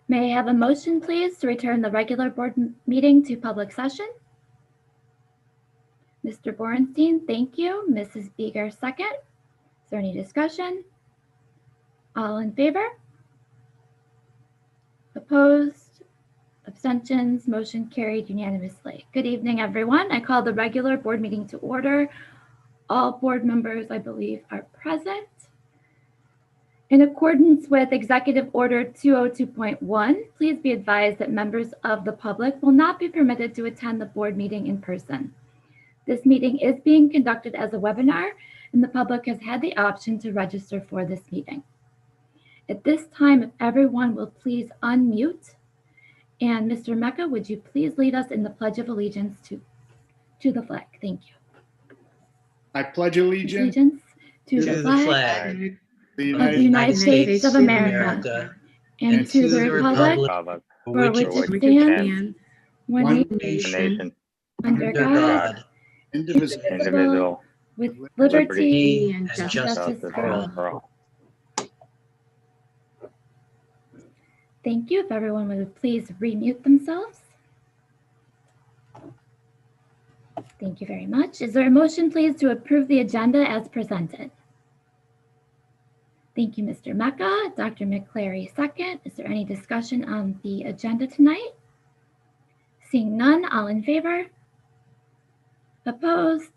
May I have a motion, please, to return the regular board meeting to public session? Mr. Borenstein, thank you. Mrs. Beeger, second. Is there any discussion? All in favor? Opposed? Abstentions? Motion carried unanimously. Good evening, everyone. I call the regular board meeting to order. All board members, I believe, are present. In accordance with Executive Order 202.1, please be advised that members of the public will not be permitted to attend the board meeting in person. This meeting is being conducted as a webinar, and the public has had the option to register for this meeting. At this time, if everyone will please unmute, and Mr. Mecca, would you please lead us in the Pledge of Allegiance to the flag? Thank you. I pledge allegiance to the flag of the United States of America and to the republic for which it stands, one nation, under God, indivisible, with liberty and justice for all. Thank you. If everyone would please remute themselves. Thank you very much. Is there a motion, please, to approve the agenda as presented? Thank you, Mr. Mecca. Dr. McClary, second. Is there any discussion on the agenda tonight? Seeing none, all in favor? Opposed?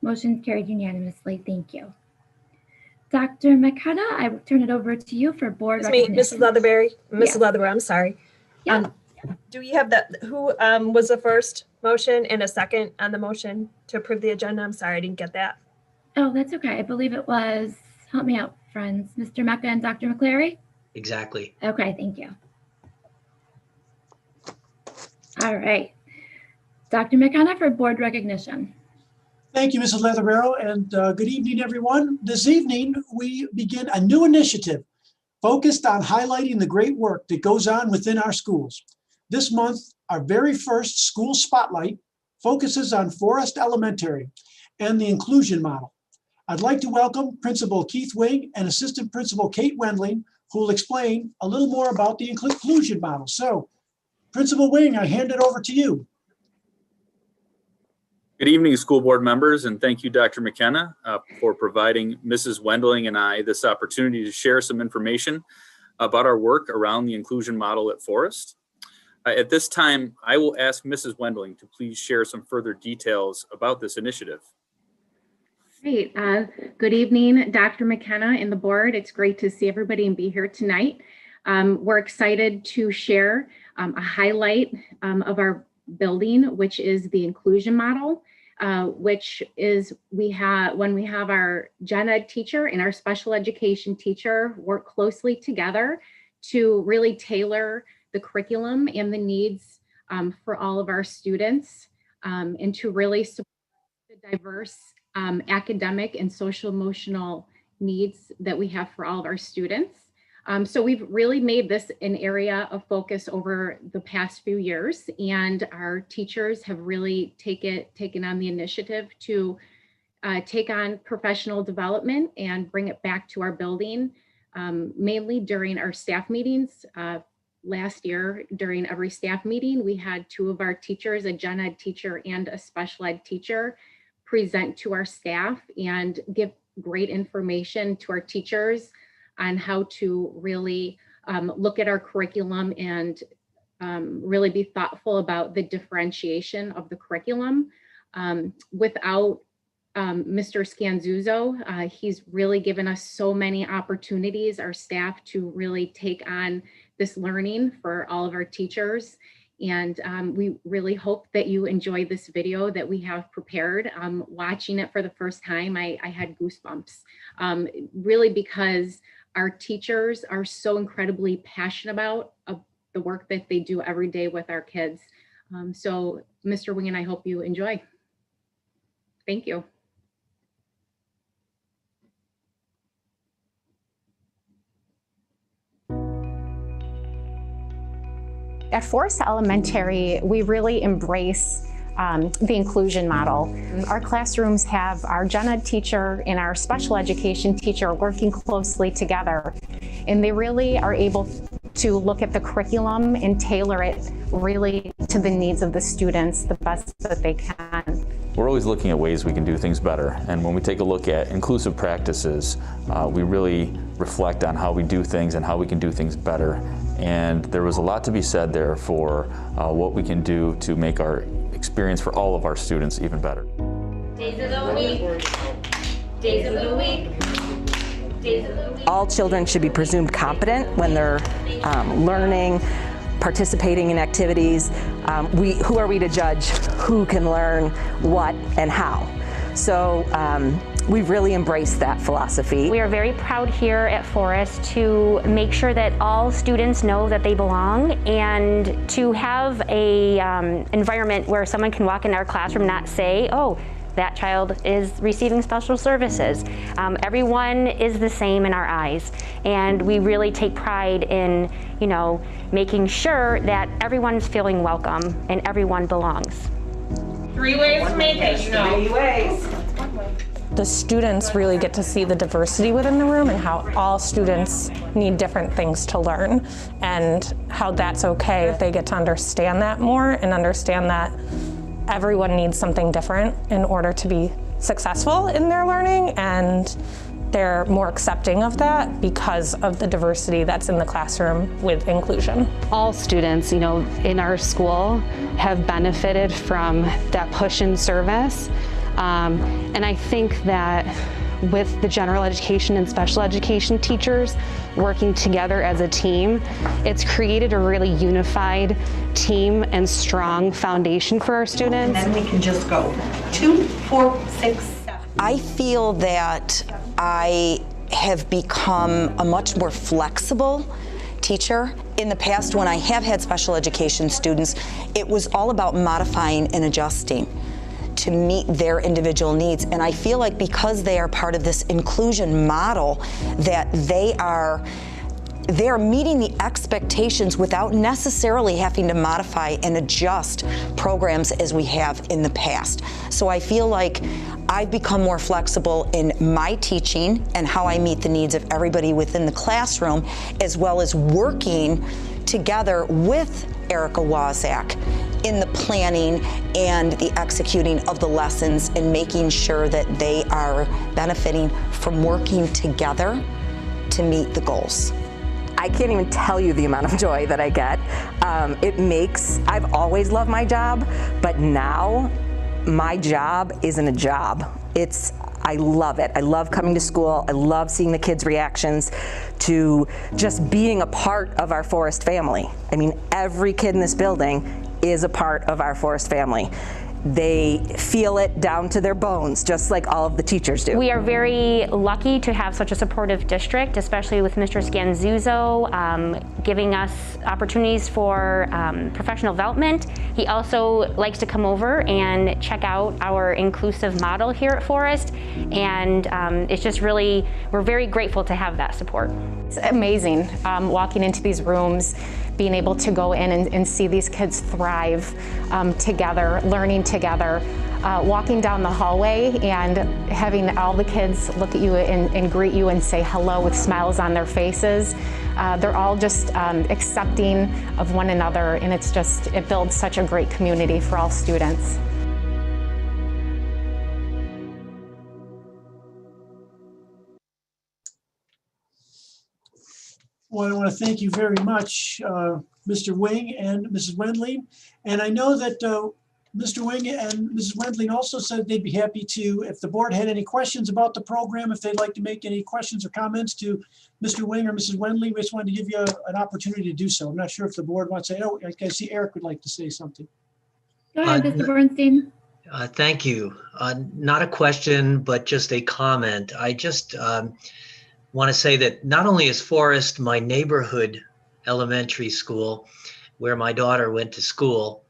Motion carried unanimously. Thank you. Dr. McCutcheon, I will turn it over to you for board recognition. Mrs. Leatherberry. Mrs. Yes. Leatherberry, I'm sorry. Yeah. Do we have that? Who was the first motion and a second on the motion to approve the agenda? I'm sorry, I didn't get that. Oh, that's okay. I believe it was, help me out, friends, Mr. Mecca and Dr. McClary? Exactly. Okay, thank you. All right. Dr. McCutcheon for board recognition. Thank you, Mrs. Leatherbarrow, and good evening, everyone. This evening, we begin a new initiative focused on highlighting the great work that goes on within our schools. This month, our very first school spotlight focuses on Forest Elementary and the inclusion model. I'd like to welcome Principal Keith Wing and Assistant Principal Kate Wendling, who will explain a little more about the inclusion model. So, Principal Wing, I hand it over to you. Good evening, school board members, and thank you, Dr. McKenna, for providing Mrs. Wendling and I this opportunity to share some information about our work around the inclusion model at Forest. At this time, I will ask Mrs. Wendling to please share some further details about this initiative. Great. Good evening, Dr. McKenna and the board. It's great to see everybody and be here tonight. We're excited to share a highlight of our building, which is the inclusion model, which is when we have our gen ed teacher and our special education teacher work closely together to really tailor the curriculum and the needs for all of our students and to really support the diverse academic and social emotional needs that we have for all of our students. So we've really made this an area of focus over the past few years, and our teachers have really taken on the initiative to take on professional development and bring it back to our building, mainly during our staff meetings. Last year, during every staff meeting, we had two of our teachers, a gen ed teacher and a special ed teacher, present to our staff and give great information to our teachers on how to really look at our curriculum and really be thoughtful about the differentiation of the curriculum. Without Mr. Scanzuzzo, he's really given us so many opportunities, our staff, to really take on this learning for all of our teachers. And we really hope that you enjoy this video that we have prepared. Watching it for the first time, I had goosebumps, really because our teachers are so incredibly passionate about the work that they do every day with our kids. So Mr. Wing and I hope you enjoy. Thank you. At Forest Elementary, we really embrace the inclusion model. Our classrooms have our gen ed teacher and our special education teacher working closely together, and they really are able to look at the curriculum and tailor it really to the needs of the students the best that they can. We're always looking at ways we can do things better, and when we take a look at inclusive practices, we really reflect on how we do things and how we can do things better. And there was a lot to be said there for what we can do to make our experience for all of our students even better. Days of the week. Days of the week. Days of the week. All children should be presumed competent when they're learning, participating in activities. Who are we to judge who can learn what and how? So we've really embraced that philosophy. We are very proud here at Forest to make sure that all students know that they belong, and to have a environment where someone can walk in our classroom and not say, oh, that child is receiving special services. Everyone is the same in our eyes, and we really take pride in, making sure that everyone's feeling welcome and everyone belongs. 3 ways to make it, 3 ways. The students really get to see the diversity within the room and how all students need different things to learn, and how that's okay if they get to understand that more and understand that everyone needs something different in order to be successful in their learning, and they're more accepting of that because of the diversity that's in the classroom with inclusion. All students, in our school have benefited from that push in service. And I think that with the general education and special education teachers working together as a team, it's created a really unified team and strong foundation for our students. And then we can just go 2, 4, 6, 7. I feel that I have become a much more flexible teacher. In the past, when I have had special education students, it was all about modifying and adjusting to meet their individual needs. And I feel like because they are part of this inclusion model, that they are meeting the expectations without necessarily having to modify and adjust programs as we have in the past. So I feel like I've become more flexible in my teaching and how I meet the needs of everybody within the classroom, as well as working together with Erica Wazak in the planning and the executing of the lessons, and making sure that they are benefiting from working together to meet the goals. I can't even tell you the amount of joy that I get. I've always loved my job, but now my job isn't a job. I love it. I love coming to school. I love seeing the kids' reactions to just being a part of our Forest family. I mean, every kid in this building is a part of our Forest family. They feel it down to their bones, just like all of the teachers do. We are very lucky to have such a supportive district, especially with Mr. Scanzuzzo giving us opportunities for professional development. He also likes to come over and check out our inclusive model here at Forest, and it's just really, we're very grateful to have that support. It's amazing walking into these rooms, being able to go in and see these kids thrive together, learning together, walking down the hallway and having all the kids look at you and greet you and say hello with smiles on their faces. They're all just accepting of one another, and it builds such a great community for all students. Well, I want to thank you very much, Mr. Wing and Mrs. Wendling. And I know that Mr. Wing and Mrs. Wendling also said they'd be happy to, if the board had any questions about the program, if they'd like to make any questions or comments to Mr. Wing or Mrs. Wendling, we just wanted to give you an opportunity to do so. I'm not sure if the board wants to say, oh, I see Eric would like to say something. Go ahead, Mr. Bernstein. Thank you. Not a question, but just a comment. I just want to say that not only is Forest my neighborhood elementary school where my daughter went to school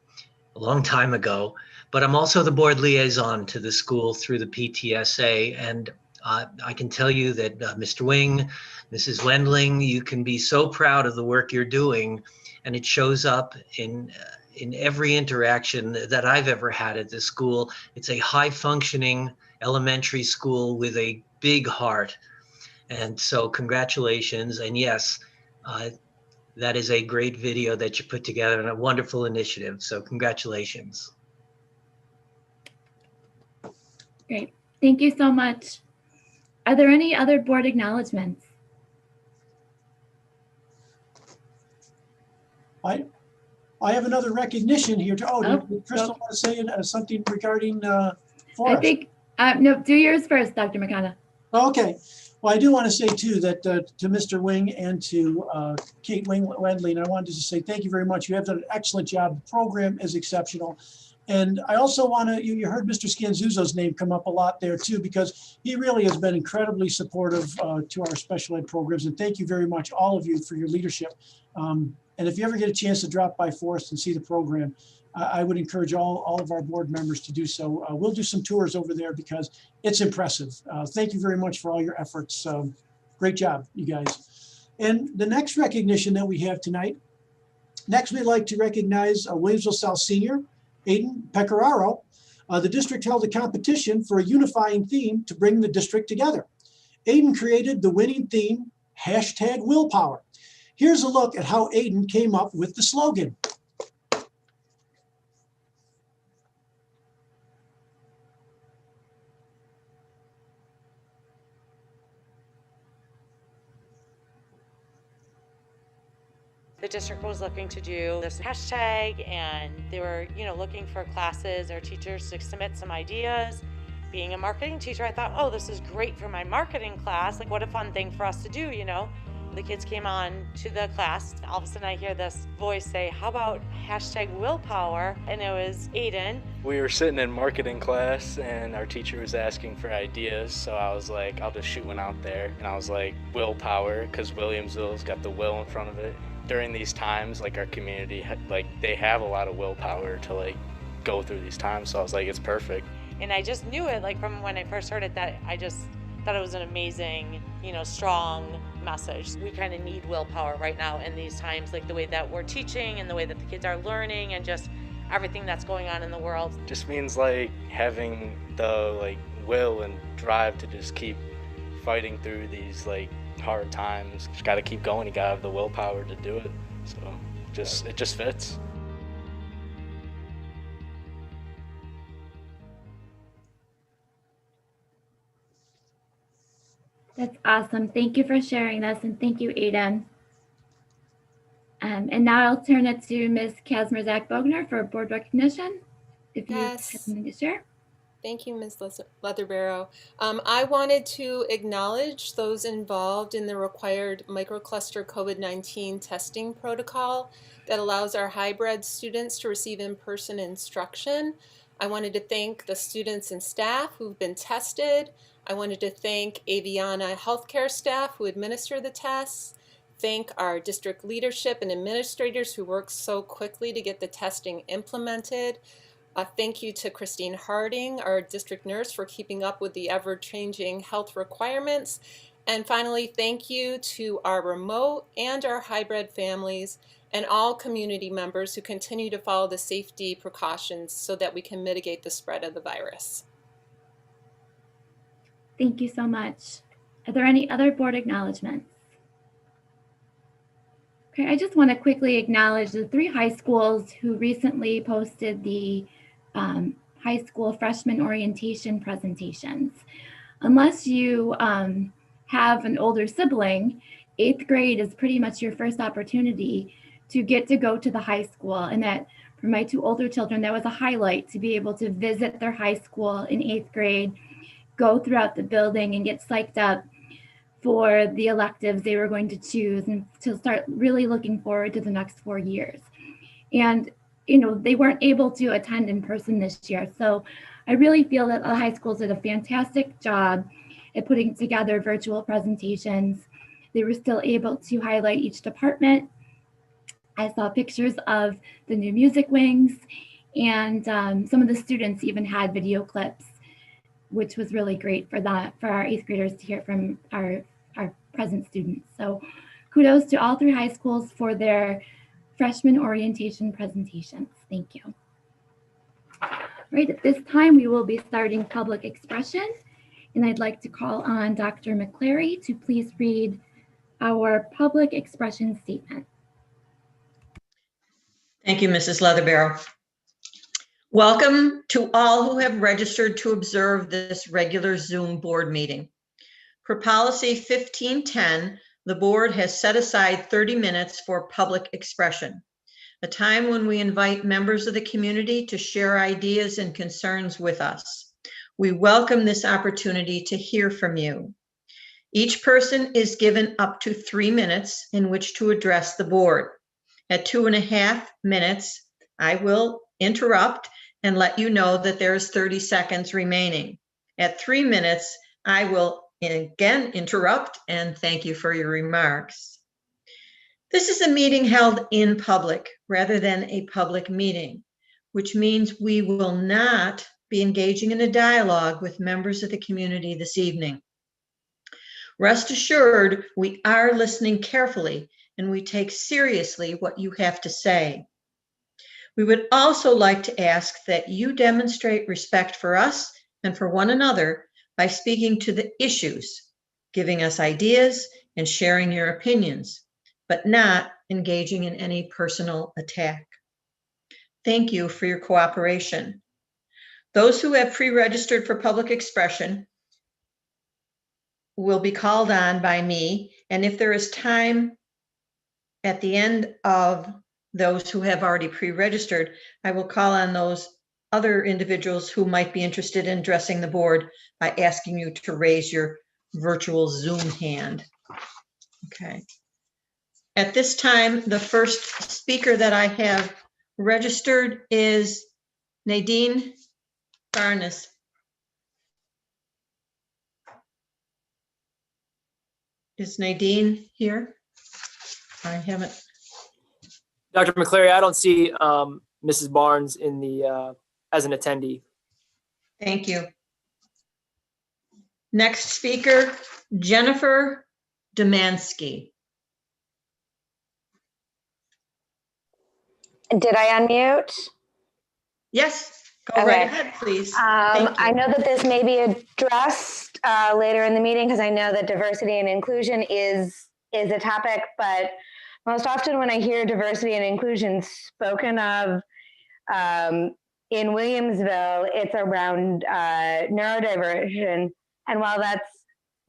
a long time ago, but I'm also the board liaison to the school through the PTSA. And I can tell you that Mr. Wing, Mrs. Wendling, you can be so proud of the work you're doing, and it shows up in every interaction that I've ever had at this school. It's a high functioning elementary school with a big heart. And so congratulations. And yes, that is a great video that you put together and a wonderful initiative. So congratulations. Great. Thank you so much. Are there any other board acknowledgements? I have another recognition here. Did Crystal want to say something regarding Forrest? I think, no, do yours first, Dr. McKenna. Okay. Well, I do want to say too that to Mr. Wing and to Kate Wendling, I wanted to just say thank you very much. You have done an excellent job. The program is exceptional. And I also want to, you heard Mr. Scanzuzzo's name come up a lot there too, because he really has been incredibly supportive to our special ed programs. And thank you very much, all of you, for your leadership. And if you ever get a chance to drop by Forrest and see the program, I would encourage all of our board members to do so. We'll do some tours over there because it's impressive. Thank you very much for all your efforts. Great job, you guys. And the next recognition that we have tonight, next we'd like to recognize Williamsville South Senior, Aiden Pecoraro. The district held a competition for a unifying theme to bring the district together. Aiden created the winning theme, #Willpower. Here's a look at how Aiden came up with the slogan. The district was looking to do this hashtag, and they were, looking for classes or teachers to submit some ideas. Being a marketing teacher, I thought, oh, this is great for my marketing class. Like, what a fun thing for us to do, The kids came on to the class. All of a sudden I hear this voice say, how about #Willpower? And it was Aiden. We were sitting in marketing class and our teacher was asking for ideas. So I was like, I'll just shoot one out there. And I was like, willpower, because Williamsville's got the will in front of it. During these times, like our community, they have a lot of willpower to go through these times. So I was like, it's perfect. And I just knew it from when I first heard it, that I just thought it was an amazing, strong message. We kind of need willpower right now in these times, the way that we're teaching and the way that the kids are learning and just everything that's going on in the world. Just means having the will and drive to just keep fighting through these hard times. Just got to keep going. You got to have the willpower to do it. So it just fits. That's awesome. Thank you for sharing this, and thank you, Aiden. And now I'll turn it to Ms. Kazmierzak-Bogner for board recognition, if you have something to share. Thank you, Ms. Leatherbarrow. I wanted to acknowledge those involved in the required microcluster COVID-19 testing protocol that allows our hybrid students to receive in-person instruction. I wanted to thank the students and staff who've been tested. I wanted to thank Aviana healthcare staff who administer the tests, thank our district leadership and administrators who worked so quickly to get the testing implemented. Thank you to Christine Harding, our district nurse, for keeping up with the ever-changing health requirements. And finally, thank you to our remote and our hybrid families and all community members who continue to follow the safety precautions so that we can mitigate the spread of the virus. Thank you so much. Are there any other board acknowledgements? Okay, I just want to quickly acknowledge the 3 high schools who recently posted the high school freshman orientation presentations. Unless you have an older sibling, 8th grade is pretty much your first opportunity to get to go to the high school. And that for my 2 older children, that was a highlight, to be able to visit their high school in 8th grade, go throughout the building and get psyched up for the electives they were going to choose, and to start really looking forward to the next 4 years. And, they weren't able to attend in person this year. So I really feel that the high schools did a fantastic job at putting together virtual presentations. They were still able to highlight each department. I saw pictures of the new music wings, and some of the students even had video clips, which was really great for our 8th graders to hear from our present students. So kudos to all 3 high schools for their freshman orientation presentations. Thank you. All right, at this time, we will be starting public expression, and I'd like to call on Dr. McClary to please read our public expression statement. Thank you, Mrs. Leatherbarrow. Welcome to all who have registered to observe this regular Zoom board meeting. Per policy 1510, the board has set aside 30 minutes for public expression, a time when we invite members of the community to share ideas and concerns with us. We welcome this opportunity to hear from you. Each person is given up to 3 minutes in which to address the board. At 2.5 minutes, I will interrupt and let you know that there's 30 seconds remaining. At 3 minutes, I will again interrupt and thank you for your remarks. This is a meeting held in public rather than a public meeting, which means we will not be engaging in a dialogue with members of the community this evening. Rest assured, we are listening carefully and we take seriously what you have to say. We would also like to ask that you demonstrate respect for us and for one another by speaking to the issues, giving us ideas and sharing your opinions, but not engaging in any personal attack. Thank you for your cooperation. Those who have pre-registered for public expression will be called on by me, and if there is time at the end of those who have already pre-registered, I will call on those other individuals who might be interested in addressing the board by asking you to raise your virtual Zoom hand. Okay. At this time, the first speaker that I have registered is Nadine Barnes. Is Nadine here? I haven't. Dr. McCleary, I don't see Mrs. Barnes in the as an attendee. Thank you. Next speaker, Jennifer Domansky. Did I unmute? Yes, go right ahead, please. I know that this may be addressed later in the meeting because I know that diversity and inclusion is a topic, but most often when I hear diversity and inclusion spoken of in Williamsville, it's around neurodiversion. And while that's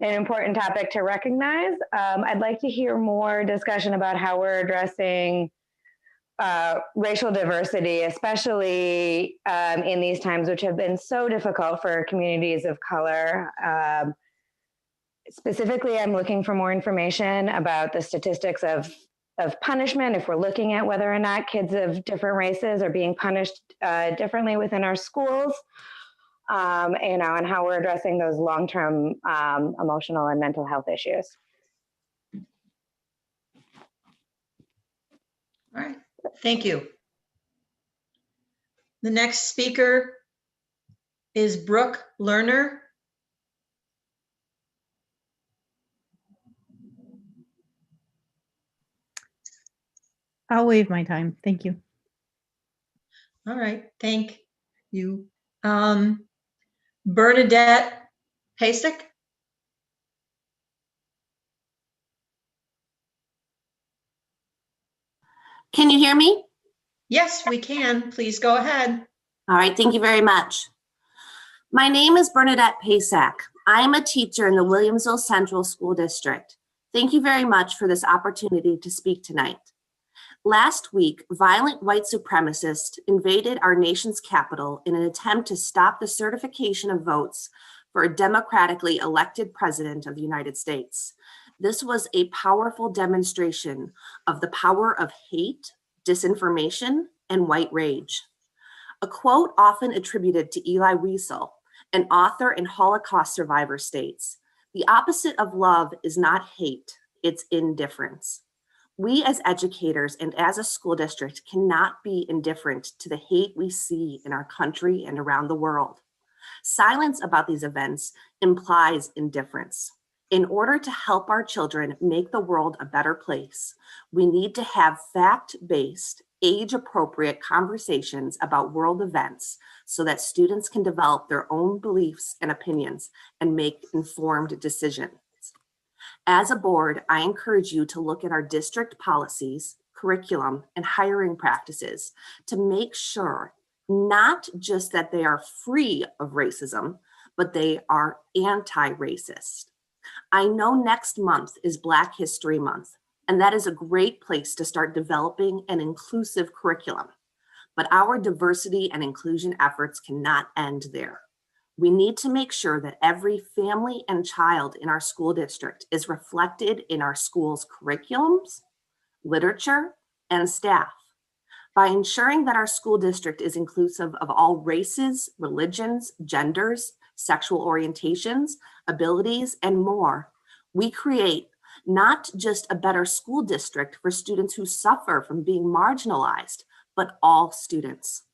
an important topic to recognize, I'd like to hear more discussion about how we're addressing racial diversity, especially in these times, which have been so difficult for communities of color. Specifically, I'm looking for more information about the statistics of punishment, if we're looking at whether or not kids of different races are being punished differently within our schools, and how we're addressing those long-term emotional and mental health issues. All right, thank you. The next speaker is Brooke Lerner. I'll waive my time. Thank you. All right, thank you. Bernadette Pasek. Can you hear me? Yes, we can. Please go ahead. All right, thank you very much. My name is Bernadette Pasak. I am a teacher in the Williamsville Central School District. Thank you very much for this opportunity to speak tonight. Last week, violent white supremacists invaded our nation's capital in an attempt to stop the certification of votes for a democratically elected president of the United States. This was a powerful demonstration of the power of hate, disinformation, and white rage. A quote often attributed to Elie Wiesel, an author and Holocaust survivor, states, "The opposite of love is not hate, it's indifference." We as educators and as a school district cannot be indifferent to the hate we see in our country and around the world. Silence about these events implies indifference. In order to help our children make the world a better place, we need to have fact-based, age-appropriate conversations about world events so that students can develop their own beliefs and opinions and make informed decisions. As a board, I encourage you to look at our district policies, curriculum and hiring practices to make sure not just that they are free of racism, but they are anti-racist. I know next month is Black History Month, and that is a great place to start developing an inclusive curriculum. But our diversity and inclusion efforts cannot end there. We need to make sure that every family and child in our school district is reflected in our school's curriculums, literature, and staff. By ensuring that our school district is inclusive of all races, religions, genders, sexual orientations, abilities, and more, we create not just a better school district for students who suffer from being marginalized, but all students.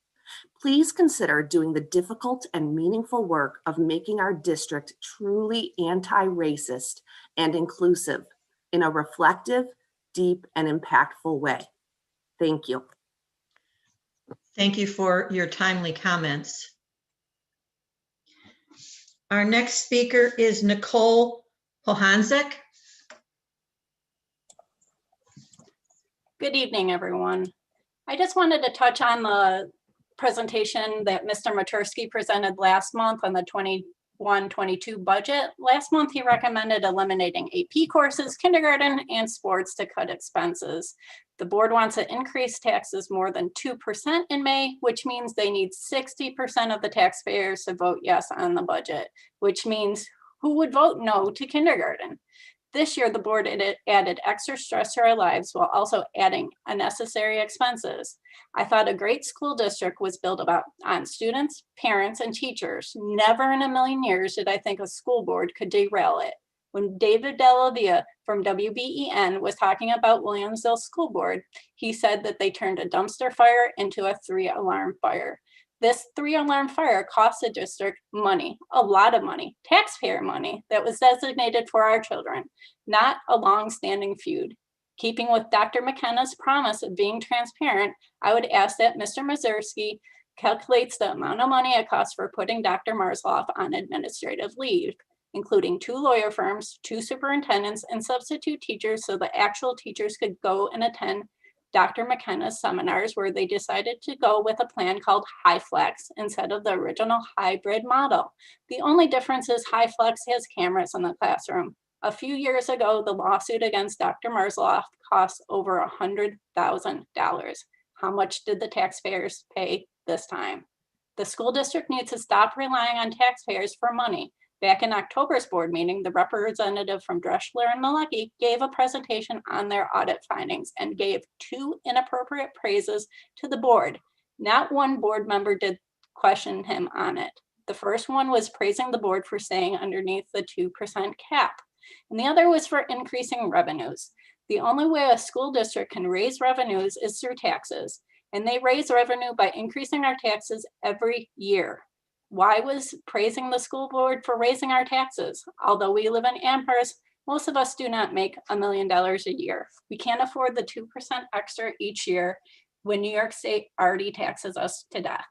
Please consider doing the difficult and meaningful work of making our district truly anti-racist and inclusive in a reflective, deep, and impactful way. Thank you. Thank you for your timely comments. Our next speaker is Nicole Patrickzek. Good evening, everyone. I just wanted to touch on the presentation that Mr. Matursky presented last month on the 21-22 budget. Last month, he recommended eliminating AP courses, kindergarten, and sports to cut expenses. The board wants to increase taxes more than 2% in May, which means they need 60% of the taxpayers to vote yes on the budget, which means who would vote no to kindergarten? This year, the board added extra stress to our lives while also adding unnecessary expenses. I thought a great school district was built on students, parents, and teachers. Never in a million years did I think a school board could derail it. When David Delavia from WBEN was talking about Williamsville School Board, he said that they turned a dumpster fire into a 3-alarm fire. This 3-alarm fire cost the district money, a lot of money, taxpayer money that was designated for our children, not a long-standing feud. Keeping with Dr. McKenna's promise of being transparent, I would ask that Mr. Mazursky calculates the amount of money it costs for putting Dr. Marzloff on administrative leave, including 2 lawyer firms, 2 superintendents, and substitute teachers so the actual teachers could go and attend Dr. McKenna's seminars, where they decided to go with a plan called HighFlex instead of the original hybrid model. The only difference is HighFlex has cameras in the classroom. A few years ago, the lawsuit against Dr. Marzloff cost over $100,000. How much did the taxpayers pay this time? The school district needs to stop relying on taxpayers for money. Back in October's board meeting, the representative from Dreschler and Malecki gave a presentation on their audit findings and gave 2 inappropriate praises to the board. Not one board member did question him on it. The first one was praising the board for staying underneath the 2% cap, and the other was for increasing revenues. The only way a school district can raise revenues is through taxes, and they raise revenue by increasing our taxes every year. Why was praising the school board for raising our taxes? Although we live in Amherst, most of us do not make $1 million a year. We can't afford the 2% extra each year when New York State already taxes us to death.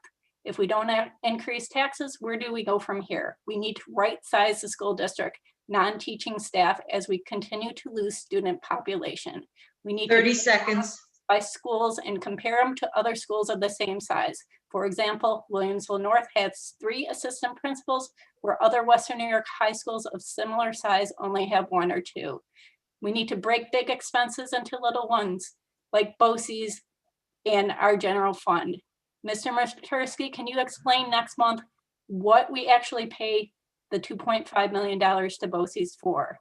If we don't increase taxes, where do we go from here? We need to right-size the school district, non-teaching staff, as we continue to lose student population. We need 30 seconds. By schools and compare them to other schools of the same size. For example, Williamsville North has 3 assistant principals, where other Western New York high schools of similar size only have 1 or 2. We need to break big expenses into little ones, like BOCES and our general fund. Mr. Matursky, can you explain next month what we actually pay the $2.5 million to BOCES for?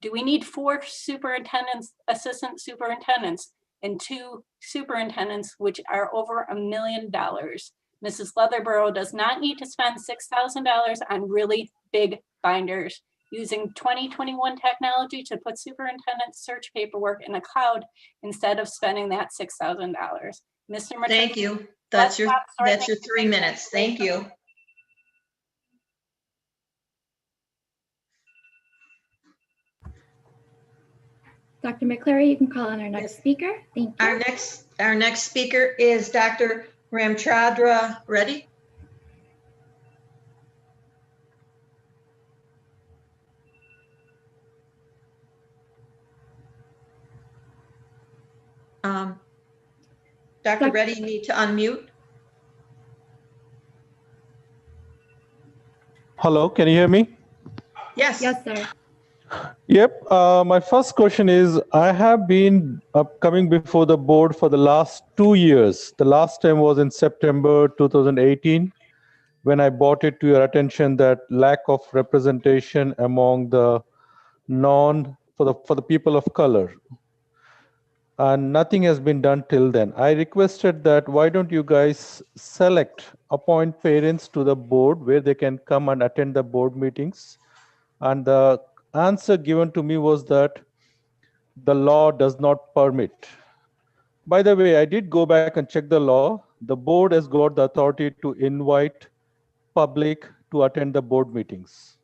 Do we need 4 superintendents, assistant superintendents, and 2 superintendents, which are over $1 million? Mrs. Leatherborough does not need to spend $6,000 on really big binders. Using 2021 technology to put superintendent search paperwork in a cloud instead of spending that $6,000. Mr. Matursky, thank you. That's your 3 minutes. Thank you. Dr. McCleary, you can call on our next speaker. Thank you. Our next speaker is Dr. Ramchadra. Ready? Dr. Reddy, you need to unmute. Hello, can you hear me? Yes. Yes, sir. Yep. My first question is, I have been coming before the board for the last 2 years. The last time was in September 2018, when I brought it to your attention that lack of representation among the for the people of color. And nothing has been done till then. I requested that why don't you guys appoint parents to the board where they can come and attend the board meetings. And the answer given to me was that the law does not permit. By the way, I did go back and check the law. The board has got the authority to invite public to attend the board meetings.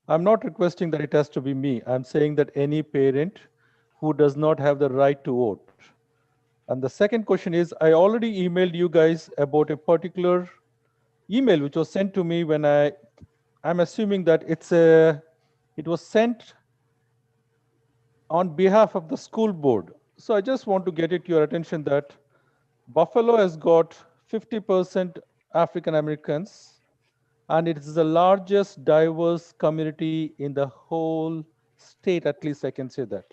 I'm not requesting that it has to be me. I'm saying that any parent who does not have the right to vote. And the second question is, I already emailed you guys about a particular email which was sent to me when I'm assuming that it was sent on behalf of the school board. So I just want to get it to your attention that Buffalo has got 50% African Americans, and it is the largest diverse community in the whole state, at least I can say that.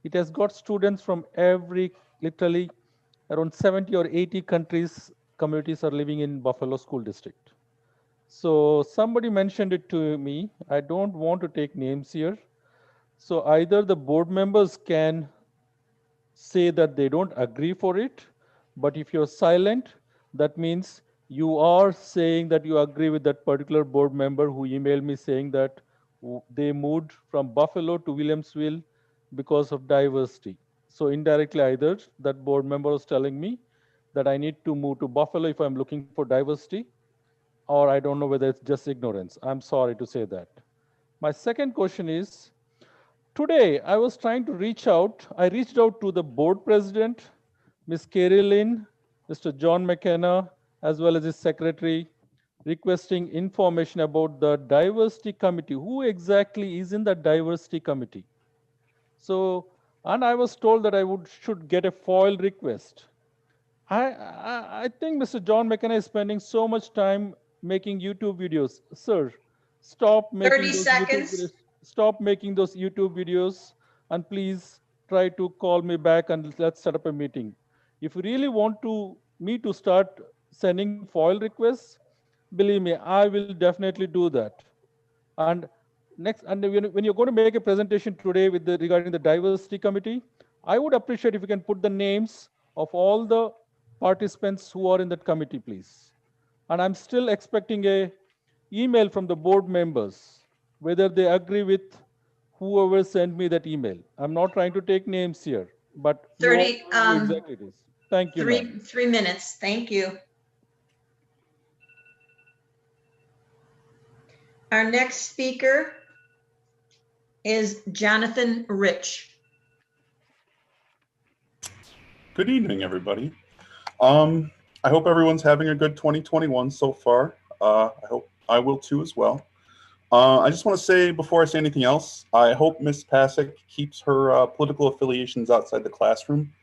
It has got students from literally around 70 or 80 communities are living in Buffalo School District. So somebody mentioned it to me. I don't want to take names here. So either the board members can say that they don't agree for it, but if you're silent, that means you are saying that you agree with that particular board member who emailed me saying that they moved from Buffalo to Williamsville because of diversity. So indirectly, either that board member was telling me that I need to move to Buffalo if I'm looking for diversity, or I don't know whether it's just ignorance. I'm sorry to say that. My second question is, today, I was trying to reach out. I reached out to the board president, Ms. Carrie Lynn, Mr. John McKenna, as well as his secretary, requesting information about the diversity committee. Who exactly is in the diversity committee? So, and I was told that I should get a FOIL request. I think Mr. John McKenna is spending so much time making YouTube videos. Sir, stop making 30 those seconds. YouTube videos. Stop making those YouTube videos, and please try to call me back and let's set up a meeting. If you really want me to start sending FOIL requests, believe me, I will definitely do that. And when you're going to make a presentation today regarding the diversity committee, I would appreciate if you can put the names of all the participants who are in that committee, please. And I'm still expecting a email from the board members, whether they agree with whoever sent me that email. I'm not trying to take names here, but 30, exactly it is. Thank you, ma'am. 3 minutes. Thank you. Our next speaker is Jonathan Rich. Good evening, everybody. I hope everyone's having a good 2021 so far. I hope I will too as well. I just want to say, before I say anything else, I hope Ms. Patrickzek keeps her political affiliations outside the classroom.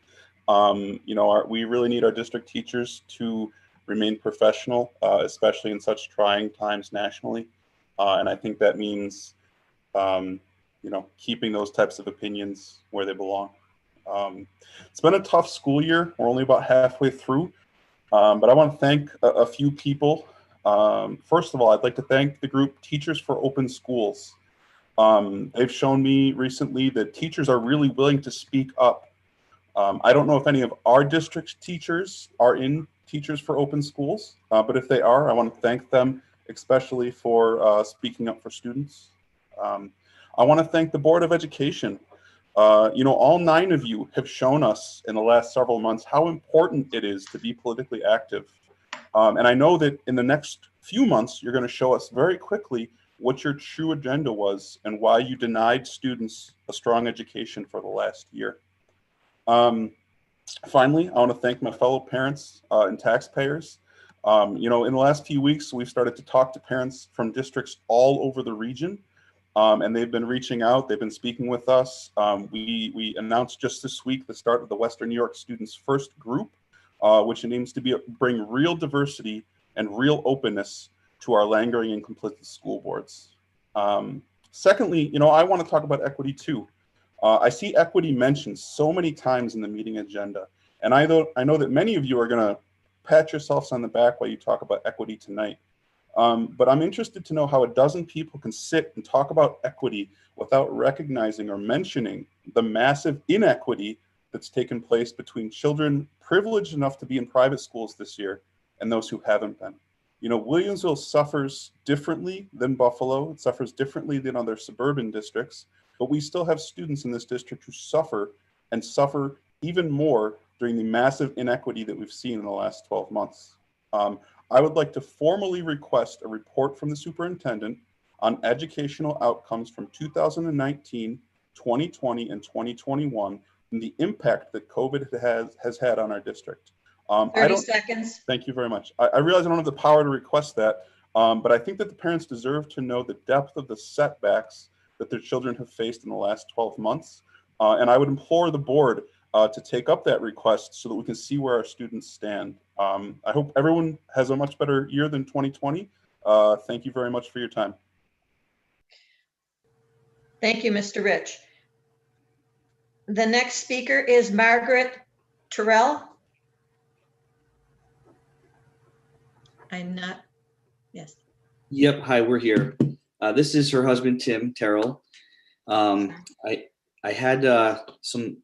We really need our district teachers to remain professional, especially in such trying times nationally. And I think that means, keeping those types of opinions where they belong. It's been a tough school year. We're only about halfway through, but I want to thank a few people. First of all, I'd like to thank the group Teachers for Open Schools. They've shown me recently that teachers are really willing to speak up. I don't know if any of our district's teachers are in Teachers for Open Schools, but if they are, I want to thank them, especially for speaking up for students. I want to thank the Board of Education. All 9 of you have shown us in the last several months how important it is to be politically active. And I know that in the next few months, you're going to show us very quickly what your true agenda was and why you denied students a strong education for the last year. Finally, I want to thank my fellow parents and taxpayers. In the last few weeks, we've started to talk to parents from districts all over the region. And they've been reaching out, they've been speaking with us. We announced just this week the start of the Western New York Students First group, which aims to bring real diversity and real openness to our Langering and complicit school boards. Secondly, I want to talk about equity too. I see equity mentioned so many times in the meeting agenda, and I know that many of you are going to pat yourselves on the back while you talk about equity tonight. But I'm interested to know how a dozen people can sit and talk about equity without recognizing or mentioning the massive inequity that's taken place between children privileged enough to be in private schools this year and those who haven't been. Williamsville suffers differently than Buffalo. It suffers differently than other suburban districts, but we still have students in this district who suffer and suffer even more during the massive inequity that we've seen in the last 12 months. I would like to formally request a report from the superintendent on educational outcomes from 2019, 2020, and 2021, and the impact that COVID has had on our district. 30 seconds. Thank you very much. I realize I don't have the power to request that, but I think that the parents deserve to know the depth of the setbacks that their children have faced in the last 12 months. And I would implore the board to take up that request so that we can see where our students stand. I hope everyone has a much better year than 2020. Thank you very much for your time. Thank you, Mr. Rich. The next speaker is Margaret Tyrell. Yes. Yep, hi, we're here. This is her husband, Tim Tyrell. I had some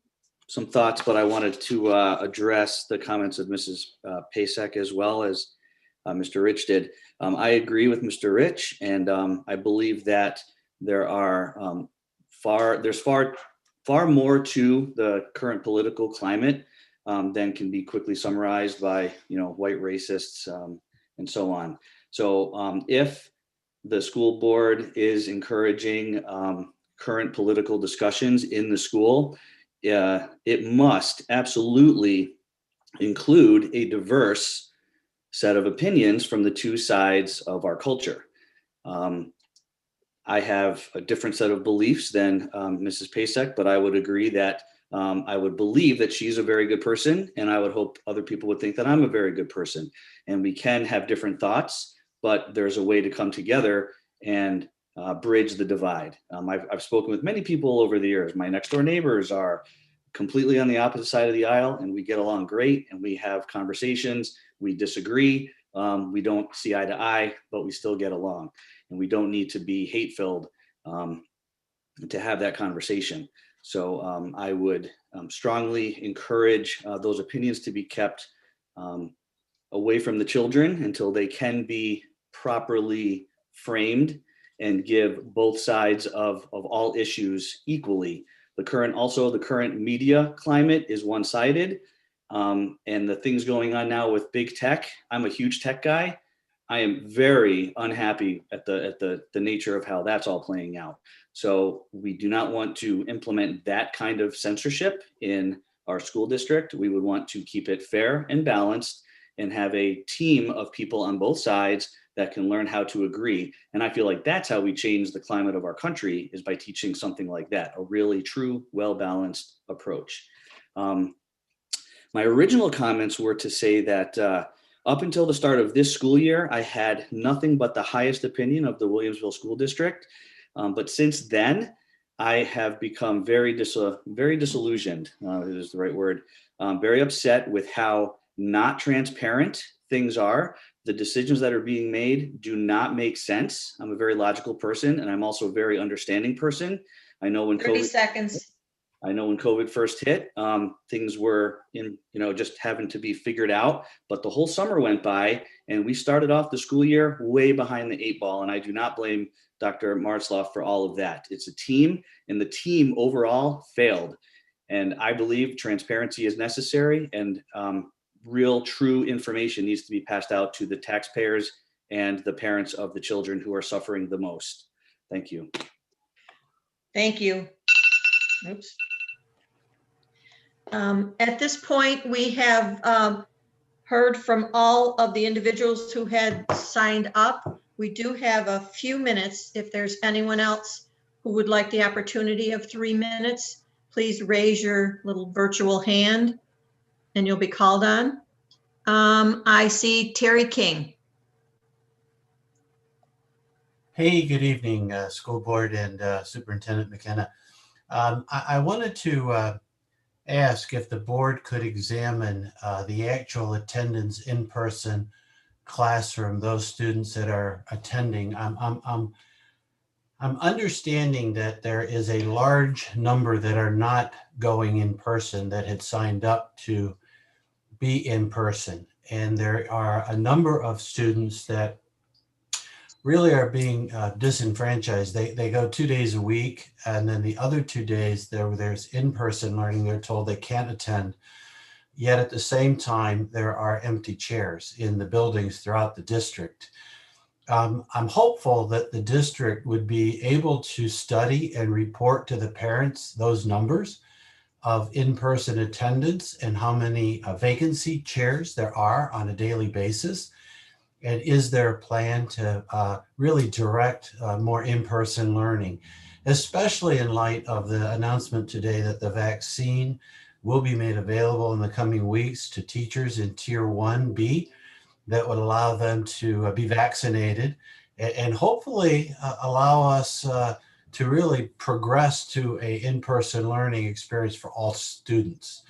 thoughts, but I wanted to address the comments of Mrs. Patrickzek as well as Mr. Rich did. I agree with Mr. Rich, and I believe that there's far more to the current political climate than can be quickly summarized by white racists and so on. So if the school board is encouraging current political discussions in the school, it must absolutely include a diverse set of opinions from the two sides of our culture. I have a different set of beliefs than Mrs. Patrickzek, but I would agree that I would believe that she's a very good person, and I would hope other people would think that I'm a very good person. And we can have different thoughts, but there's a way to come together and bridge the divide. I've spoken with many people over the years. My next door neighbors are completely on the opposite side of the aisle, and we get along great, and we have conversations. We disagree. We don't see eye to eye, but we still get along. And we don't need to be hate-filled to have that conversation. So I would strongly encourage those opinions to be kept away from the children until they can be properly framed and give both sides of all issues equally. The current media climate is one-sided, and the things going on now with big tech. I'm a huge tech guy. I am very unhappy at the nature of how that's all playing out. So we do not want to implement that kind of censorship in our school district. We would want to keep it fair and balanced and have a team of people on both sides that can learn how to agree. And I feel like that's how we change the climate of our country, is by teaching something like that, a really true, well-balanced approach. My original comments were to say that up until the start of this school year, I had nothing but the highest opinion of the Williamsville School District. But since then, I have become very disillusioned, is the right word, very upset with how not transparent things are. The decisions that are being made do not make sense. I'm a very logical person, and I'm also a very understanding person. I know when 30 seconds. I know when COVID first hit, things were just having to be figured out, but the whole summer went by and we started off the school year way behind the 8 ball. And I do not blame Dr. Martzloff for all of that. It's a team, and the team overall failed. And I believe transparency is necessary, and real true information needs to be passed out to the taxpayers and the parents of the children who are suffering the most. Thank you. Thank you. Oops. At this point, we have heard from all of the individuals who had signed up. We do have a few minutes. If there's anyone else who would like the opportunity of 3 minutes, please raise your little virtual hand and you'll be called on. I see Terry King. Hey, good evening, school board and Superintendent McKenna. I wanted to ask if the board could examine the actual attendance in-person classroom, those students that are attending. I'm understanding that there is a large number that are not going in person that had signed up to be in person. And there are a number of students that really are being disenfranchised. They go 2 days a week, and then the other 2 days there's in-person learning. They're told they can't attend. Yet at the same time, there are empty chairs in the buildings throughout the district. I'm hopeful that the district would be able to study and report to the parents those numbers of in-person attendance and how many vacancy chairs there are on a daily basis. And is there a plan to really direct more in-person learning, especially in light of the announcement today that the vaccine will be made available in the coming weeks to teachers in Tier 1B that would allow them to be vaccinated and hopefully allow us to really progress to a in-person learning experience for all students.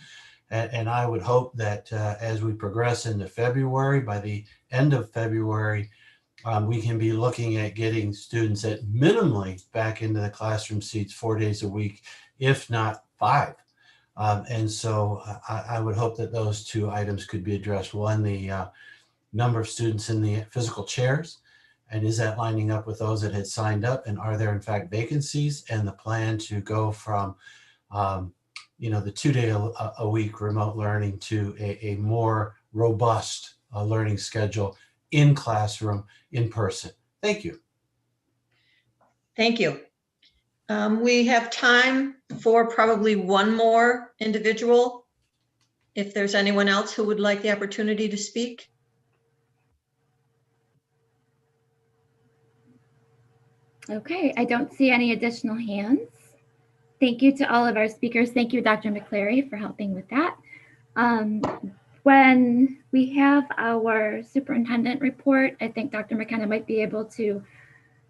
And I would hope that as we progress into February, by the end of February, we can be looking at getting students at minimally back into the classroom seats 4 days a week, if not 5. And so I would hope that those two items could be addressed. One, the number of students in the physical chairs, and is that lining up with those that had signed up? And are there in fact vacancies? And the plan to go from the 2 day a week remote learning to a more robust learning schedule in classroom, in person. Thank you. Thank you. We have time for probably one more individual. If there's anyone else who would like the opportunity to speak. Okay, I don't see any additional hands. Thank you to all of our speakers. Thank you, Dr. McCleary, for helping with that. When we have our superintendent report, I think Dr. McKenna might be able to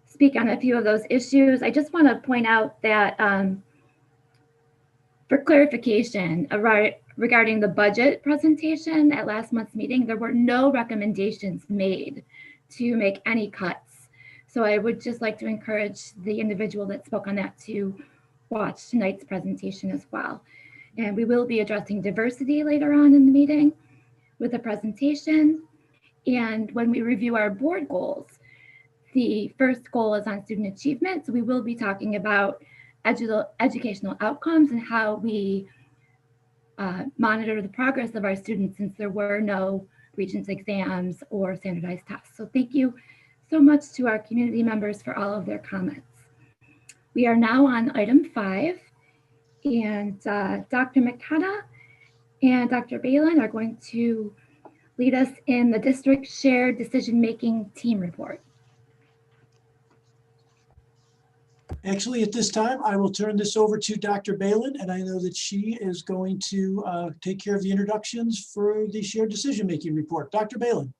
speak on a few of those issues. I just want to point out that for clarification regarding the budget presentation at last month's meeting, there were no recommendations made to make any cuts. So I would just like to encourage the individual that spoke on that to watch tonight's presentation as well. And we will be addressing diversity later on in the meeting with a presentation. And when we review our board goals, the first goal is on student achievement. So we will be talking about educational outcomes and how we monitor the progress of our students since there were no Regents exams or standardized tests. So thank you so much to our community members for all of their comments. We are now on item 5, and Dr. McKenna and Dr. Balin are going to lead us in the district shared decision-making team report. Actually, at this time, I will turn this over to Dr. Balin, and I know that she is going to take care of the introductions for the shared decision-making report. Dr. Balin.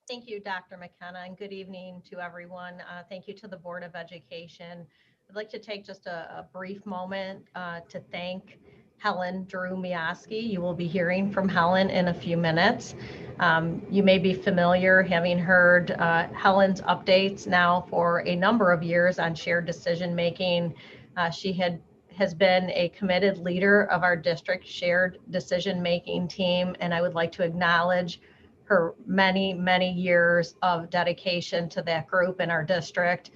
Thank you, Dr. McKenna, and good evening to everyone. Thank you to the Board of Education. I'd like to take just a brief moment to thank Helen Drew Miaski. You will be hearing from Helen in a few minutes. You may be familiar, having heard Helen's updates now for a number of years on shared decision-making. She has been a committed leader of our district shared decision-making team, and I would like to acknowledge her many, many years of dedication to that group in our district.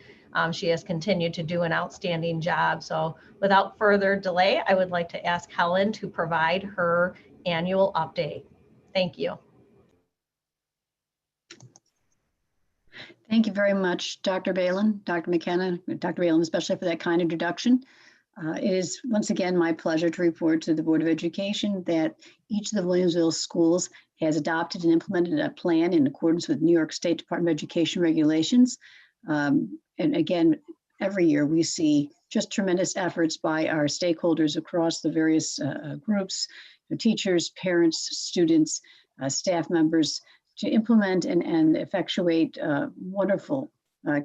She has continued to do an outstanding job. So without further delay, I would like to ask Helen to provide her annual update. Thank you. Thank you very much, Dr. Balin, Dr. McKenna, Dr. Balin, especially for that kind introduction. It is once again my pleasure to report to the Board of Education that each of the Williamsville schools has adopted and implemented a plan in accordance with New York State Department of Education regulations. And again, every year we see just tremendous efforts by our stakeholders across the various groups, teachers, parents, students, staff members to implement and effectuate wonderful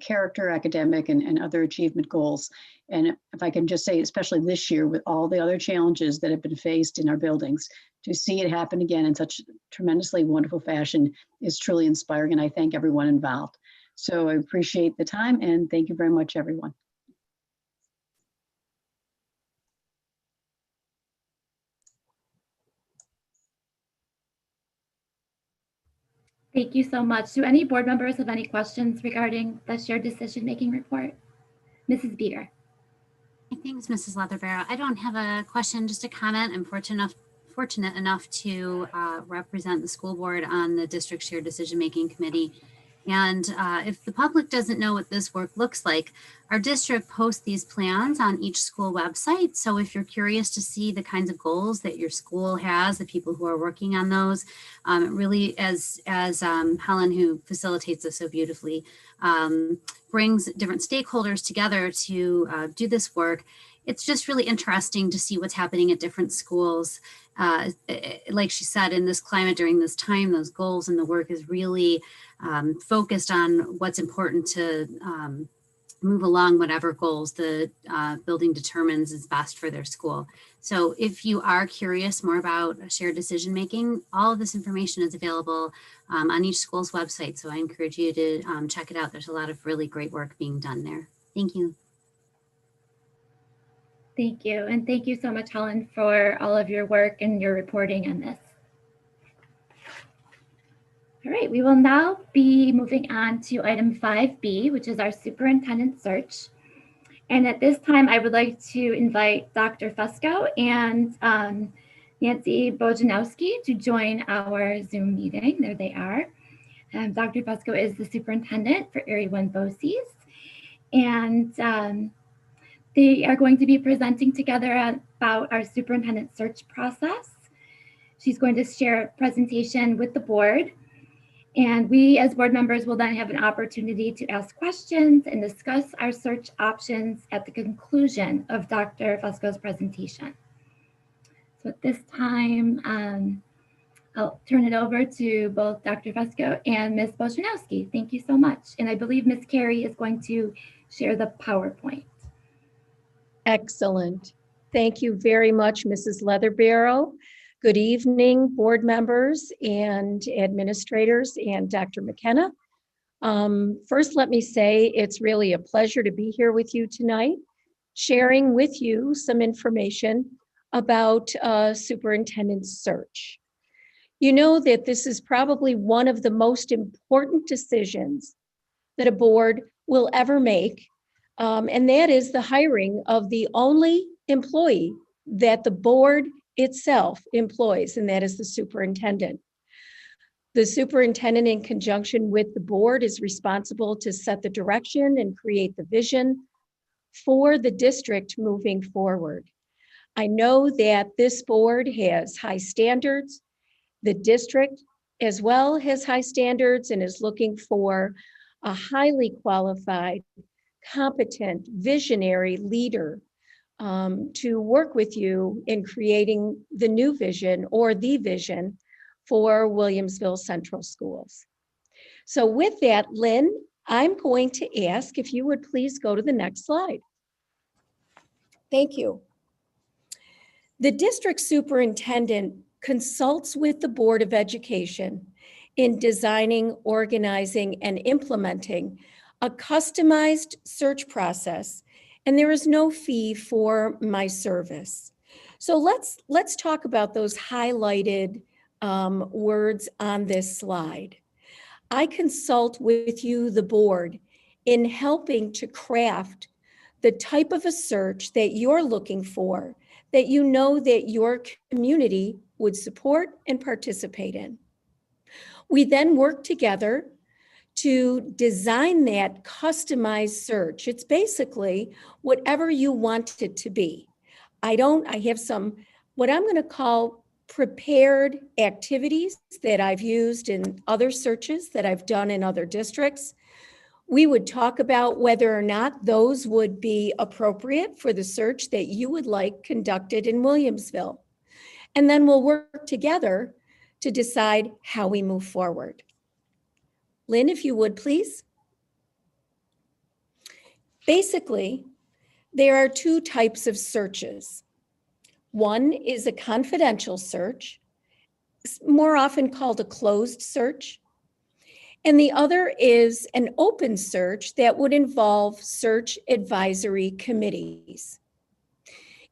character, academic, and other achievement goals. And if I can just say, especially this year with all the other challenges that have been faced in our buildings, to see it happen again in such tremendously wonderful fashion is truly inspiring, and I thank everyone involved. So I appreciate the time, and thank you very much, everyone. Thank you so much. Do any board members have any questions regarding the shared decision-making report? Mrs. Beater. Thanks, Mrs. Leatherbarrow. I don't have a question, just a comment. I'm fortunate enough to represent the school board on the district shared decision-making committee. And if the public doesn't know what this work looks like, our district posts these plans on each school website. So if you're curious to see the kinds of goals that your school has, the people who are working on those, it really, as Helen, who facilitates this so beautifully, brings different stakeholders together to do this work. It's just really interesting to see what's happening at different schools. Like she said, in this climate during this time, those goals and the work is really focused on what's important to move along whatever goals the building determines is best for their school. So if you are curious more about shared decision making, all of this information is available on each school's website. So I encourage you to check it out. There's a lot of really great work being done there. Thank you. Thank you. And thank you so much, Helen, for all of your work and your reporting on this. All right, we will now be moving on to item 5B, which is our superintendent search. And at this time, I would like to invite Dr. Fusco and Nancy Bojanowski to join our Zoom meeting. There they are. Dr. Fusco is the superintendent for Area 1 BOCES. And they are going to be presenting together about our superintendent search process. She's going to share a presentation with the board. And we as board members will then have an opportunity to ask questions and discuss our search options at the conclusion of Dr. Fusco's presentation. So at this time, I'll turn it over to both Dr. Fusco and Ms. Bojanowski. Thank you so much. And I believe Ms. Carey is going to share the PowerPoint. Excellent. Thank you very much, Mrs. Leatherbarrow. Good evening, board members and administrators and Dr. McKenna. First, let me say it's really a pleasure to be here with you tonight, sharing with you some information about superintendent search. You know that this is probably one of the most important decisions that a board will ever make, and that is the hiring of the only employee that the board itself employs, and that is the superintendent. The superintendent, in conjunction with the board, is responsible to set the direction and create the vision for the district moving forward. I know that this board has high standards. The district as well has high standards and is looking for a highly qualified, competent, visionary leader to work with you in creating the new vision or the vision for Williamsville Central Schools. So with that, Lynn, I'm going to ask if you would please go to the next slide. Thank you. The district superintendent consults with the Board of Education in designing, organizing, and implementing a customized search process, and there is no fee for my service. So let's talk about those highlighted words on this slide. I consult with you, the board, in helping to craft the type of a search that you're looking for, that you know that your community would support and participate in. We then work together to design that customized search. It's basically whatever you want it to be. I have some, what I'm going to call prepared activities that I've used in other searches that I've done in other districts. We would talk about whether or not those would be appropriate for the search that you would like conducted in Williamsville. And then we'll work together to decide how we move forward. Lynn, if you would, please. Basically, there are two types of searches. One is a confidential search, more often called a closed search. And the other is an open search that would involve search advisory committees.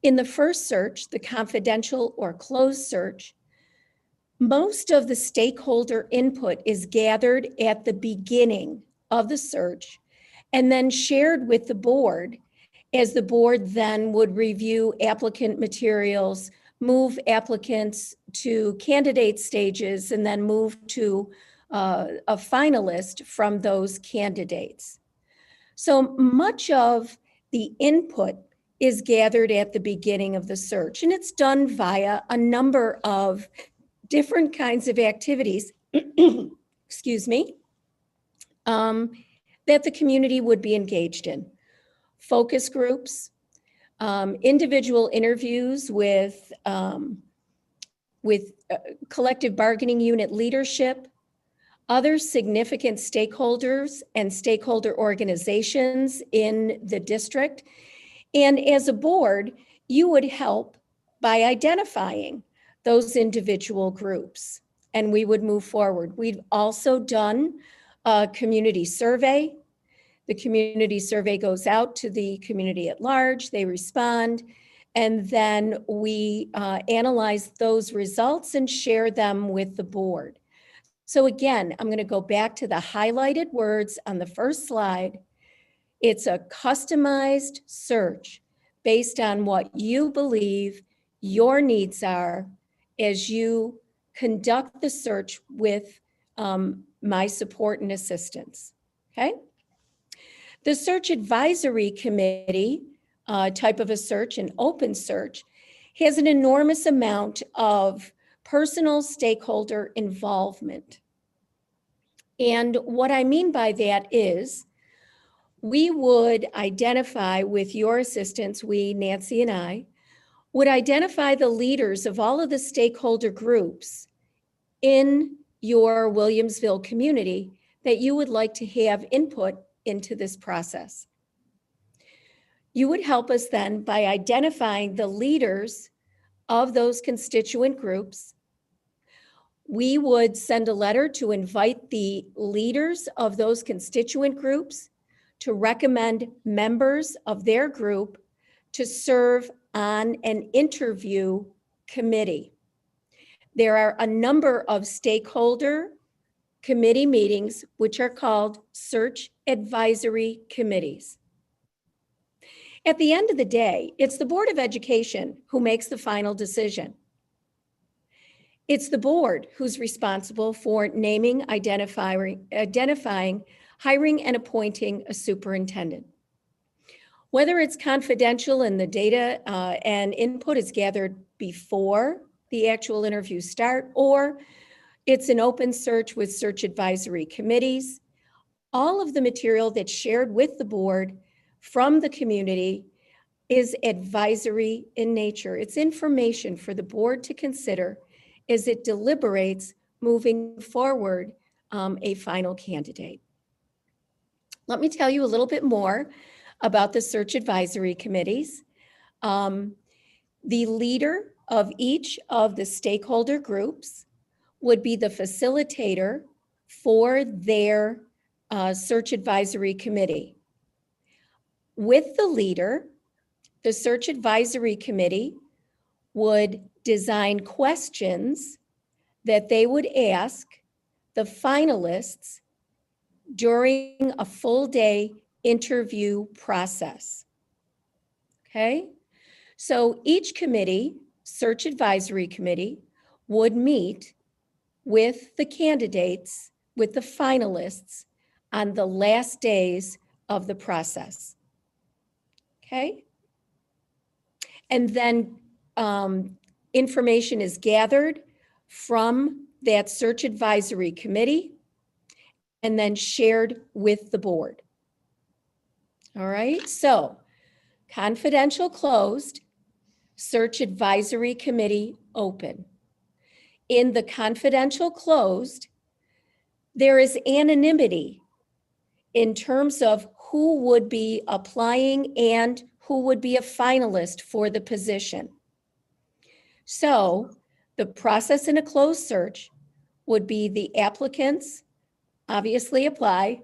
In the first search, the confidential or closed search, most of the stakeholder input is gathered at the beginning of the search and then shared with the board, as the board then would review applicant materials, move applicants to candidate stages, and then move to a finalist from those candidates. So much of the input is gathered at the beginning of the search, and it's done via a number of different kinds of activities, excuse me, that the community would be engaged in. Focus groups, individual interviews with collective bargaining unit leadership, other significant stakeholders and stakeholder organizations in the district. And as a board, you would help by identifying those individual groups, and we would move forward. We've also done a community survey. The community survey goes out to the community at large, they respond, and then we analyze those results and share them with the board. So again, I'm going to go back to the highlighted words on the first slide. It's a customized search based on what you believe your needs are as you conduct the search with my support and assistance, okay? The search advisory committee type of a search, an open search, has an enormous amount of personal stakeholder involvement. And what I mean by that is we would identify with your assistance, we, Nancy and I, would identify the leaders of all of the stakeholder groups in your Williamsville community that you would like to have input into this process. You would help us then by identifying the leaders of those constituent groups. We would send a letter to invite the leaders of those constituent groups to recommend members of their group to serve on an interview committee. There are a number of stakeholder committee meetings which are called search advisory committees. At the end of the day, it's the Board of Education who makes the final decision. It's the board who's responsible for naming, identifying, hiring, and appointing a superintendent. Whether it's confidential and the data and input is gathered before the actual interviews start, or it's an open search with search advisory committees, all of the material that's shared with the board from the community is advisory in nature. It's information for the board to consider as it deliberates moving forward a final candidate. Let me tell you a little bit more about the search advisory committees. The leader of each of the stakeholder groups would be the facilitator for their search advisory committee. With the leader, the search advisory committee would design questions that they would ask the finalists during a full day interview process. Okay? So each committee, search advisory committee, would meet with the candidates, with the finalists on the last days of the process. Okay? And then information is gathered from that search advisory committee and then shared with the board. All right, so confidential closed, search advisory committee open. In the confidential closed, there is anonymity in terms of who would be applying and who would be a finalist for the position. So the process in a closed search would be the applicants obviously apply.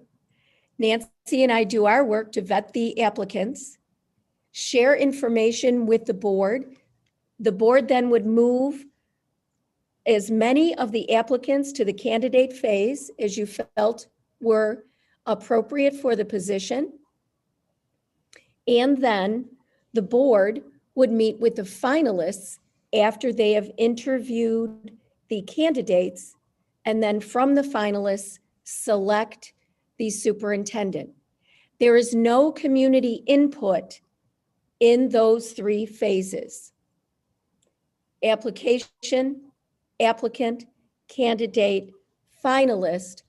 Nancy and I do our work to vet the applicants, share information with the board. The board then would move as many of the applicants to the candidate phase as you felt were appropriate for the position. And then the board would meet with the finalists after they have interviewed the candidates, and then from the finalists, select the superintendent. There is no community input in those three phases. Application, applicant, candidate, finalist,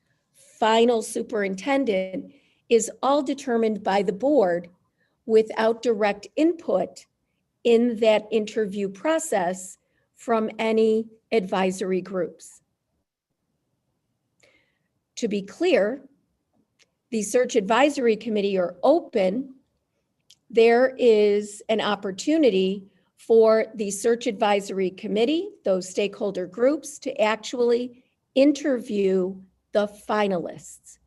final superintendent is all determined by the board without direct input in that interview process from any advisory groups. To be clear, the search advisory committee are open. There is an opportunity for the search advisory committee, those stakeholder groups, to actually interview the finalists,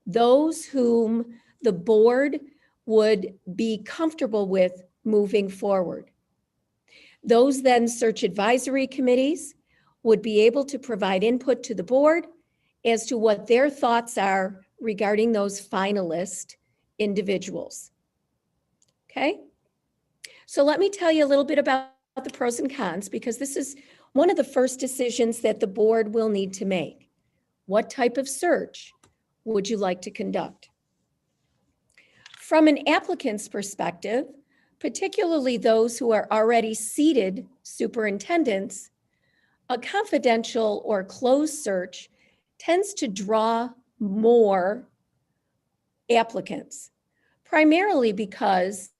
those whom the board would be comfortable with moving forward. Those then search advisory committees would be able to provide input to the board as to what their thoughts are regarding those finalist individuals. Okay? So let me tell you a little bit about the pros and cons, because this is one of the first decisions that the board will need to make. What type of search would you like to conduct? From an applicant's perspective, particularly those who are already seated superintendents, a confidential or closed search tends to draw more applicants, primarily because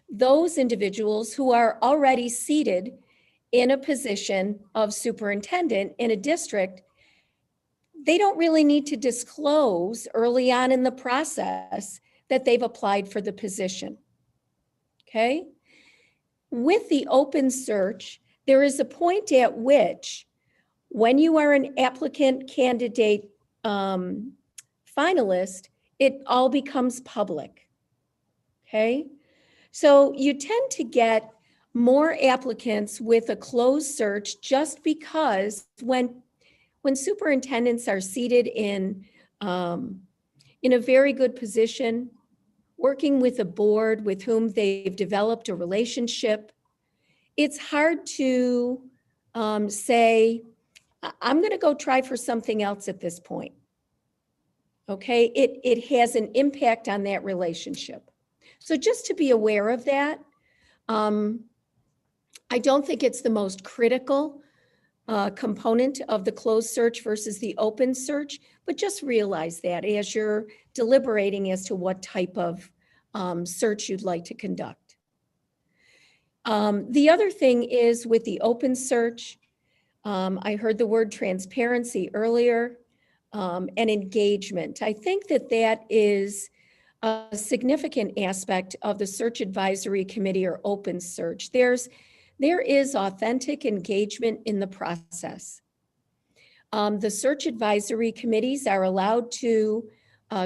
those individuals who are already seated in a position of superintendent in a district, they don't really need to disclose early on in the process that they've applied for the position. Okay? With the open search, there is a point at which, when you are an applicant candidate finalist, it all becomes public. Okay? So you tend to get more applicants with a closed search just because when superintendents are seated in a very good position, working with a board with whom they've developed a relationship, it's hard to say, I'm going to go try for something else at this point. Okay, it has an impact on that relationship. So just to be aware of that, I don't think it's the most critical component of the closed search versus the open search, but just realize that as you're deliberating as to what type of search you'd like to conduct. The other thing is with the open search, I heard the word transparency earlier, and engagement. I think that that is a significant aspect of the search advisory committee or open search. There is authentic engagement in the process. The search advisory committees are allowed to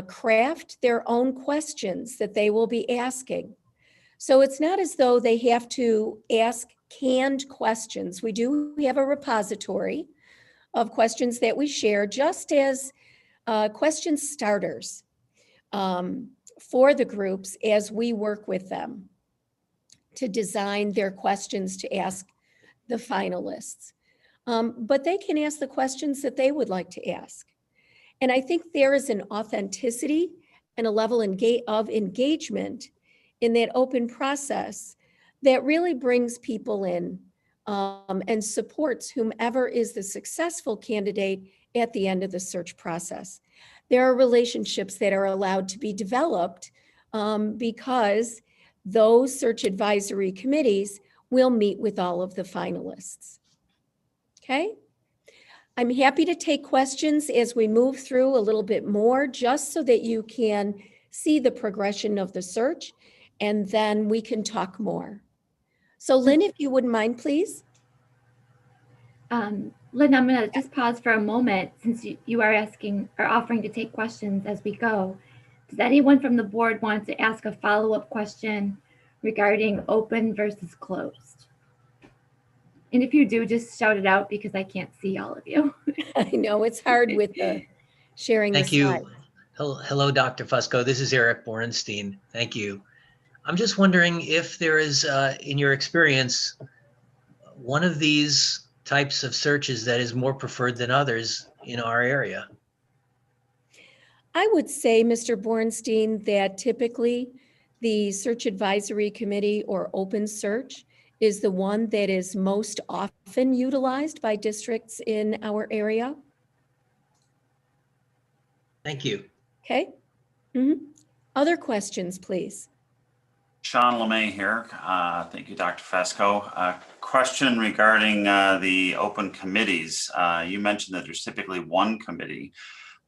craft their own questions that they will be asking. So it's not as though they have to ask canned questions. We do have a repository of questions that we share just as question starters for the groups as we work with them to design their questions to ask the finalists. But they can ask the questions that they would like to ask. And I think there is an authenticity and a level of engagement in that open process that really brings people in and supports whomever is the successful candidate at the end of the search process. There are relationships that are allowed to be developed because those search advisory committees will meet with all of the finalists. Okay? I'm happy to take questions as we move through a little bit more, just so that you can see the progression of the search, and then we can talk more. So Lynn, if you wouldn't mind, please. Lynn, I'm going to just pause for a moment since you are asking or offering to take questions as we go. Does anyone from the board want to ask a follow-up question regarding open versus closed? And if you do, just shout it out because I can't see all of you. I know it's hard with the sharing Thank the you. slide. Hello, Dr. Fusco. This is Eric Borenstein. Thank you. I'm just wondering if there is, in your experience, one of these types of searches that is more preferred than others in our area. I would say, Mr. Borenstein, that typically the Search Advisory Committee or Open Search is the one that is most often utilized by districts in our area. Thank you. Okay. Other questions, please. Sean LeMay here. Thank you, Dr. Fesco. Question regarding the open committees. You mentioned that there's typically one committee.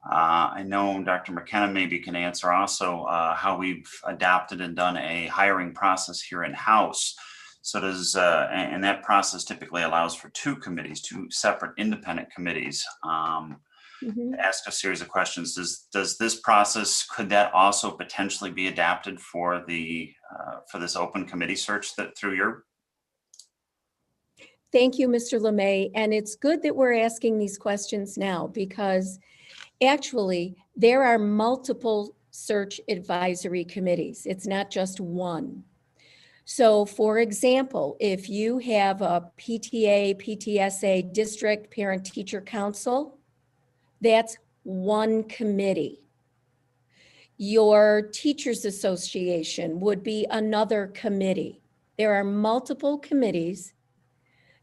I know Dr. McKenna maybe can answer also how we've adapted and done a hiring process here in-house. So does, and that process typically allows for two committees, two separate independent committees. Ask a series of questions. Does this process, could that also potentially be adapted for the for this open committee search that through your? Thank you, Mr. LeMay. And it's good that we're asking these questions now, because actually there are multiple search advisory committees. It's not just one. So for example, if you have a PTA, PTSA, district parent teacher council, that's one committee. Your teachers association would be another committee. There are multiple committees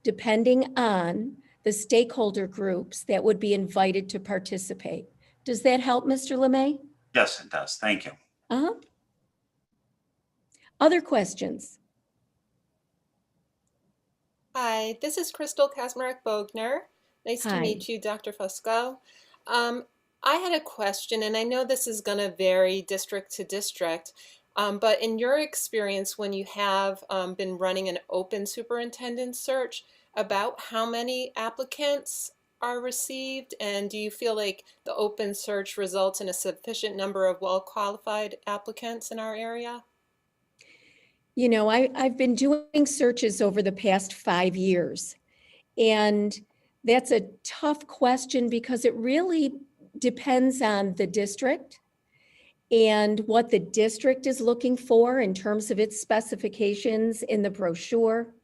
depending on the stakeholder groups that would be invited to participate. Does that help, Mr. LeMay? Yes, it does. Thank you. Other questions? Hi, this is Crystal Kasmarek-Bogner. Nice to meet you, Dr. Fusco. I had a question, and I know this is going to vary district to district, but in your experience, when you have been running an open superintendent search, about how many applicants are received, and do you feel like the open search results in a sufficient number of well-qualified applicants in our area? You know, I've been doing searches over the past 5 years, and that's a tough question because it really depends on the district and what the district is looking for in terms of its specifications in the brochure.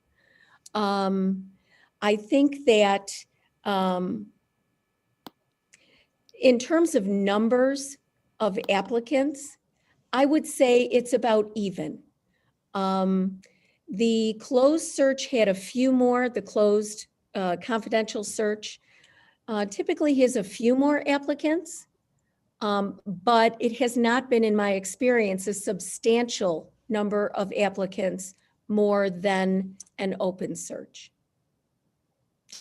I think that in terms of numbers of applicants, I would say it's about even. The closed search had a few more, the closed confidential search typically has a few more applicants, but it has not been, in my experience, a substantial number of applicants more than an open search.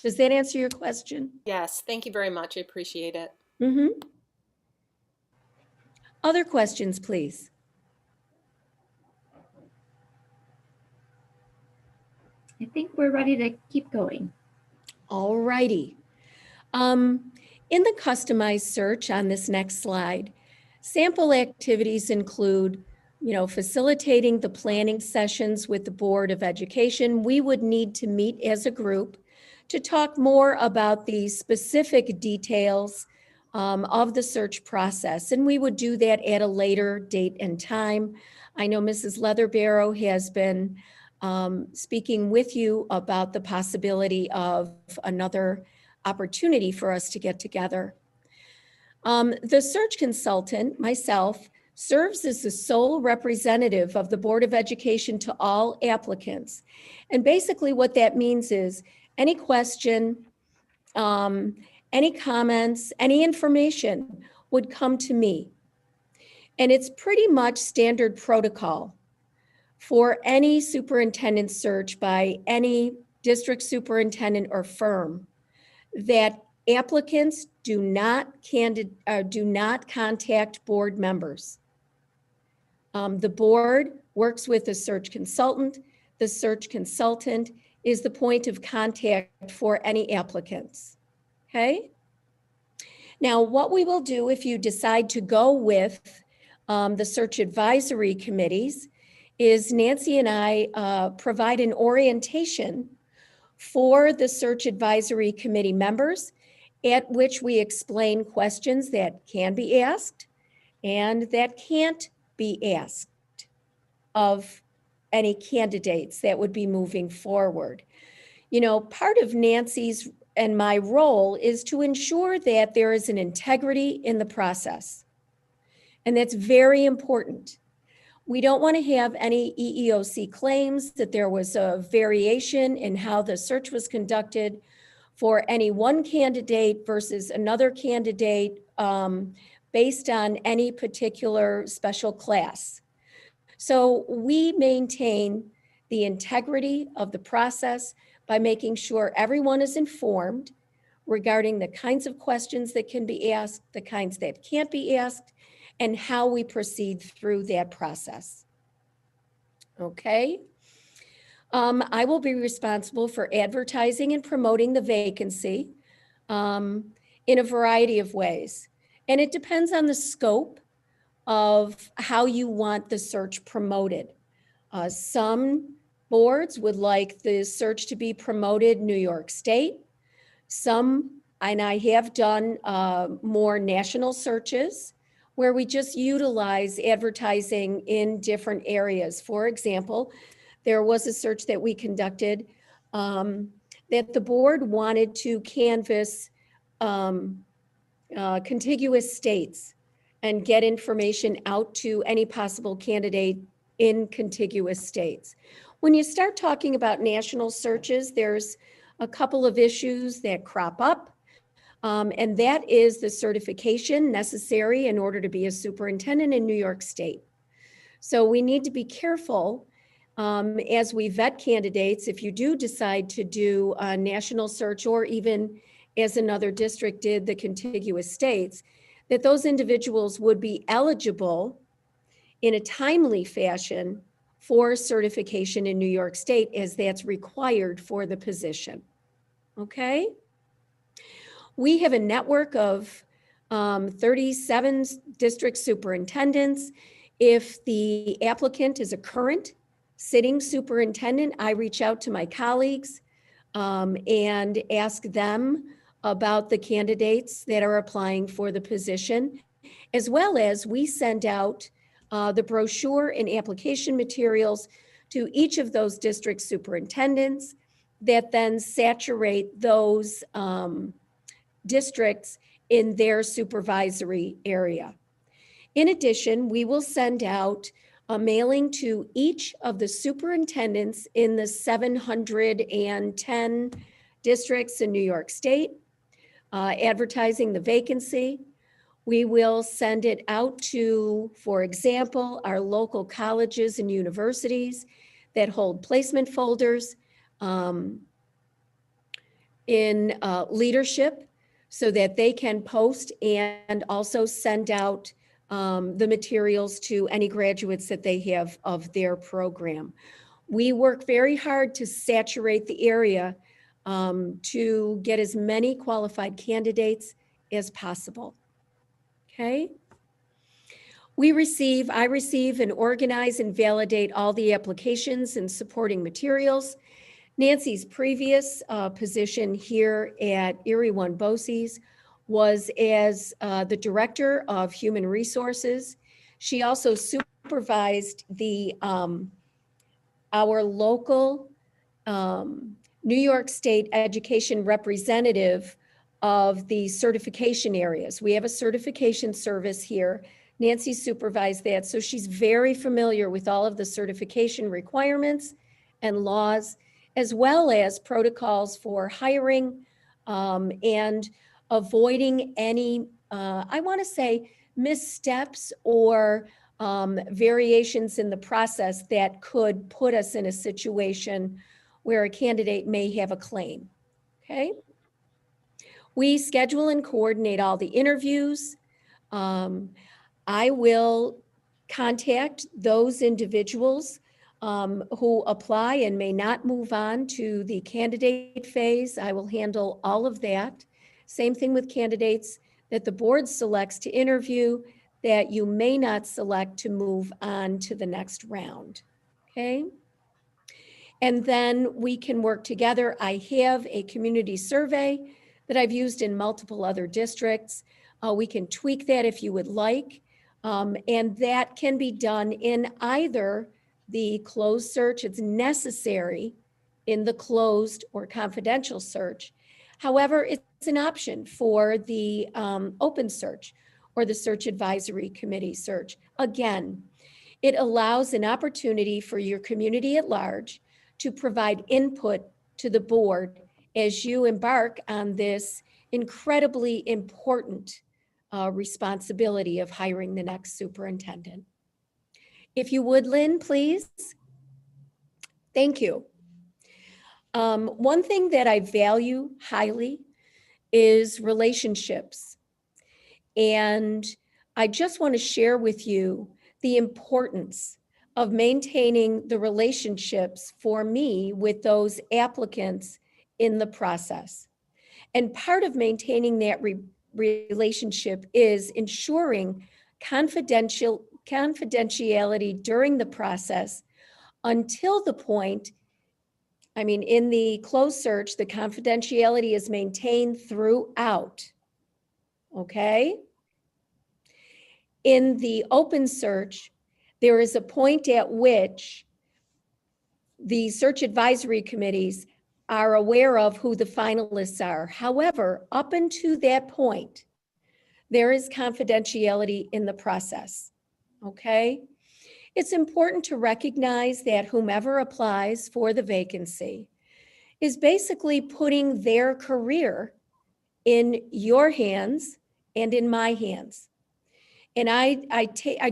Does that answer your question? Yes, thank you very much. I appreciate it. Other questions, please. I think we're ready to keep going. All righty. In the customized search on this next slide, sample activities include, facilitating the planning sessions with the Board of Education. We would need to meet as a group to talk more about the specific details of the search process, and we would do that at a later date and time. I know Mrs. Leatherbarrow has been speaking with you about the possibility of another opportunity for us to get together. The search consultant, myself, serves as the sole representative of the Board of Education to all applicants. And basically what that means is any question, any comments, any information would come to me. And it's pretty much standard protocol for any superintendent search by any district superintendent or firm that Applicants do not contact board members. The board works with a search consultant. The search consultant is the point of contact for any applicants. Okay? Now, what we will do if you decide to go with the search advisory committees is Nancy and I provide an orientation for the search advisory committee members, at which we explain questions that can be asked and that can't be asked of any candidates that would be moving forward. You know, part of Nancy's and my role is to ensure that there is an integrity in the process. And that's very important. We don't want to have any EEOC claims that there was a variation in how the search was conducted for any one candidate versus another candidate based on any particular special class. So we maintain the integrity of the process by making sure everyone is informed regarding the kinds of questions that can be asked, the kinds that can't be asked, and how we proceed through that process. Okay. I will be responsible for advertising and promoting the vacancy in a variety of ways. And it depends on the scope of how you want the search promoted. Some boards would like the search to be promoted New York State. Some, and I have done more national searches where we just utilize advertising in different areas. For example, there was a search that we conducted that the board wanted to canvass contiguous states and get information out to any possible candidate in contiguous states. When you start talking about national searches, there's a couple of issues that crop up, and that is the certification necessary in order to be a superintendent in New York State. So we need to be careful as we vet candidates. If you do decide to do a national search, or even as another district did, the contiguous states, that those individuals would be eligible in a timely fashion for certification in New York State, as that's required for the position. Okay? We have a network of 37 district superintendents. If the applicant is a current sitting superintendent, I reach out to my colleagues and ask them about the candidates that are applying for the position, as well as we send out the brochure and application materials to each of those district superintendents that then saturate those districts in their supervisory area. In addition, we will send out a mailing to each of the superintendents in the 710 districts in New York State, advertising the vacancy. We will send it out to, for example, our local colleges and universities that hold placement folders in leadership, so that they can post and also send out the materials to any graduates that they have of their program. We work very hard to saturate the area to get as many qualified candidates as possible. Okay. I receive and organize and validate all the applications and supporting materials. Nancy's previous position here at Erie One BOCES was as the Director of Human Resources. She also supervised the our local New York State education representative of the certification areas. We have a certification service here. Nancy supervised that, so she's very familiar with all of the certification requirements and laws, as well as protocols for hiring and avoiding any, I want to say, missteps or variations in the process that could put us in a situation where a candidate may have a claim. Okay. We schedule and coordinate all the interviews. I will contact those individuals who apply and may not move on to the candidate phase. I will handle all of that. Same thing with candidates that the board selects to interview that you may not select to move on to the next round, okay? And then we can work together. I have a community survey that I've used in multiple other districts. We can tweak that if you would like. And that can be done in either the closed search, it's necessary in the closed or confidential search. However, it's an option for the open search or the search advisory committee search. Again, it allows an opportunity for your community at large to provide input to the board as you embark on this incredibly important responsibility of hiring the next superintendent. If you would, Lynn, please. Thank you. One thing that I value highly is relationships. And I just want to share with you the importance of maintaining the relationships for me with those applicants in the process. And part of maintaining that relationship is ensuring confidentiality during the process until the point, I mean, in the closed search, the confidentiality is maintained throughout, okay? In the open search, there is a point at which the search advisory committees are aware of who the finalists are. However, up until that point, there is confidentiality in the process, okay? It's important to recognize that whomever applies for the vacancy is basically putting their career in your hands and in my hands. And I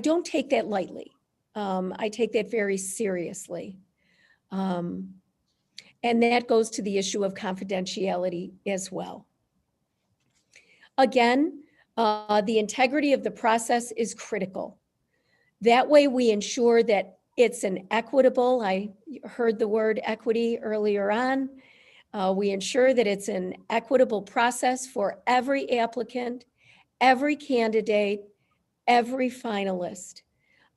don't take that lightly. I take that very seriously. And that goes to the issue of confidentiality as well. Again, the integrity of the process is critical. That way we ensure that it's an equitable, I heard the word equity earlier on. We ensure that it's an equitable process for every applicant, every candidate, every finalist.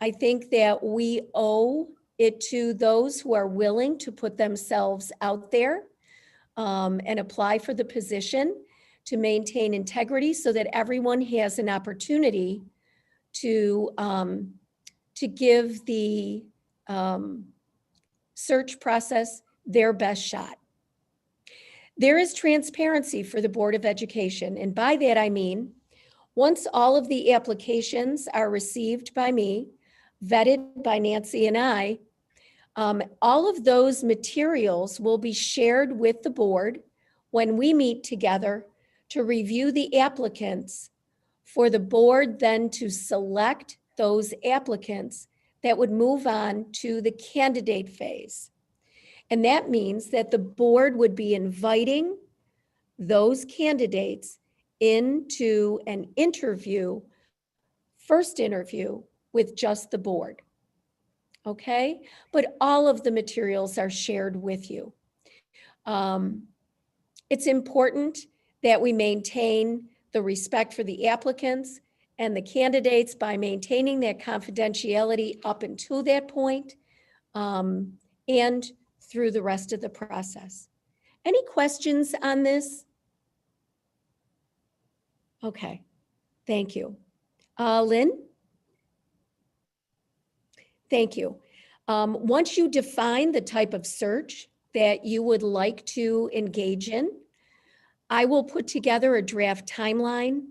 I think that we owe it to those who are willing to put themselves out there and apply for the position to maintain integrity so that everyone has an opportunity to give the search process their best shot. There is transparency for the Board of Education, and by that I mean, once all of the applications are received by me, vetted by Nancy and I, all of those materials will be shared with the board when we meet together to review the applicants for the board then to select those applicants that would move on to the candidate phase. And that means that the board would be inviting those candidates into an interview, first interview with just the board. Okay, but all of the materials are shared with you. It's important that we maintain the respect for the applicants and the candidates by maintaining that confidentiality up until that point and through the rest of the process. Any questions on this? Okay, thank you. Lynn? Thank you. Once you define the type of search that you would like to engage in, I will put together a draft timeline.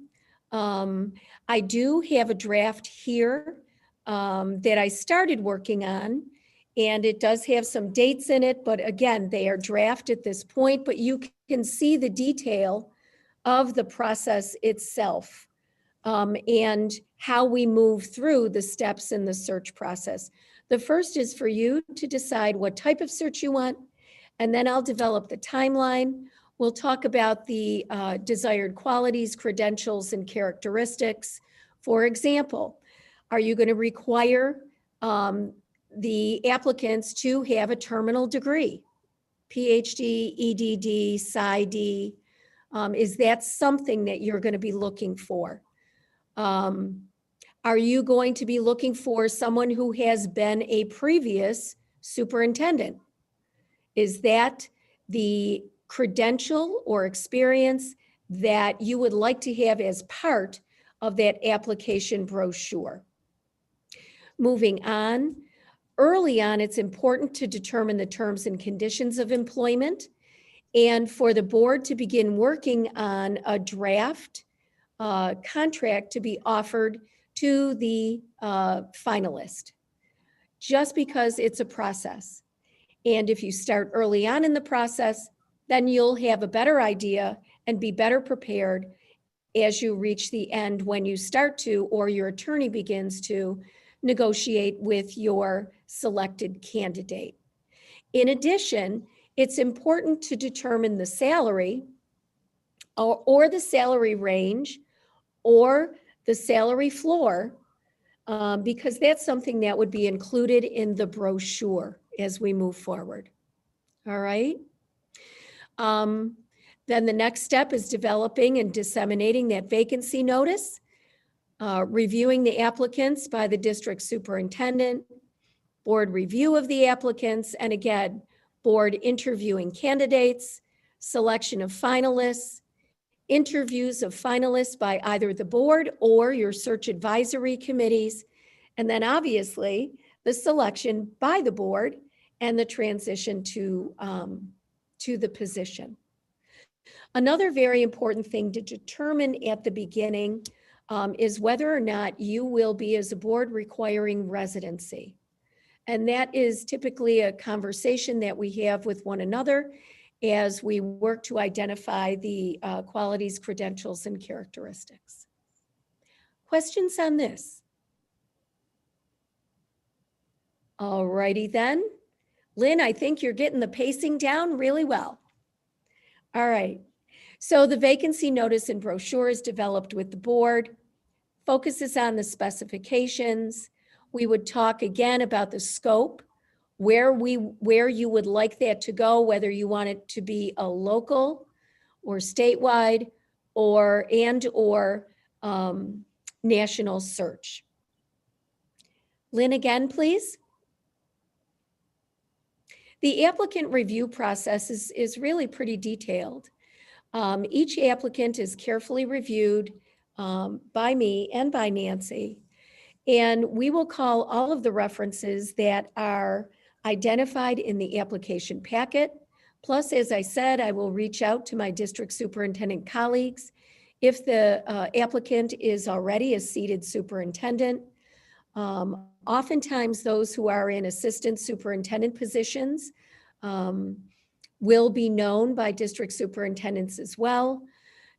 I do have a draft here that I started working on, and it does have some dates in it, but again, they are draft at this point, but you can see the detail of the process itself and how we move through the steps in the search process. The first is for you to decide what type of search you want, and then I'll develop the timeline. We'll talk about the desired qualities, credentials, and characteristics. For example, are you going to require the applicants to have a terminal degree? PhD, EDD, PsyD, is that something that you're going to be looking for? Are you going to be looking for someone who has been a previous superintendent? Is that the credential or experience that you would like to have as part of that application brochure? Moving on, early on, it's important to determine the terms and conditions of employment and for the board to begin working on a draft contract to be offered to the finalist, just because it's a process. And if you start early on in the process, then you'll have a better idea and be better prepared as you reach the end when you start to, or your attorney begins to negotiate with your selected candidate. In addition, it's important to determine the salary or the salary range or the salary floor, because that's something that would be included in the brochure as we move forward. All right. Then the next step is developing and disseminating that vacancy notice, reviewing the applicants by the district superintendent, board review of the applicants, and again, board interviewing candidates, selection of finalists, interviews of finalists by either the board or your search advisory committees, and then obviously the selection by the board and the transition to the position. Another very important thing to determine at the beginning is whether or not you will be, as a board, requiring residency. And that is typically a conversation that we have with one another as we work to identify the qualities, credentials, and characteristics. Questions on this? All righty then. Lynn, I think you're getting the pacing down really well. All right. So the vacancy notice and brochure is developed with the board, focuses on the specifications. We would talk again about the scope, where you would like that to go, whether you want it to be a local or statewide or national search. Lynn, again, please. The applicant review process is really pretty detailed. Each applicant is carefully reviewed by me and by Nancy, and we will call all of the references that are identified in the application packet. Plus, as I said, I will reach out to my district superintendent colleagues if the applicant is already a seated superintendent. Oftentimes, those who are in assistant superintendent positions will be known by district superintendents as well.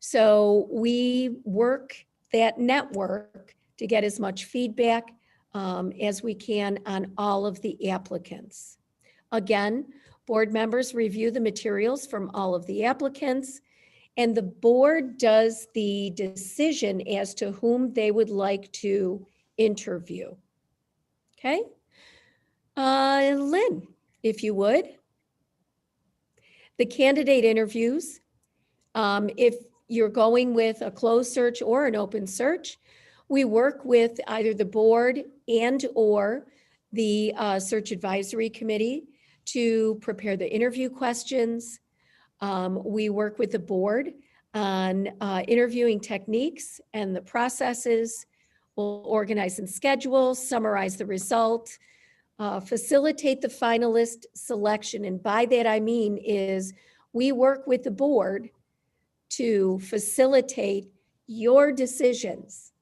So we work that network to get as much feedback as we can on all of the applicants. Again, board members review the materials from all of the applicants, and the board does the decision as to whom they would like to interview. Okay? Lynn, if you would. The candidate interviews, if you're going with a closed search or an open search, we work with either the board and or the search advisory committee to prepare the interview questions. We work with the board on interviewing techniques and the processes. We'll organize and schedule, summarize the result, facilitate the finalist selection. And by that I mean is we work with the board to facilitate your decisions.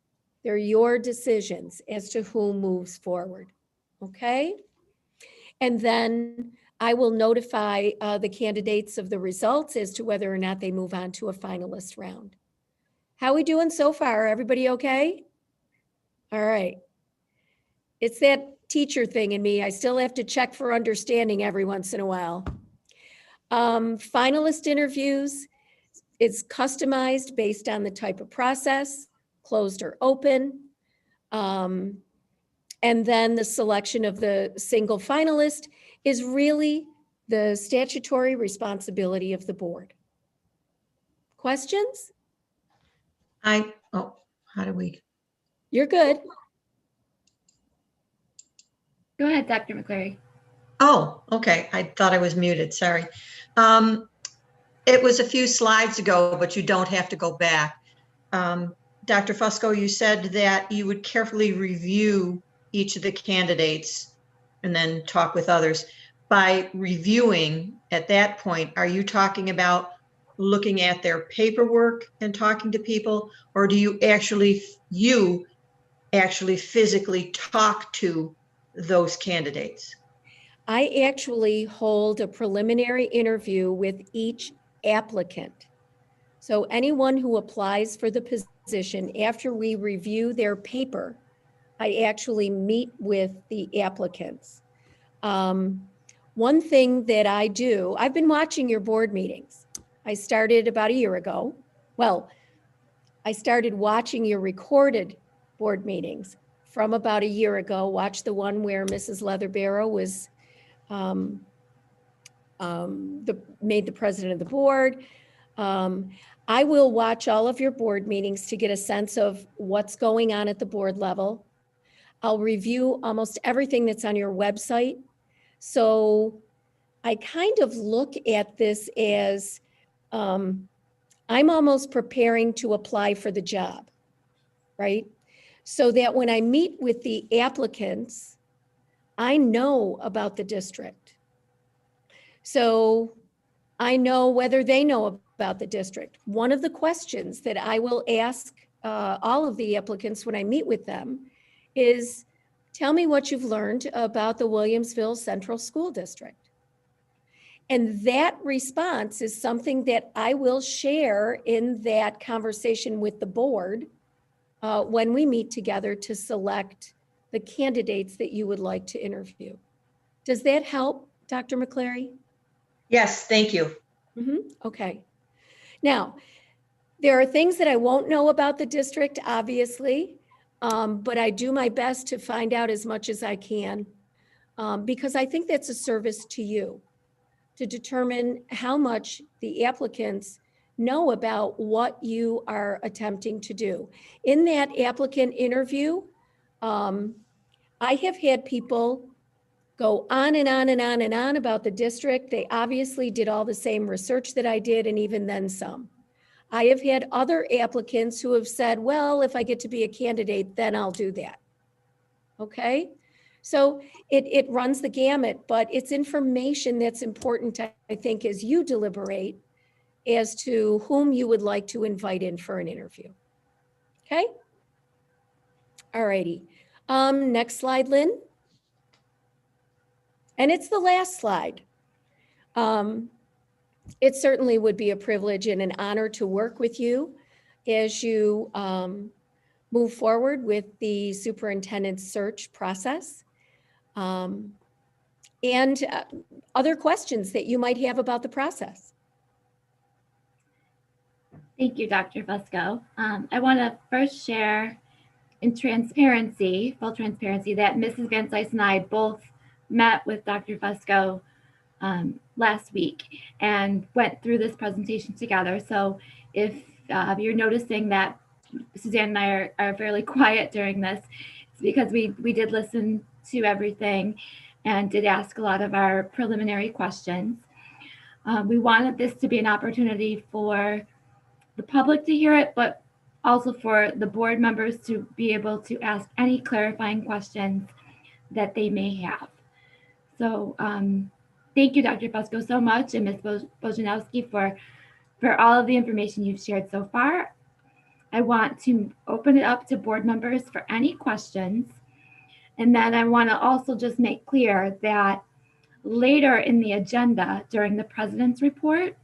They're your decisions as to who moves forward, okay? And then I will notify the candidates of the results as to whether or not they move on to a finalist round. How we doing so far? Everybody okay? All right. It's that teacher thing in me. I still have to check for understanding every once in a while. Finalist interviews, It's customized based on the type of process, closed or open. And then the selection of the single finalist is really the statutory responsibility of the board. Questions? How do we? You're good. Go ahead, Dr. McCleary. Oh, okay. I thought I was muted. Sorry. It was a few slides ago, but you don't have to go back. Dr. Fusco, you said that you would carefully review each of the candidates and then talk with others. By reviewing at that point, are you talking about looking at their paperwork and talking to people, or do you actually physically talk to those candidates? I actually hold a preliminary interview with each applicant. So anyone who applies for the position, after we review their paper, I actually meet with the applicants. One thing that I do, I've been watching your board meetings. I started about a year ago. Well, I started watching your recorded board meetings from about a year ago. Watched the one where Mrs. Leatherbarrow was made the president of the board. I will watch all of your board meetings to get a sense of what's going on at the board level. I'll review almost everything that's on your website. So I kind of look at this as I'm almost preparing to apply for the job, right? So that when I meet with the applicants, I know about the district. So I know whether they know about the district. One of the questions that I will ask all of the applicants when I meet with them is, tell me what you've learned about the Williamsville Central School District. And that response is something that I will share in that conversation with the board when we meet together to select the candidates that you would like to interview. Does that help, Dr. McCleary? Yes, thank you. Okay. Now, there are things that I won't know about the district, obviously, but I do my best to find out as much as I can because I think that's a service to you to determine how much the applicants know about what you are attempting to do. In that applicant interview, I have had people go on and on and on and on about the district. They obviously did all the same research that I did and even then some. I have had other applicants who have said, well, if I get to be a candidate, then I'll do that. Okay? So it runs the gamut, but it's information that's important, I think, as you deliberate as to whom you would like to invite in for an interview. Okay? All righty. Next slide, Lynn. And it's the last slide. It certainly would be a privilege and an honor to work with you as you move forward with the superintendent search process. And other questions that you might have about the process. Thank you, Dr. Fusco. I want to first share in transparency, full transparency, that Mrs. Van Sys and I both met with Dr. Fusco last week and went through this presentation together. So if you're noticing that Suzanne and I are fairly quiet during this, it's because we did listen to everything and did ask a lot of our preliminary questions. We wanted this to be an opportunity for the public to hear it, but also for the board members to be able to ask any clarifying questions that they may have. So thank you, Dr. Fusco, so much, and Ms. Bojanowski for all of the information you've shared so far. I want to open it up to board members for any questions. And then I want to also just make clear that later in the agenda during the president's report,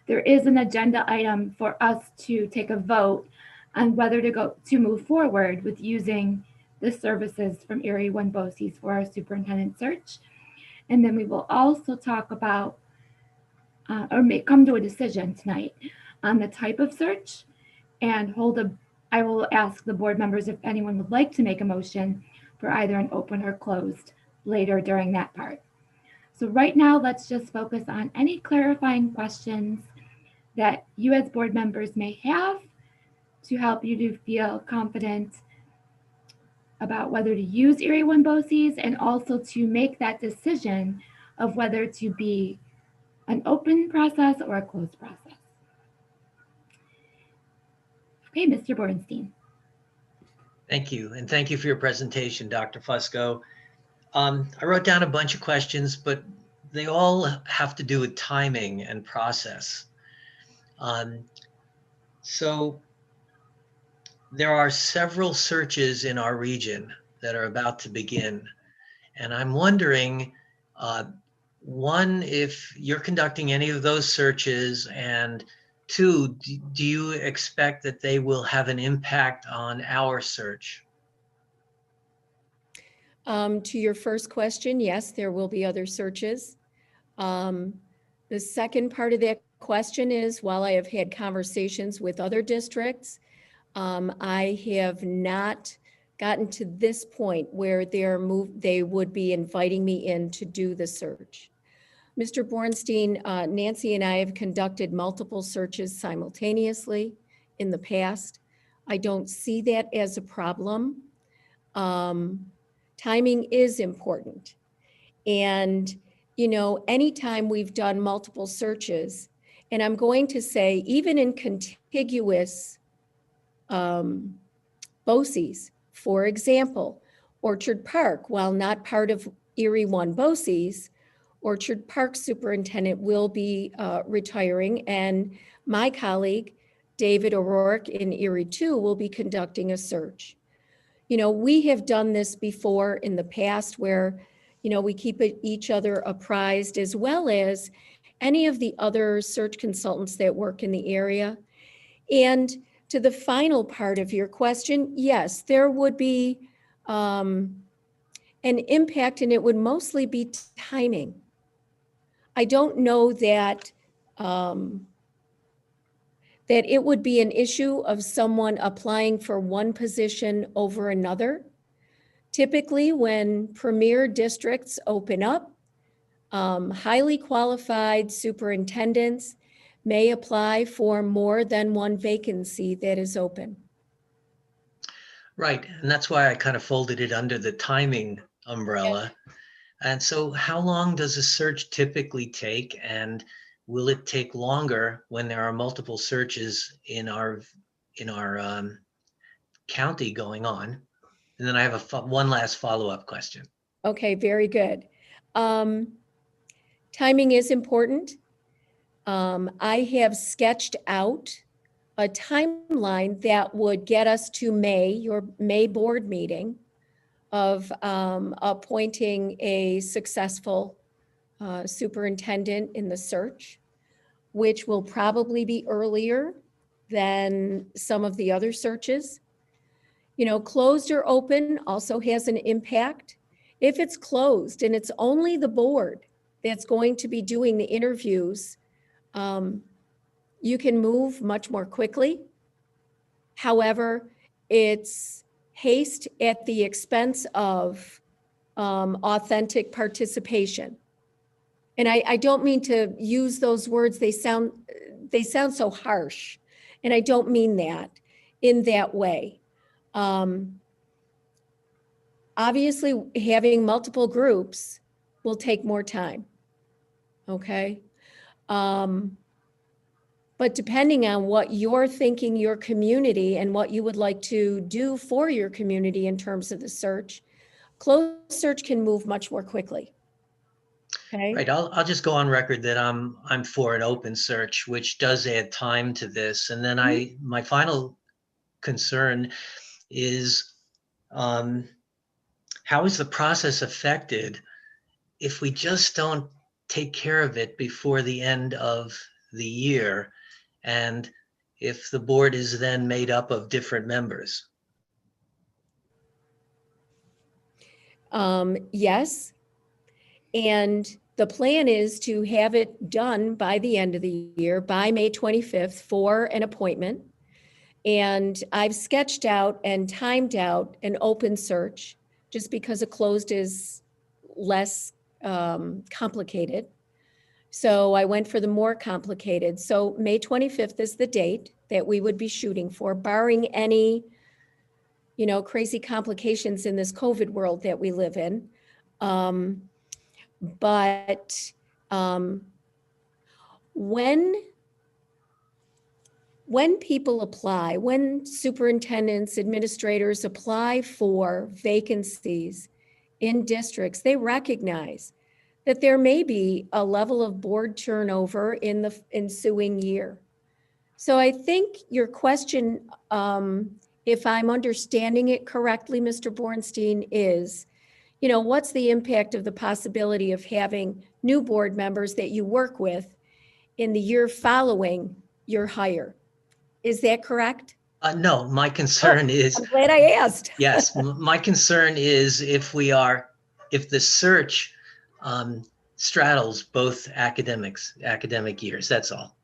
there is an agenda item for us to take a vote on whether to move forward with using the services from Erie One BOCES for our superintendent search. And then we will also talk about or come to a decision tonight on the type of search and I will ask the board members if anyone would like to make a motion for either an open or closed later during that part. So right now, let's just focus on any clarifying questions that you as board members may have to help you to feel confident about whether to use Erie One BOCES and also to make that decision of whether to be an open process or a closed process. Okay, Mr. Bornstein. Thank you. And thank you for your presentation, Dr. Fusco. I wrote down a bunch of questions, but they all have to do with timing and process. So there are several searches in our region that are about to begin. And I'm wondering, one, if you're conducting any of those searches, and two, do you expect that they will have an impact on our search? To your first question, yes, there will be other searches. The second part of that question is, while I have had conversations with other districts, I have not gotten to this point where they would be inviting me in to do the search. Mr. Bornstein, Nancy and I have conducted multiple searches simultaneously in the past. I don't see that as a problem. Timing is important. And, you know, anytime we've done multiple searches, and I'm going to say, even in contiguous BOCES, for example, Orchard Park, while not part of Erie One BOCES, Orchard Park superintendent will be retiring, and my colleague, David O'Rourke in Erie 2 will be conducting a search. You know, we have done this before in the past where, you know, we keep each other apprised, as well as any of the other search consultants that work in the area. And to the final part of your question, yes, there would be an impact, and it would mostly be timing. I don't know that that it would be an issue of someone applying for one position over another. Typically, when premier districts open up, highly qualified superintendents may apply for more than one vacancy that is open. Right, and that's why I kind of folded it under the timing umbrella. And so how long does a search typically take, and will it take longer when there are multiple searches in our county going on? And then I have one last follow-up question. Okay, very good. Timing is important. I have sketched out a timeline that would get us to May, your May board meeting, of appointing a successful superintendent in the search, which will probably be earlier than some of the other searches. You know, closed or open also has an impact. If it's closed and it's only the board that's going to be doing the interviews, you can move much more quickly. However, it's haste at the expense of authentic participation. And I don't mean to use those words, they sound so harsh, and I don't mean that in that way. Obviously, having multiple groups will take more time, okay? But depending on what you're thinking your community and what you would like to do for your community in terms of the search, closed search can move much more quickly. Okay. Right, I'll just go on record that I'm for an open search, which does add time to this. And then my final concern is how is the process affected if we just don't take care of it before the end of the year, and if the board is then made up of different members? Yes. And The plan is to have it done by the end of the year, by May 25th, for an appointment. And I've sketched out and timed out an open search, just because a closed is less complicated. So I went for the more complicated. So May 25th is the date that we would be shooting for, barring any, crazy complications in this COVID world that we live in. But when people apply, when superintendents, administrators apply for vacancies in districts, they recognize that there may be a level of board turnover in the ensuing year. So I think your question, if I'm understanding it correctly, Mr. Bornstein, is, what's the impact of the possibility of having new board members that you work with in the year following your hire? Is that correct? No, my concern is. I'm glad I asked. Yes, my concern is if the search straddles both academic years, that's all.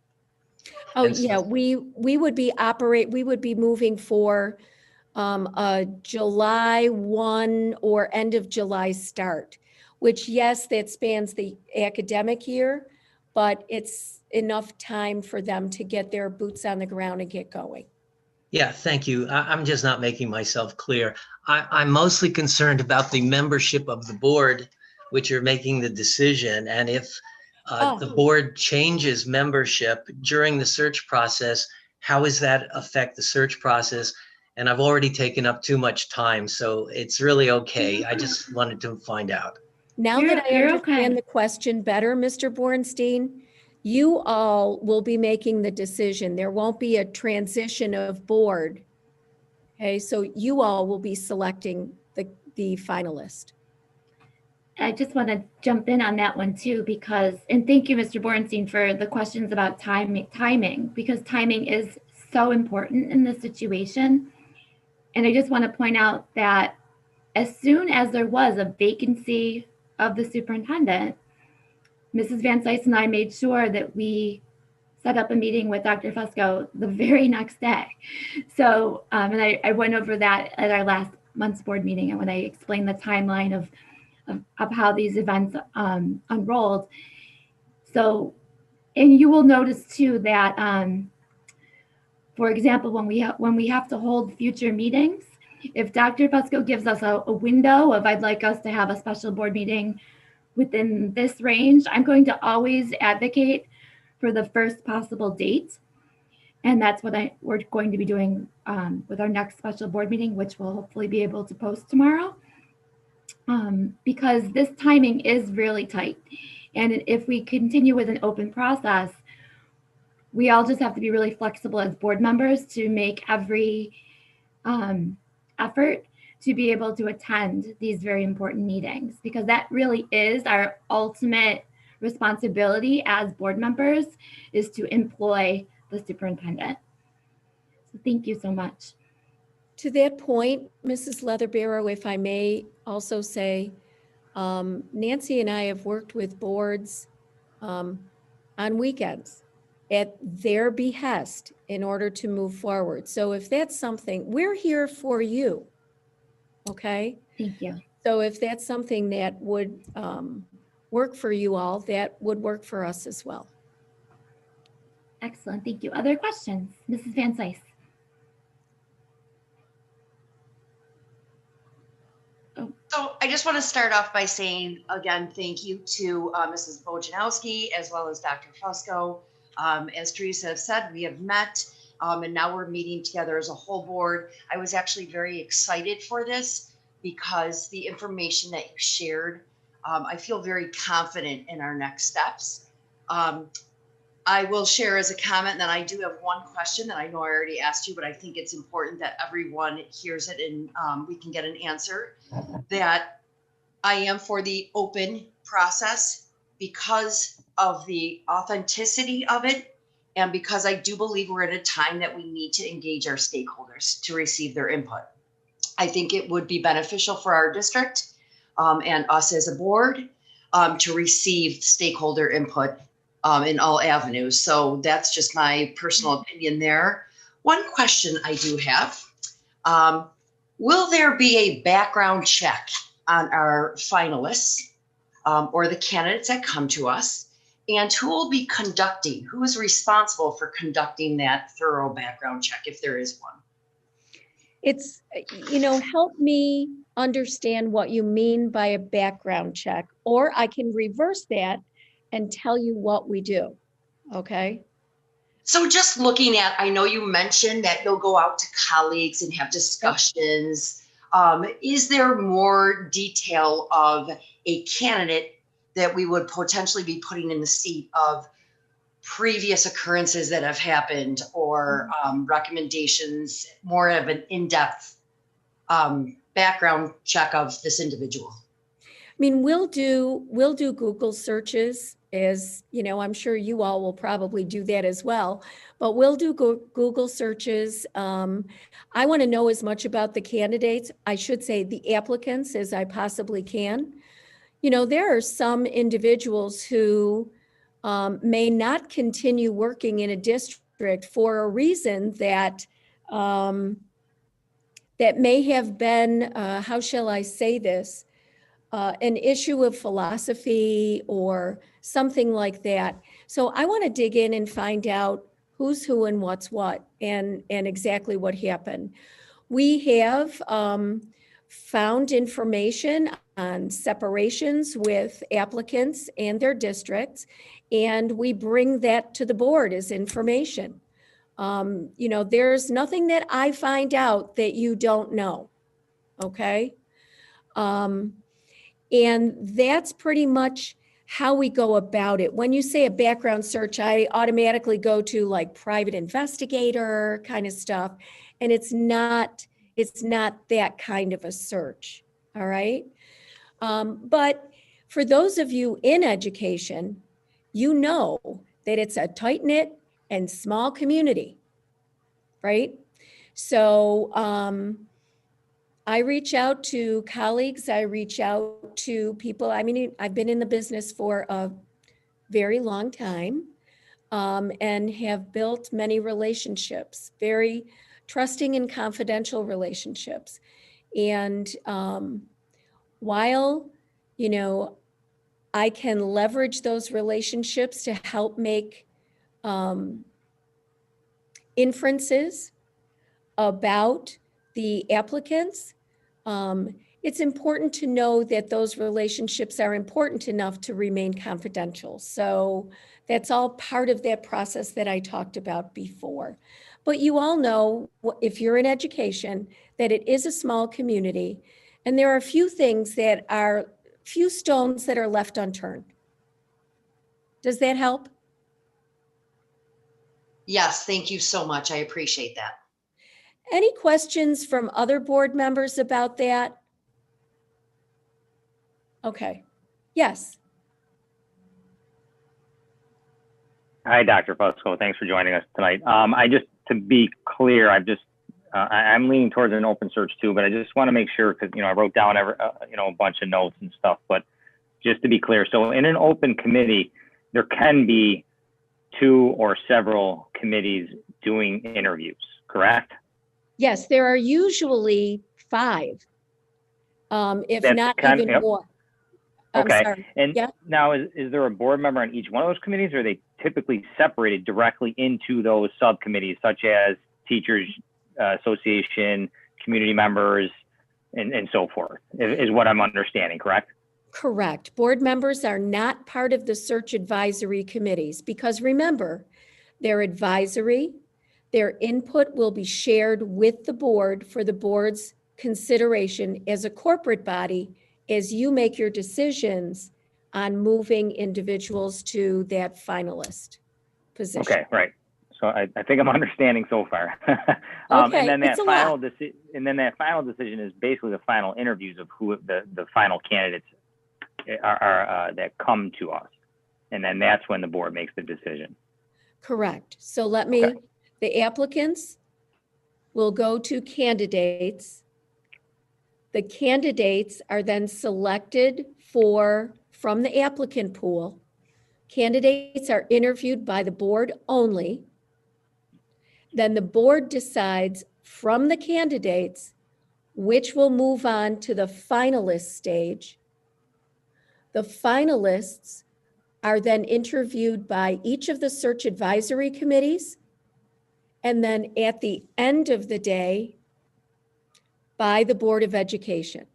Oh, yeah, we would be moving for a July 1 or end of July start, which, yes, that spans the academic year, but it's enough time for them to get their boots on the ground and get going. Yeah, thank you. I'm just not making myself clear. I'm mostly concerned about the membership of the board, which are making the decision. And if the board changes membership during the search process, how does that affect the search process? And I've already taken up too much time, so it's really okay. I just wanted to find out. Now that I understand the question better, Mr. Bornstein, you all will be making the decision. There won't be a transition of board. Okay, so you all will be selecting the finalist. I just want to jump in on that one too, and thank you, Mr. Bornstein, for the questions about timing, because timing is so important in this situation. And I just want to point out that as soon as there was a vacancy of the superintendent, Mrs. Van Cise and I made sure that we set up a meeting with Dr. Fusco the very next day. So, and I went over that at our last month's board meeting, and when I explained the timeline of how these events unrolled. So, and you will notice too that, for example, when we have to hold future meetings, if Dr. Fusco gives us a window of I'd like us to have a special board meeting within this range, I'm going to always advocate for the first possible date. And that's what we're going to be doing with our next special board meeting, which we'll hopefully be able to post tomorrow. Because this timing is really tight. And if we continue with an open process, we all just have to be really flexible as board members to make every effort to be able to attend these very important meetings, because that really is our ultimate responsibility as board members, is to employ the superintendent. So thank you so much. To that point, Mrs. Leatherbarrow, if I may also say, Nancy and I have worked with boards on weekends at their behest in order to move forward. So if that's something, we're here for you, okay? Thank you. So if that's something that would work for you all, that would work for us as well. Excellent, thank you. Other questions? Mrs. Van Cise. So I just want to start off by saying, again, thank you to Mrs. Bojanowski as well as Dr. Fusco. As Teresa has said, we have met and now we're meeting together as a whole board. I was actually very excited for this because the information that you shared, I feel very confident in our next steps. I will share as a comment that I do have one question that I know I already asked you, but I think it's important that everyone hears it and we can get an answer. That I am for the open process because of the authenticity of it, and because I do believe we're at a time that we need to engage our stakeholders to receive their input. I think it would be beneficial for our district and us as a board. to receive stakeholder input in all avenues. So that's just my personal opinion there. One question I do have, will there be a background check on our finalists or the candidates that come to us? And who will be conducting, who is responsible for conducting that thorough background check if there is one? It's, help me understand what you mean by a background check, or I can reverse that and tell you what we do. Okay. So just looking at, I know you mentioned that you'll go out to colleagues and have discussions. Is there more detail of a candidate that we would potentially be putting in the seat of previous occurrences that have happened, or recommendations, more of an in-depth background check of this individual? I mean, we'll do Google searches, as I'm sure you all will probably do that as well, but we'll do Google searches. I want to know as much about the candidates, I should say the applicants, as I possibly can. There are some individuals who may not continue working in a district for a reason that that may have been, how shall I say this, an issue of philosophy or something like that. So I want to dig in and find out who's who and what's what, and exactly what happened. We have found information on separations with applicants and their districts, and we bring that to the board as information. There's nothing that I find out that you don't know, okay? And that's pretty much how we go about it. When you say a background search, I automatically go to like private investigator kind of stuff, and it's not that kind of a search, all right? But for those of you in education, you know that it's a tight-knit and small community, right? So I reach out to colleagues, I reach out to people. I mean, I've been in the business for a very long time, and have built many relationships, very trusting and confidential relationships. And while, I can leverage those relationships to help make inferences about the applicants, it's important to know that those relationships are important enough to remain confidential. So that's all part of that process that I talked about before. But you all know, if you're in education, that it is a small community, and there are a few stones that are left unturned. Does that help? Yes, thank you so much. I appreciate that. Any questions from other board members about that? Okay, yes. Hi, Dr. Fusco. Thanks for joining us tonight. To be clear, I'm leaning towards an open search too, but I just want to make sure, because I wrote down a bunch of notes and stuff. But just to be clear, so in an open committee, there can be 2 or several committees doing interviews, correct? Yes, there are usually 5, if That's not even yep. more. Okay. Sorry. And yeah. now, is there a board member on each one of those committees, or are they typically separated directly into those subcommittees, such as teachers association, community members, and so forth, is what I'm understanding, correct? Correct. Board members are not part of the search advisory committees, because remember, they're advisory. Their input will be shared with the board for the board's consideration as a corporate body as you make your decisions on moving individuals to that finalist position. Okay, right. So I think I'm understanding so far. Okay, and then that it's a final lot. that final decision is basically the final interviews of who the final candidates are that come to us, and then that's when the board makes the decision. Correct. So the applicants will go to candidates. The candidates are then selected for from the applicant pool. Candidates are interviewed by the board only. Then the board decides from the candidates which will move on to the finalist stage. The finalists are then interviewed by each of the search advisory committees, and then at the end of the day, by the Board of Education.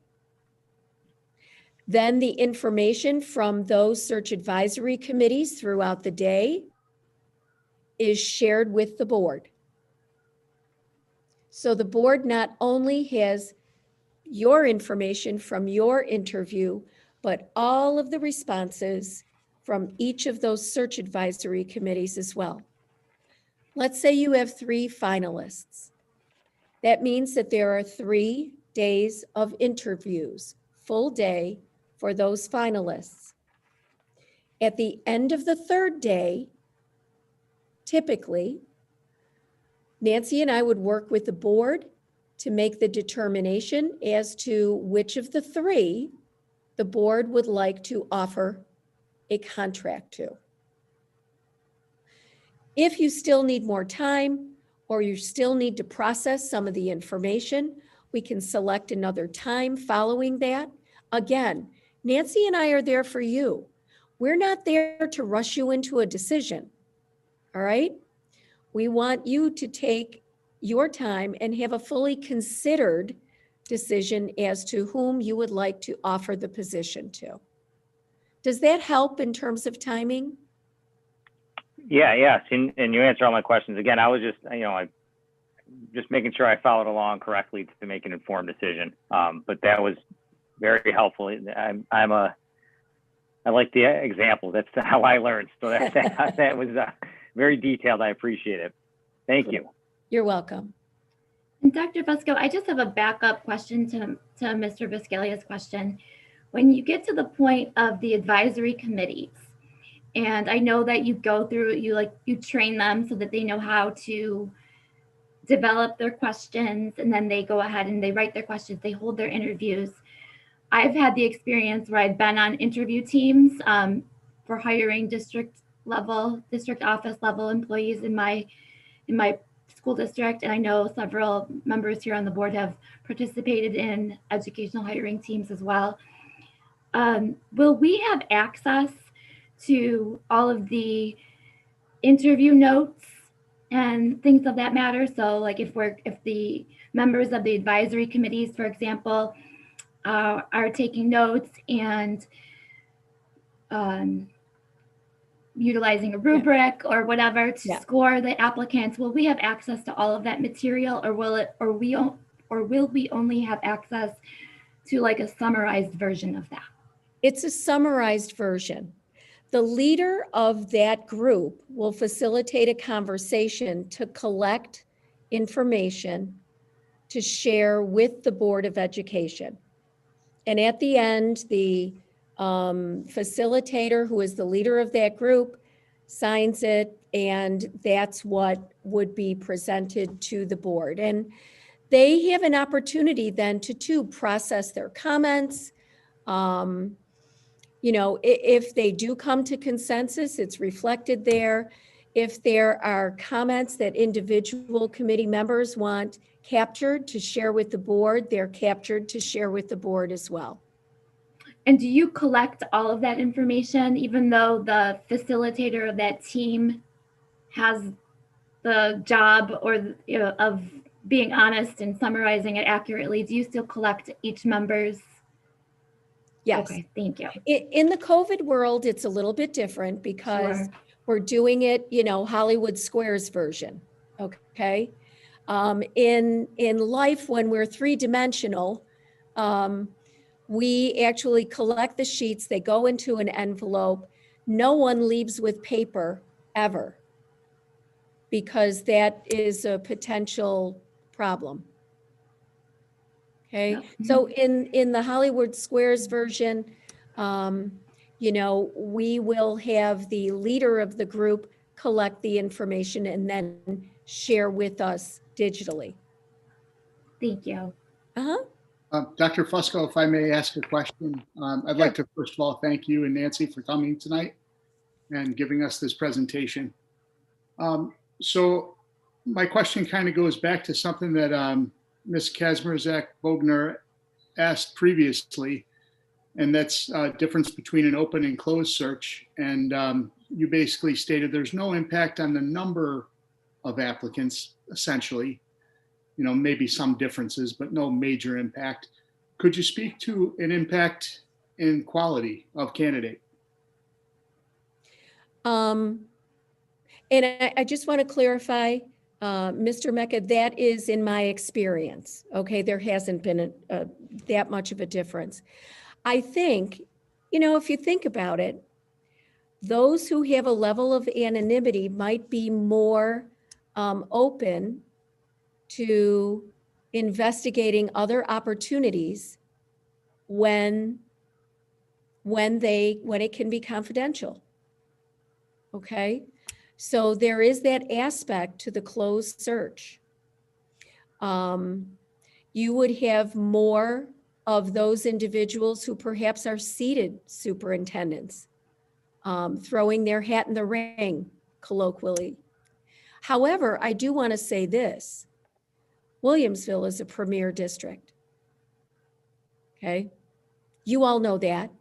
Then the information from those search advisory committees throughout the day is shared with the board. So the board not only has your information from your interview, but all of the responses from each of those search advisory committees as well. Let's say you have 3 finalists. That means that there are 3 days of interviews, full day for those finalists. At the end of the 3rd day, typically, Nancy and I would work with the board to make the determination as to which of the 3 the board would like to offer a contract to. If you still need more time, or you still need to process some of the information, we can select another time following that. Again, Nancy and I are there for you. We're not there to rush you into a decision, all right? We want you to take your time and have a fully considered decision as to whom you would like to offer the position to. Does that help in terms of timing? Yeah, yes, and you answer all my questions. Again, I was just, I just making sure I followed along correctly to make an informed decision. But that was very helpful. I like the example. That's how I learned. So that was very detailed. I appreciate it. Thank you. You're welcome. And Dr. Fusco, I just have a backup question to Mr. Viscalia's question. When you get to the point of the advisory committees, and I know that you go through, you train them so that they know how to develop their questions, and then they go ahead and they write their questions, they hold their interviews. I've had the experience where I've been on interview teams for hiring district office level employees in my school district, and I know several members here on the board have participated in educational hiring teams as well. Will we have access to all of the interview notes and things of that matter? So like if the members of the advisory committees, for example, are taking notes and utilizing a rubric or whatever to score the applicants, will we have access to all of that material, or will we only have access to like a summarized version of that? It's a summarized version. The leader of that group will facilitate a conversation to collect information to share with the Board of Education. And at the end, the facilitator, who is the leader of that group, signs it, and that's what would be presented to the board. And they have an opportunity then to process their comments. If they do come to consensus, it's reflected there. If there are comments that individual committee members want captured to share with the board, they're captured to share with the board as well. And do you collect all of that information, even though the facilitator of that team has the job of being honest and summarizing it accurately? Do you still collect each member's? Yes. Okay, thank you. In the COVID world, it's a little bit different because we're doing it, Hollywood Squares version. Okay. In life, when we're 3-dimensional, we actually collect the sheets, they go into an envelope. No one leaves with paper ever, because that is a potential problem. Okay, so in the Hollywood Squares version, we will have the leader of the group collect the information and then share with us digitally. Thank you. Dr. Fusco, if I may ask a question, I'd like to first of all thank you and Nancy for coming tonight and giving us this presentation. So my question kind of goes back to something that Ms. Kazmierzak-Bogner asked previously, and that's difference between an open and closed search. And you basically stated there's no impact on the number of applicants, essentially. You know, maybe some differences, but no major impact. Could you speak to an impact in quality of candidate? And I just want to clarify, Mr. Mecca, that is in my experience. Okay, there hasn't been that much of a difference. I think, you know, if you think about it, those who have a level of anonymity might be more open to investigating other opportunities when it can be confidential. Okay, so there is that aspect to the closed search. You would have more of those individuals who perhaps are seated superintendents, throwing their hat in the ring, colloquially. However, I do want to say this. Williamsville is a premier district. Okay, you all know that.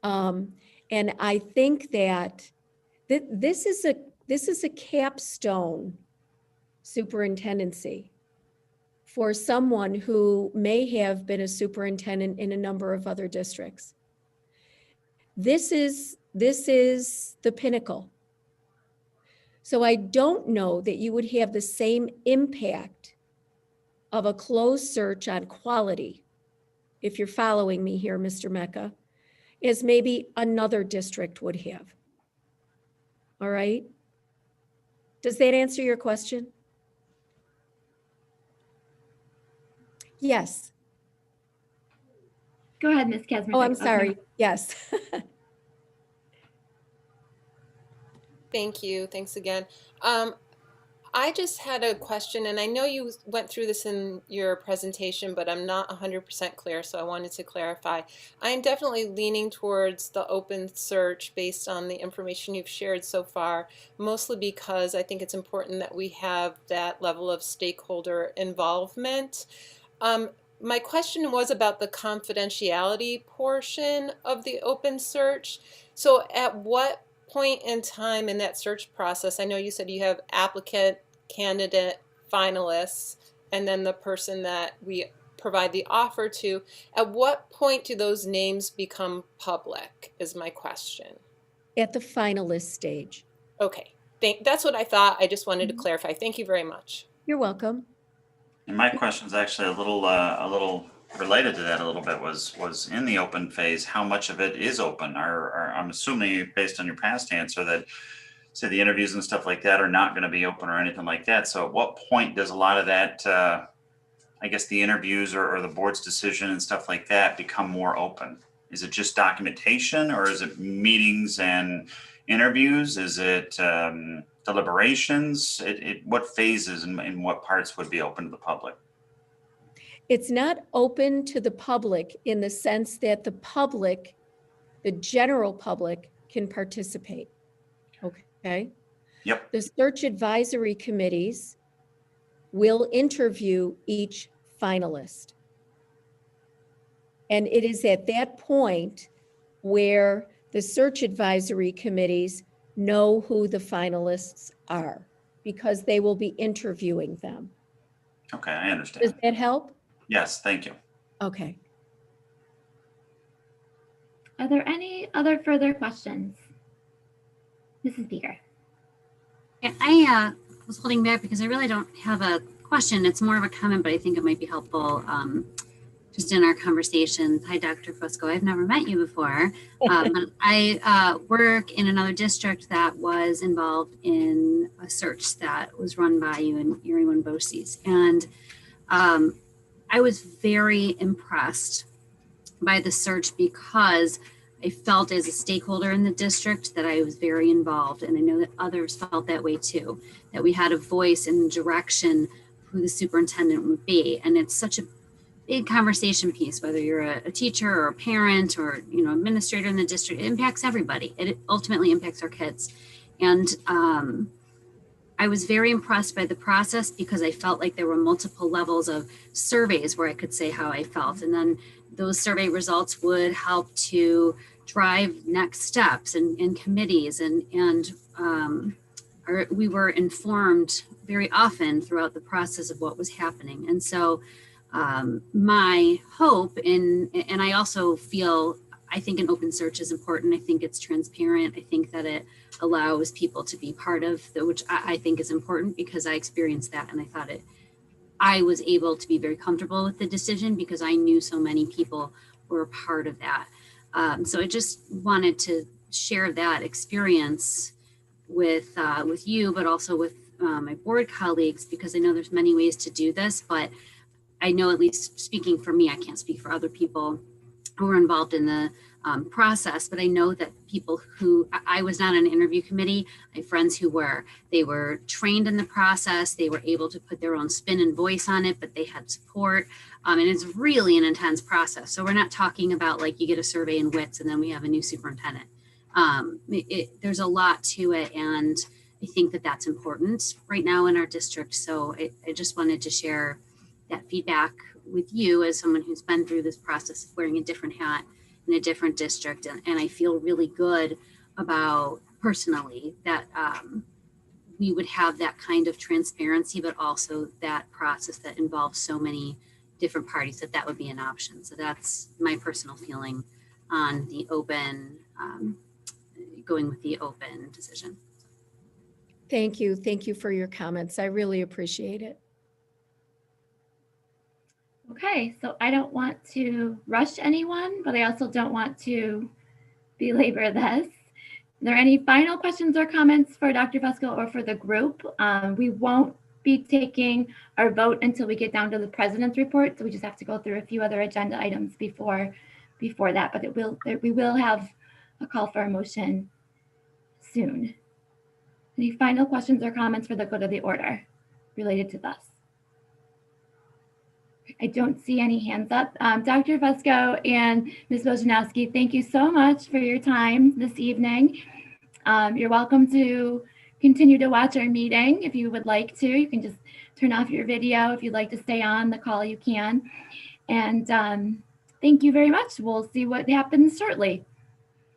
And I think that this is a capstone superintendency for someone who may have been a superintendent in a number of other districts. This is the pinnacle. So I don't know that you would have the same impact of a closed search on quality, if you're following me here, Mr. Mecca, as maybe another district would have. All right? Does that answer your question? Yes. Go ahead, Ms. Kazmierzak. Oh, I'm sorry. Yes. Thank you. Thanks again. I just had a question, and I know you went through this in your presentation, but I'm not 100% clear, so I wanted to clarify. I am definitely leaning towards the open search based on the information you've shared so far, mostly because I think it's important that we have that level of stakeholder involvement. My question was about the confidentiality portion of the open search. So at what point in time in that search process, I know you said you have applicant, candidate, finalists, and then the person that we provide the offer to. At what point do those names become public is my question. At the finalist stage. Okay, that's what I thought. I just wanted to clarify. Thank you very much. You're welcome. And my question is actually a little related to that a little bit, was in the open phase, how much of it is open? Or I'm assuming based on your past answer that, say, the interviews and stuff like that are not going to be open or anything like that. So at what point does a lot of that, I guess the interviews or the board's decision and stuff like that become more open? Is it just documentation, or is it meetings and interviews? Is it deliberations? What phases and what parts would be open to the public? It's not open to the public in the sense that the public, the general public, can participate. Okay? Yep. The search advisory committees will interview each finalist. And it is at that point where the search advisory committees know who the finalists are, because they will be interviewing them. Okay, I understand. Does that help? Yes, thank you. Okay. Are there any other further questions? Mrs. Beeger. Yeah, I was holding back because I really don't have a question. It's more of a comment, but I think it might be helpful just in our conversation. Hi, Dr. Fusco. I've never met you before, but I work in another district that was involved in a search that was run by you and Erie Boces. And I was very impressed by the search because I felt as a stakeholder in the district that I was very involved. And I know that others felt that way too, that we had a voice in the direction who the superintendent would be. And it's such a big conversation piece, whether you're a teacher or a parent or, you know, administrator in the district. It impacts everybody. It ultimately impacts our kids. And I was very impressed by the process because I felt like there were multiple levels of surveys where I could say how I felt. And then those survey results would help to drive next steps and committees. We were informed very often throughout the process of what was happening. And so my hope, and I also feel, I think an open search is important. I think it's transparent. I think that it allows people to be part of which I think is important because I experienced that and I thought I was able to be very comfortable with the decision because I knew so many people were a part of that. So I just wanted to share that experience with you, but also with my board colleagues, because I know there's many ways to do this, but I know, at least speaking for me, I can't speak for other people who were involved in the process, but I know that people who, I was not on an interview committee, I have friends who were, they were trained in the process, they were able to put their own spin and voice on it, but they had support. And it's really an intense process. So we're not talking about like you get a survey in WITS and then we have a new superintendent. There's a lot to it, and I think that that's important right now in our district. So I just wanted to share that feedback with you as someone who's been through this process of wearing a different hat in a different district. And I feel really good about personally that we would have that kind of transparency, but also that process that involves so many different parties, that would be an option. So that's my personal feeling on the open, going with the open decision. Thank you. Thank you for your comments. I really appreciate it. Okay, so I don't want to rush anyone, but I also don't want to belabor this. Are there any final questions or comments for Dr. Fusco or for the group? We won't be taking our vote until we get down to the president's report, so we just have to go through a few other agenda items before that, but we will have a call for a motion soon. Any final questions or comments for the good of the order related to this? I don't see any hands up. Dr. Fusco and Ms. Wojnowski, thank you so much for your time this evening. You're welcome to continue to watch our meeting if you would like to. You can just turn off your video. If you'd like to stay on the call, you can. And thank you very much. We'll see what happens shortly.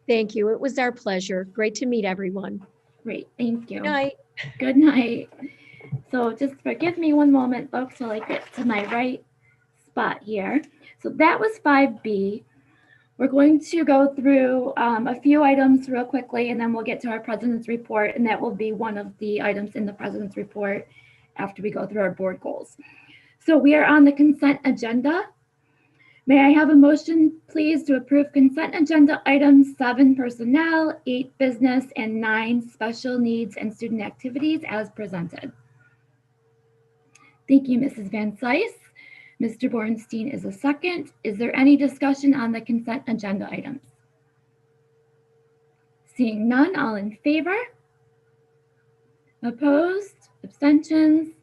Thank you. It was our pleasure. Great to meet everyone. Great. Thank you. Good night. Good night. So just forgive me one moment, folks, till I get to my right spot here. So that was 5B. We're going to go through a few items real quickly, and then we'll get to our president's report, and that will be one of the items in the president's report after we go through our board goals. So we are on the consent agenda. May I have a motion, please, to approve consent agenda items 7 personnel, 8 business, and 9 special needs and student activities as presented? Thank you, Mrs. Van Cise. Mr. Bornstein is a second. Is there any discussion on the consent agenda items? Seeing none, all in favor? Opposed? Abstentions?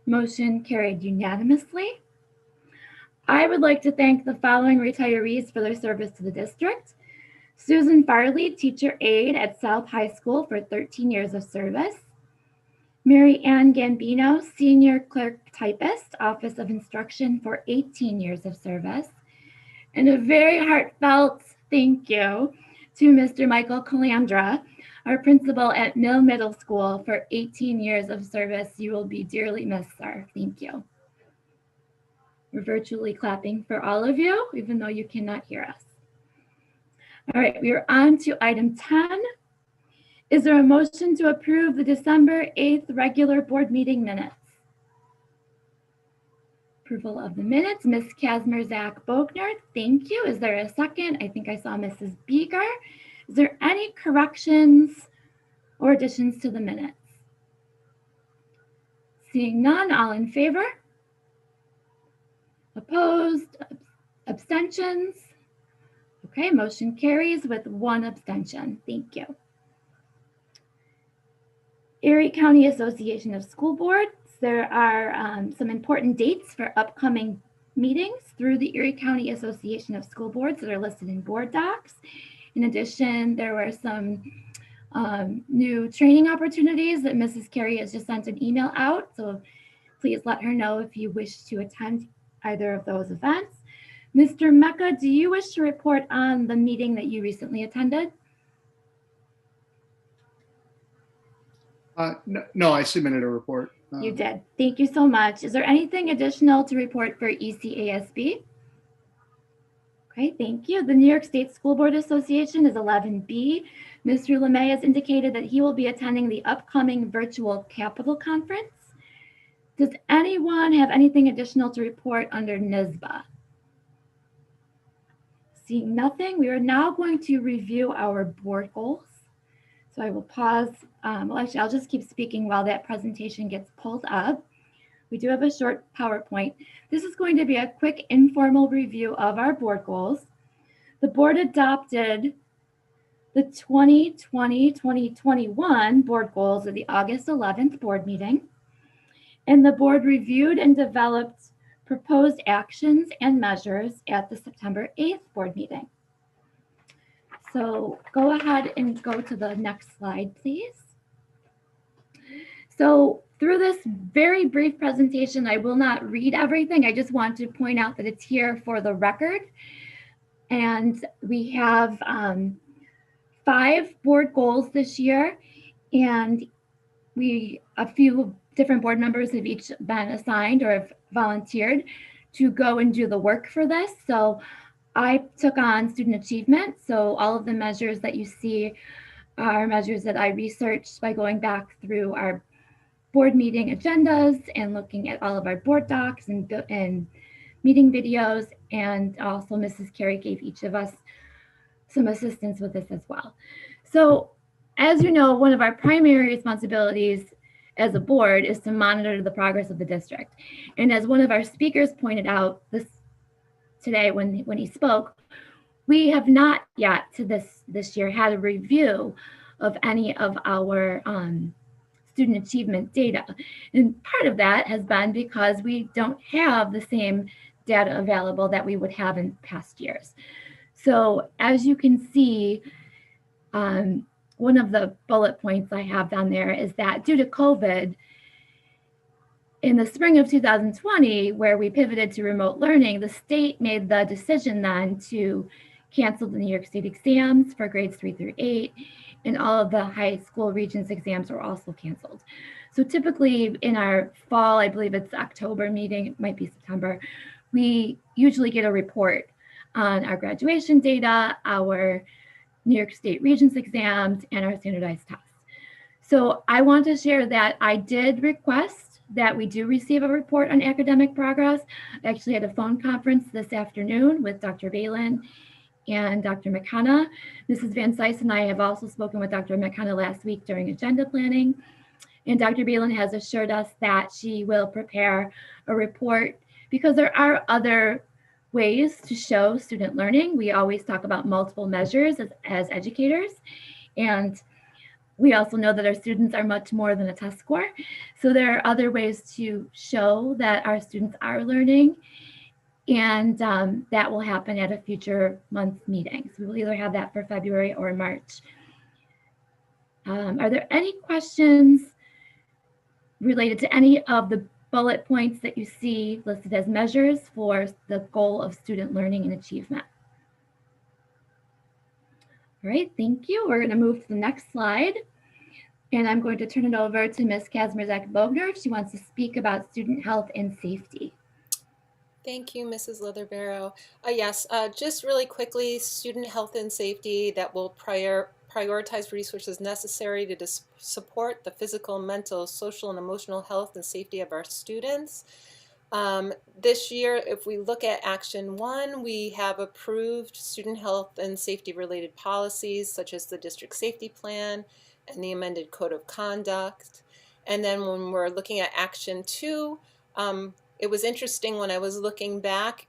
Motion carried unanimously. I would like to thank the following retirees for their service to the district. Susan Farley, teacher aide at South High School for 13 years of service. Mary Ann Gambino, senior clerk typist, Office of Instruction for 18 years of service. And a very heartfelt thank you to Mr. Michael Calandra, our principal at Mill Middle School for 18 years of service. You will be dearly missed, sir. Thank you. We're virtually clapping for all of you, even though you cannot hear us. All right, we are on to item 10. Is there a motion to approve the December 8th regular board meeting minutes? Approval of the minutes, Ms. Kazmierzak-Bogner, thank you. Is there a second? I think I saw Mrs. Beeger. Is there any corrections or additions to the minutes? Seeing none, all in favor? Opposed? Abstentions? Okay, motion carries with 1 abstention. Thank you. Erie County Association of School Boards. There are some important dates for upcoming meetings through the Erie County Association of School Boards that are listed in board docs. In addition, there were some new training opportunities that Mrs. Carey has just sent an email out. So please let her know if you wish to attend either of those events. Mr. Mecca, do you wish to report on the meeting that you recently attended? No, I submitted a report. You did. Thank you so much. Is there anything additional to report for ECASB? Okay, thank you. The New York State School Board Association is 11B. Mr. LeMay has indicated that he will be attending the upcoming virtual Capital Conference. Does anyone have anything additional to report under NYSBA? Seeing nothing, we are now going to review our board goals. So I will pause. Well, actually, I'll just keep speaking while that presentation gets pulled up. We do have a short PowerPoint. This is going to be a quick informal review of our board goals. The board adopted the 2020-2021 board goals at the August 11th board meeting. And the board reviewed and developed proposed actions and measures at the September 8th board meeting. So go ahead and go to the next slide, please. So through this very brief presentation, I will not read everything. I just want to point out that it's here for the record. And we have 5 board goals this year, and a few different board members have each been assigned or have volunteered to go and do the work for this. So I took on student achievement. So all of the measures that you see are measures that I researched by going back through our board meeting agendas and looking at all of our board docs and meeting videos. And also Mrs. Carey gave each of us some assistance with this as well. So as you know, one of our primary responsibilities as a board is to monitor the progress of the district. And as one of our speakers pointed out today when he spoke, we have not yet to this year had a review of any of our student achievement data. And part of that has been because we don't have the same data available that we would have in past years. So as you can see, one of the bullet points I have down there is that due to COVID, in the spring of 2020, where we pivoted to remote learning, the state made the decision then to cancel the New York State exams for grades 3 through 8, and all of the high school regents exams were also canceled. So typically in our fall, I believe it's October meeting, it might be September, we usually get a report on our graduation data, our New York State Regents exams, and our standardized tests. So I want to share that I did request that we do receive a report on academic progress. I actually had a phone conference this afternoon with Dr. Balin and Dr. McKenna. Mrs. Van Sice and I have also spoken with Dr. McKenna last week during agenda planning. And Dr. Balin has assured us that she will prepare a report because there are other ways to show student learning. We always talk about multiple measures as educators. And we also know that our students are much more than a test score. So there are other ways to show that our students are learning. And that will happen at a future month meeting. So we will either have that for February or March. Are there any questions related to any of the bullet points that you see listed as measures for the goal of student learning and achievement? All right, thank you. We're going to move to the next slide. And I'm going to turn it over to Ms. Kazmierzak-Bogner if she wants to speak about student health and safety. Thank you, Mrs. Leatherbarrow. Yes, just really quickly, student health and safety that will prioritize resources necessary to support the physical, mental, social, and emotional health and safety of our students. This year, if we look at Action 1, we have approved student health and safety related policies such as the district safety plan and the amended code of conduct. And then when we're looking at Action 2, it was interesting when I was looking back,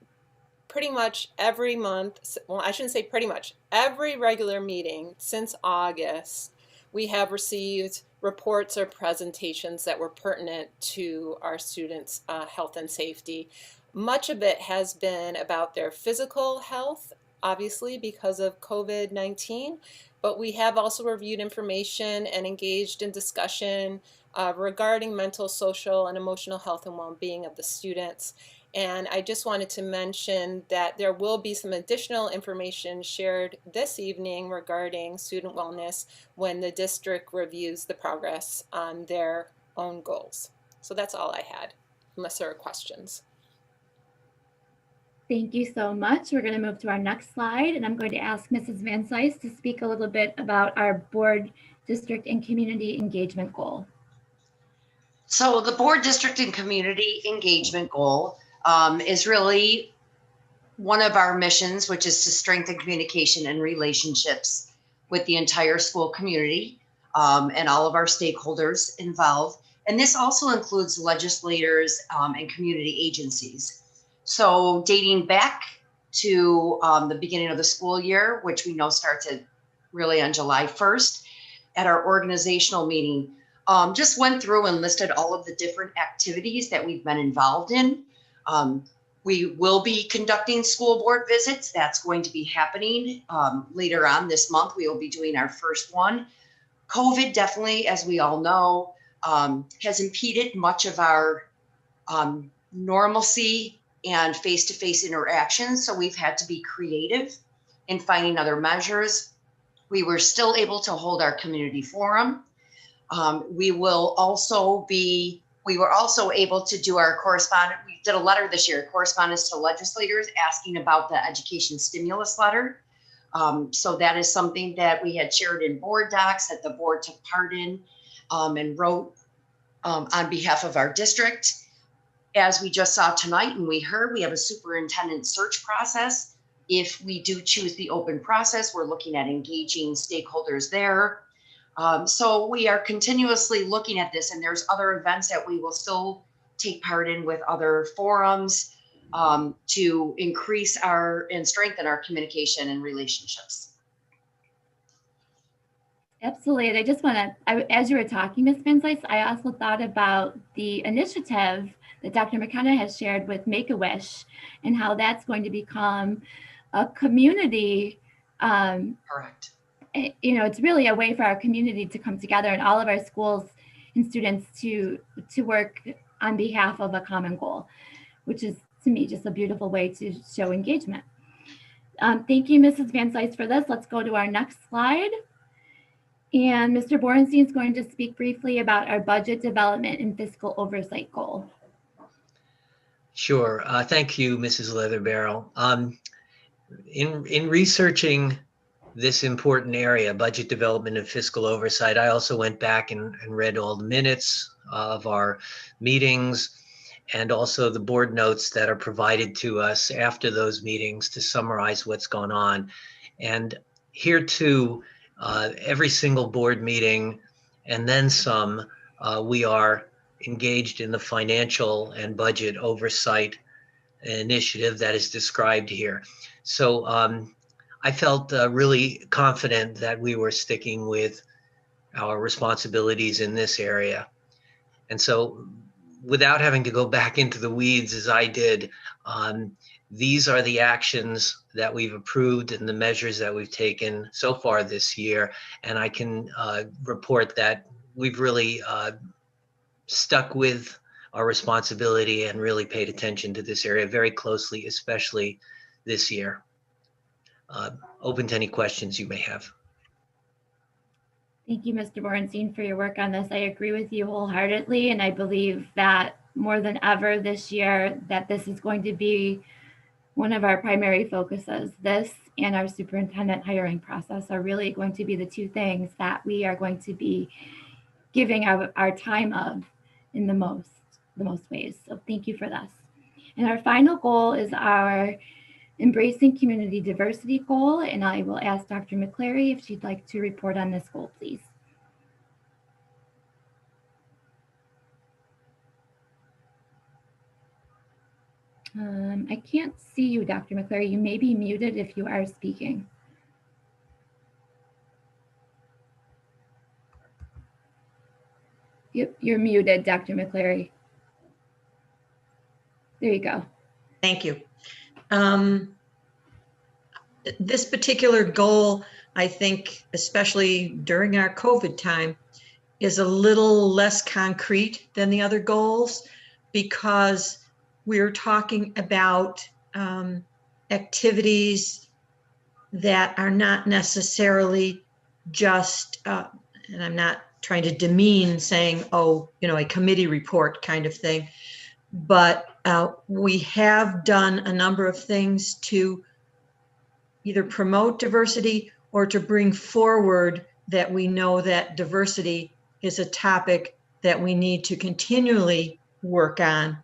pretty much every month, well, I shouldn't say pretty much, every regular meeting since August, we have received reports or presentations that were pertinent to our students' health and safety. Much of it has been about their physical health, obviously because of COVID-19, but we have also reviewed information and engaged in discussion regarding mental, social, and emotional health and well-being of the students. And I just wanted to mention that there will be some additional information shared this evening regarding student wellness when the district reviews the progress on their own goals. So that's all I had, unless there are questions. Thank you so much. We're going to move to our next slide, and I'm going to ask Mrs. Van Sice to speak a little bit about our board, district, and community engagement goal. So the board, district, and community engagement goal is really one of our missions, which is to strengthen communication and relationships with the entire school community and all of our stakeholders involved. And this also includes legislators and community agencies. So dating back to the beginning of the school year, which we know starts really on July 1st, at our organizational meeting, just went through and listed all of the different activities that we've been involved in. We will be conducting school board visits. That's going to be happening later on this month. We will be doing our first one. COVID definitely, as we all know, has impeded much of our normalcy and face-to-face interactions. So we've had to be creative in finding other measures. We were still able to hold our community forum. We were also able to do our correspondence. We did a letter this year, correspondence to legislators asking about the education stimulus letter. So that is something that we had shared in board docs that the board took part in and wrote on behalf of our district. As we just saw tonight and we heard, we have a superintendent search process. If we do choose the open process, we're looking at engaging stakeholders there. So we are continuously looking at this, and there's other events that we will still take part in with other forums to increase and strengthen our communication and relationships. Absolutely. And I just want to, as you were talking, Ms. Van Sice, I also thought about the initiative that Dr. McKenna has shared with Make-A-Wish and how that's going to become a community. Correct. You know, it's really a way for our community to come together and all of our schools and students to work on behalf of a common goal, which is, to me, just a beautiful way to show engagement. Thank you, Mrs. Van Sice, for this. Let's go to our next slide. And Mr. Borenstein is going to speak briefly about our budget development and fiscal oversight goal. Sure. Thank you, Mrs. Leatherbarrel. In researching this important area, budget development and fiscal oversight, I also went back and read all the minutes of our meetings and also the board notes that are provided to us after those meetings to summarize what's going on. And here too, every single board meeting and then some, we are engaged in the financial and budget oversight initiative that is described here. So I felt really confident that we were sticking with our responsibilities in this area. And so without having to go back into the weeds as I did, these are the actions that we've approved and the measures that we've taken so far this year. And I can report that we've really stuck with our responsibility and really paid attention to this area very closely, especially this year. Open to any questions you may have. Thank you, Mr. Borenstein, for your work on this. I agree with you wholeheartedly, and I believe that more than ever this year, that this is going to be one of our primary focuses. This and our superintendent hiring process are really going to be the two things that we are going to be giving our time of in the most ways. So thank you for this. And our final goal is our Embracing Community Diversity goal, and I will ask Dr. McCleary if she'd like to report on this goal, please. I can't see you, Dr. McCleary. You may be muted if you are speaking. You're muted, Dr. McCleary. There you go. Thank you. This particular goal, I think, especially during our COVID time, is a little less concrete than the other goals because we're talking about activities that are not necessarily just, and I'm not trying to demean saying, oh, a committee report kind of thing, but we have done a number of things to either promote diversity or to bring forward that we know that diversity is a topic that we need to continually work on.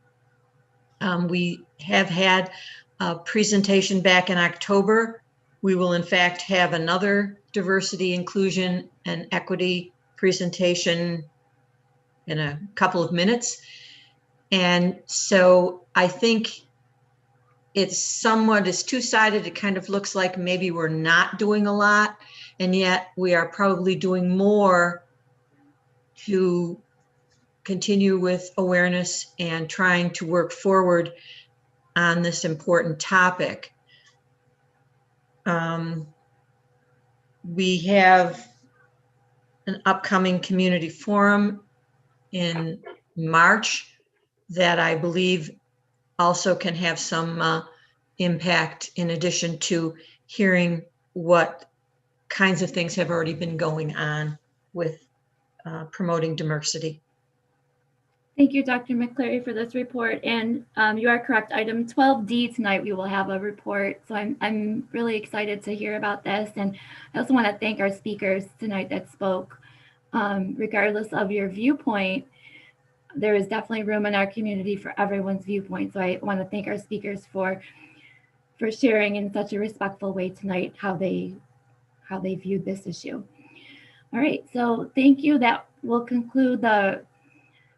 We have had a presentation back in October. We will in fact have another diversity, inclusion, and equity presentation in a couple of minutes. And so I think it's two-sided. It kind of looks like maybe we're not doing a lot, and yet we are probably doing more to continue with awareness and trying to work forward on this important topic. We have an upcoming community forum in March that I believe also can have some impact in addition to hearing what kinds of things have already been going on with promoting diversity. Thank you, Dr. McCleary, for this report. And you are correct. Item 12D tonight, we will have a report. So I'm really excited to hear about this. And I also want to thank our speakers tonight that spoke. Regardless of your viewpoint, there is definitely room in our community for everyone's viewpoint. So I want to thank our speakers for sharing in such a respectful way tonight how they viewed this issue. All right, so thank you. That will conclude the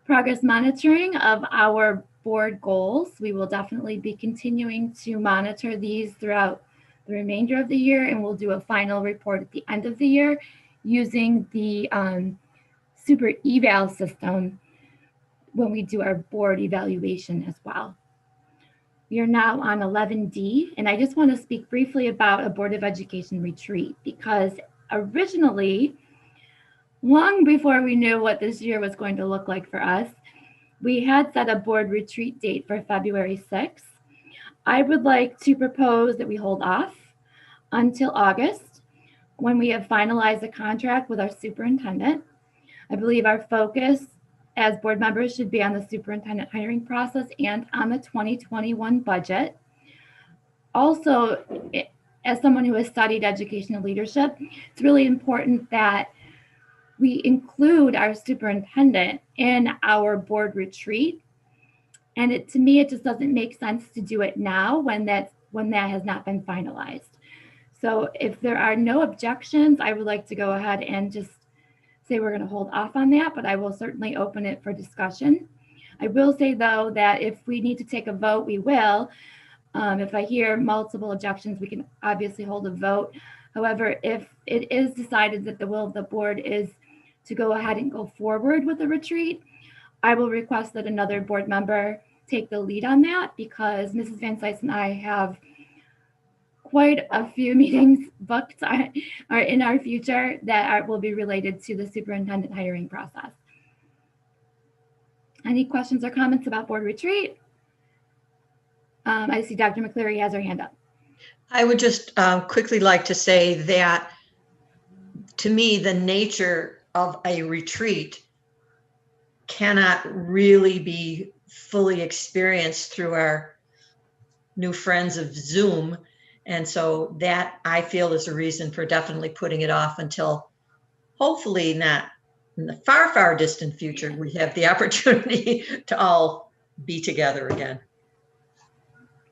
progress monitoring of our board goals. We will definitely be continuing to monitor these throughout the remainder of the year, and we'll do a final report at the end of the year using the super eval system when we do our board evaluation as well. We are now on 11D, and I just want to speak briefly about a Board of Education retreat because originally, long before we knew what this year was going to look like for us, we had set a board retreat date for February 6th. I would like to propose that we hold off until August when we have finalized a contract with our superintendent. I believe our focus as board members should be on the superintendent hiring process and on the 2021 budget. Also, as someone who has studied educational leadership, it's really important that we include our superintendent in our board retreat. And to me, it just doesn't make sense to do it now when that has not been finalized. So if there are no objections, I would like to go ahead and just say we're going to hold off on that, but I will certainly open it for discussion. I will say, though, that if we need to take a vote, we will. If I hear multiple objections, we can obviously hold a vote. However, if it is decided that the will of the board is to go ahead and go forward with the retreat, I will request that another board member take the lead on that because Mrs. Van Cise and I have quite a few meetings booked are in our future that will be related to the superintendent hiring process. Any questions or comments about board retreat? I see Dr. McCleary has her hand up. I would just quickly like to say that to me, the nature of a retreat cannot really be fully experienced through our new friends of Zoom. And so that I feel is a reason for definitely putting it off until hopefully not in the far, far distant future, we have the opportunity to all be together again.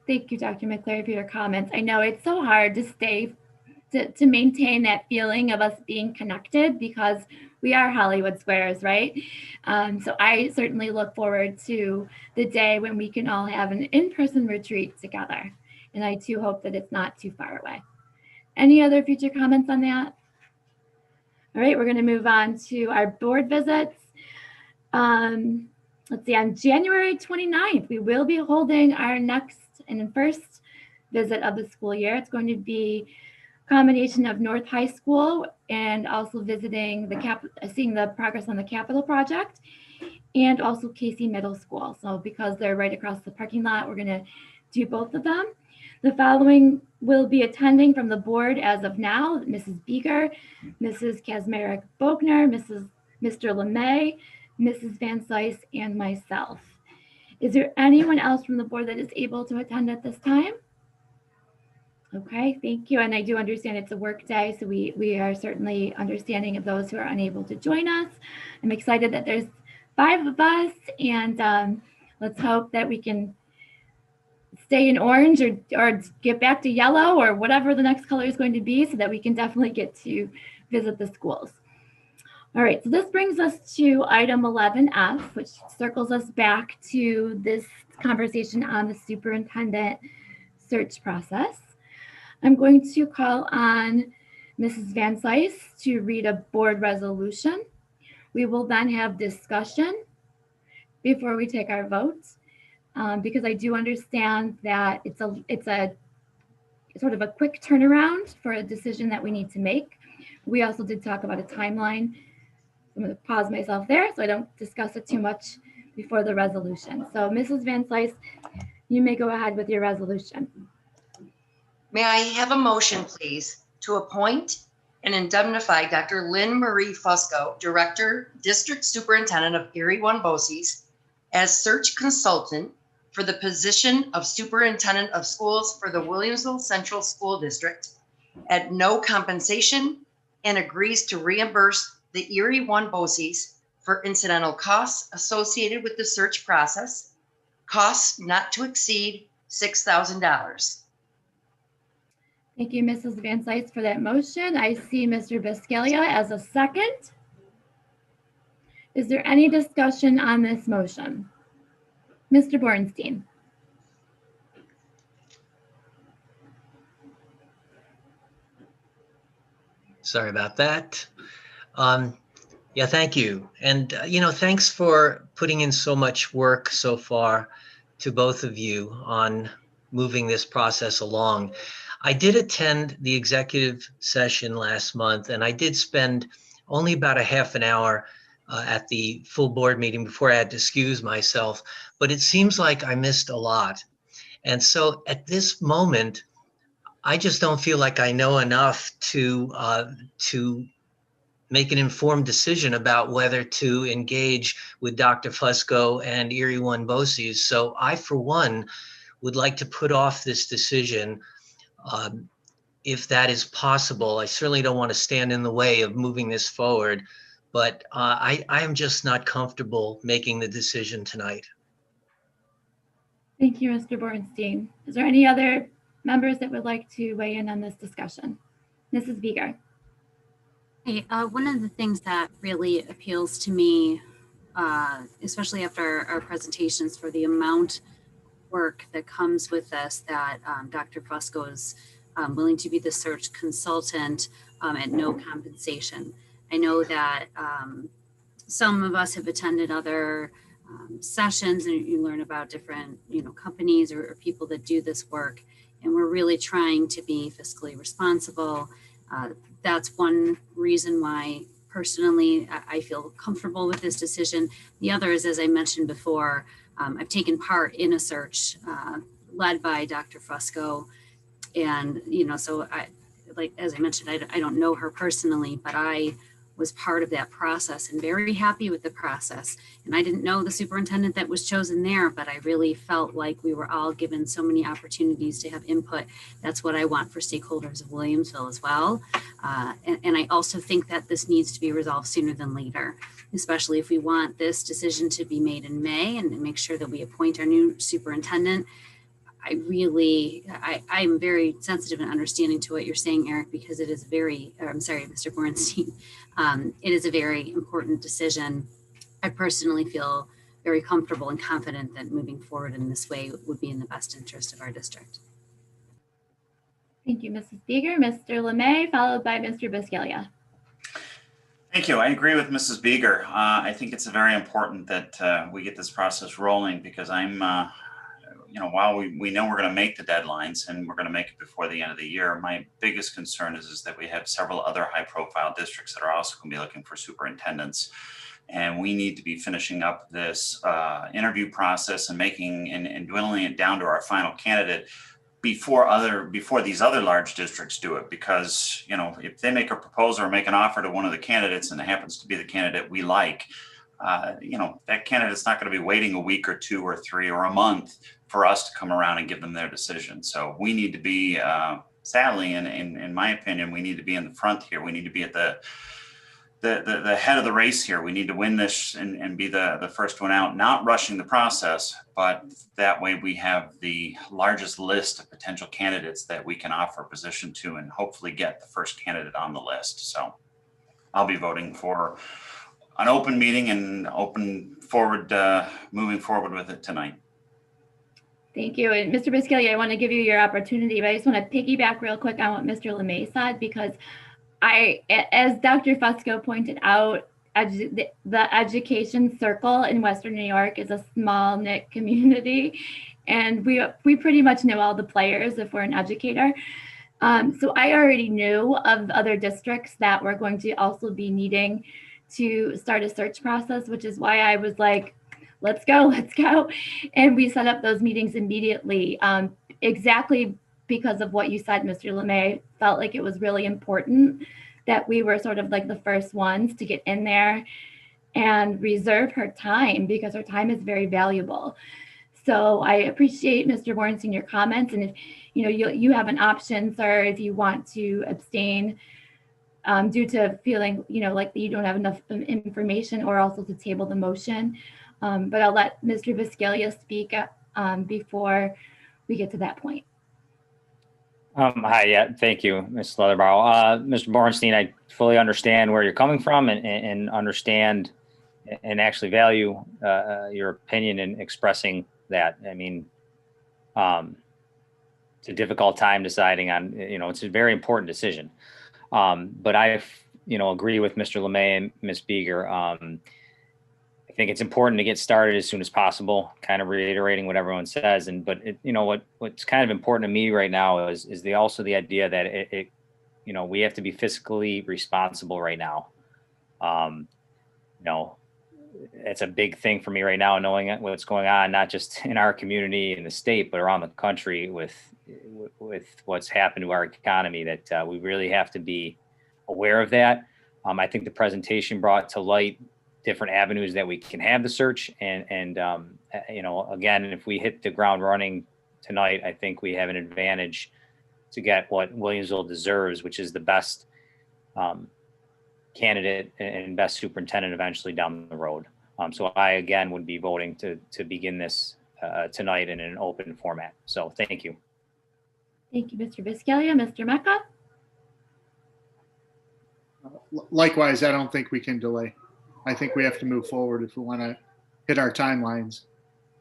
Thank you, Dr. McCleary, for your comments. I know it's so hard to maintain that feeling of us being connected because we are Hollywood Squares, right? So I certainly look forward to the day when we can all have an in-person retreat together. And I too hope that it's not too far away. Any other future comments on that? All right, we're going to move on to our board visits. Let's see, on January 29th, we will be holding our next and first visit of the school year. It's going to be a combination of North High School and also visiting seeing the progress on the Capitol project, and also Casey Middle School. So because they're right across the parking lot, we're going to do both of them. The following will be attending from the board as of now: Mrs. Beeger, Mrs. Kazmarek-Bogner, Mr. LeMay, Mrs. Van Sice, and myself. Is there anyone else from the board that is able to attend at this time? Okay, thank you. And I do understand it's a work day, so we are certainly understanding of those who are unable to join us. I'm excited that there's 5 of us, and let's hope that we can stay in orange or get back to yellow or whatever the next color is going to be, so that we can definitely get to visit the schools. All right, so this brings us to item 11F, which circles us back to this conversation on the superintendent search process. I'm going to call on Mrs. Van Sice to read a board resolution. We will then have discussion before we take our votes, because I do understand that it's a sort of a quick turnaround for a decision that we need to make. We also did talk about a timeline. I'm going to pause myself there so I don't discuss it too much before the resolution. So Mrs. Van Sice, you may go ahead with your resolution. May I have a motion, please, to appoint and indemnify Dr. Lynn Marie Fusco, Director, District Superintendent of Erie One BOCES, as search consultant for the position of Superintendent of Schools for the Williamsville Central School District at no compensation, and agrees to reimburse the Erie One BOCES for incidental costs associated with the search process, costs not to exceed $6,000. Thank you, Mrs. Van Sice, for that motion. I see Mr. Bisceglia as a second. Is there any discussion on this motion? Mr. Bornstein. Sorry about that. Yeah, thank you. And, thanks for putting in so much work so far to both of you on moving this process along. I did attend the executive session last month, and I did spend only about a half an hour at the full board meeting before I had to excuse myself, but it seems like I missed a lot. And so at this moment, I just don't feel like I know enough to make an informed decision about whether to engage with Dr. Fusco and Erie One BOCES. So I, for one, would like to put off this decision if that is possible. I certainly don't want to stand in the way of moving this forward, but I am just not comfortable making the decision tonight. Thank you, Mr. Bornstein. Is there any other members that would like to weigh in on this discussion? Mrs. Beeger. Hey, one of the things that really appeals to me, especially after our presentations, for the amount of work that comes with this, that Dr. Fusco is willing to be the search consultant at no compensation. I know that some of us have attended other sessions, and you learn about different companies or people that do this work, and we're really trying to be fiscally responsible. That's one reason why personally I feel comfortable with this decision. The other is, as I mentioned before, I've taken part in a search led by Dr. Fusco, and so as I mentioned, I don't know her personally, but I was part of that process and very happy with the process. And I didn't know the superintendent that was chosen there, but I really felt like we were all given so many opportunities to have input. That's what I want for stakeholders of Williamsville as well. And I also think that this needs to be resolved sooner than later, especially if we want this decision to be made in May and make sure that we appoint our new superintendent. I'm very sensitive and understanding to what you're saying, Eric, because it is Mr. Bornstein. It is a very important decision. I personally feel very comfortable and confident that moving forward in this way would be in the best interest of our district. Thank you, Mrs. Beeger. Mr. LeMay, followed by Mr. Bisceglia. Thank you. I agree with Mrs. Beeger. I think it's very important that we get this process rolling because while we know we're going to make the deadlines and we're going to make it before the end of the year, my biggest concern is that we have several other high-profile districts that are also going to be looking for superintendents. And we need to be finishing up this interview process and and dwindling it down to our final candidate before these other large districts do it, because if they make a proposal or make an offer to one of the candidates and it happens to be the candidate we like, that candidate's not going to be waiting a week or 2 or 3 or a month for us to come around and give them their decision. So we need to be sadly, in my opinion, we need to be in the front here. We need to be at the head of the race here. We need to win this and be the first one out, not rushing the process, but that way we have the largest list of potential candidates that we can offer a position to and hopefully get the first candidate on the list. So I'll be voting for an open meeting and moving forward with it tonight. Thank you. And Mr. Bisceglia, I want to give you your opportunity, but I just want to piggyback real quick on what Mr. LeMay said, because as Dr. Fusco pointed out, the education circle in Western New York is a small knit community, and we pretty much know all the players if we're an educator. So I already knew of other districts that were going to also be needing to start a search process, which is why I was like, let's go. And we set up those meetings immediately, exactly because of what you said, Mr. LeMay. Felt like it was really important that we were sort of like the first ones to get in there and reserve her time, because her time is very valuable. So I appreciate Mr. Bornstein, your comments. And if you have an option, sir, if you want to abstain due to feeling like you don't have enough information, or also to table the motion. But I'll let Mr. Bisceglia speak before we get to that point. Hi, yeah, thank you, Ms. Leatherbarrow. Mr. Bornstein, I fully understand where you're coming from and understand and actually value your opinion in expressing that. I mean, it's a difficult time deciding on, it's a very important decision. But I, agree with Mr. LeMay and Ms. Beeger. I think it's important to get started as soon as possible, kind of reiterating what everyone says. But what's kind of important to me right now is also the idea that we have to be fiscally responsible right now. It's a big thing for me right now, knowing what's going on, not just in our community in the state, but around the country with what's happened to our economy, that we really have to be aware of that. I think the presentation brought to light different avenues that we can have the search. And again, if we hit the ground running tonight, I think we have an advantage to get what Williamsville deserves, which is the best candidate and best superintendent eventually down the road. So I, again, would be voting to begin this tonight in an open format. So thank you. Thank you, Mr. Bisceglia. Mr. Mecca? Likewise, I don't think we can delay. I think we have to move forward if we want to hit our timelines.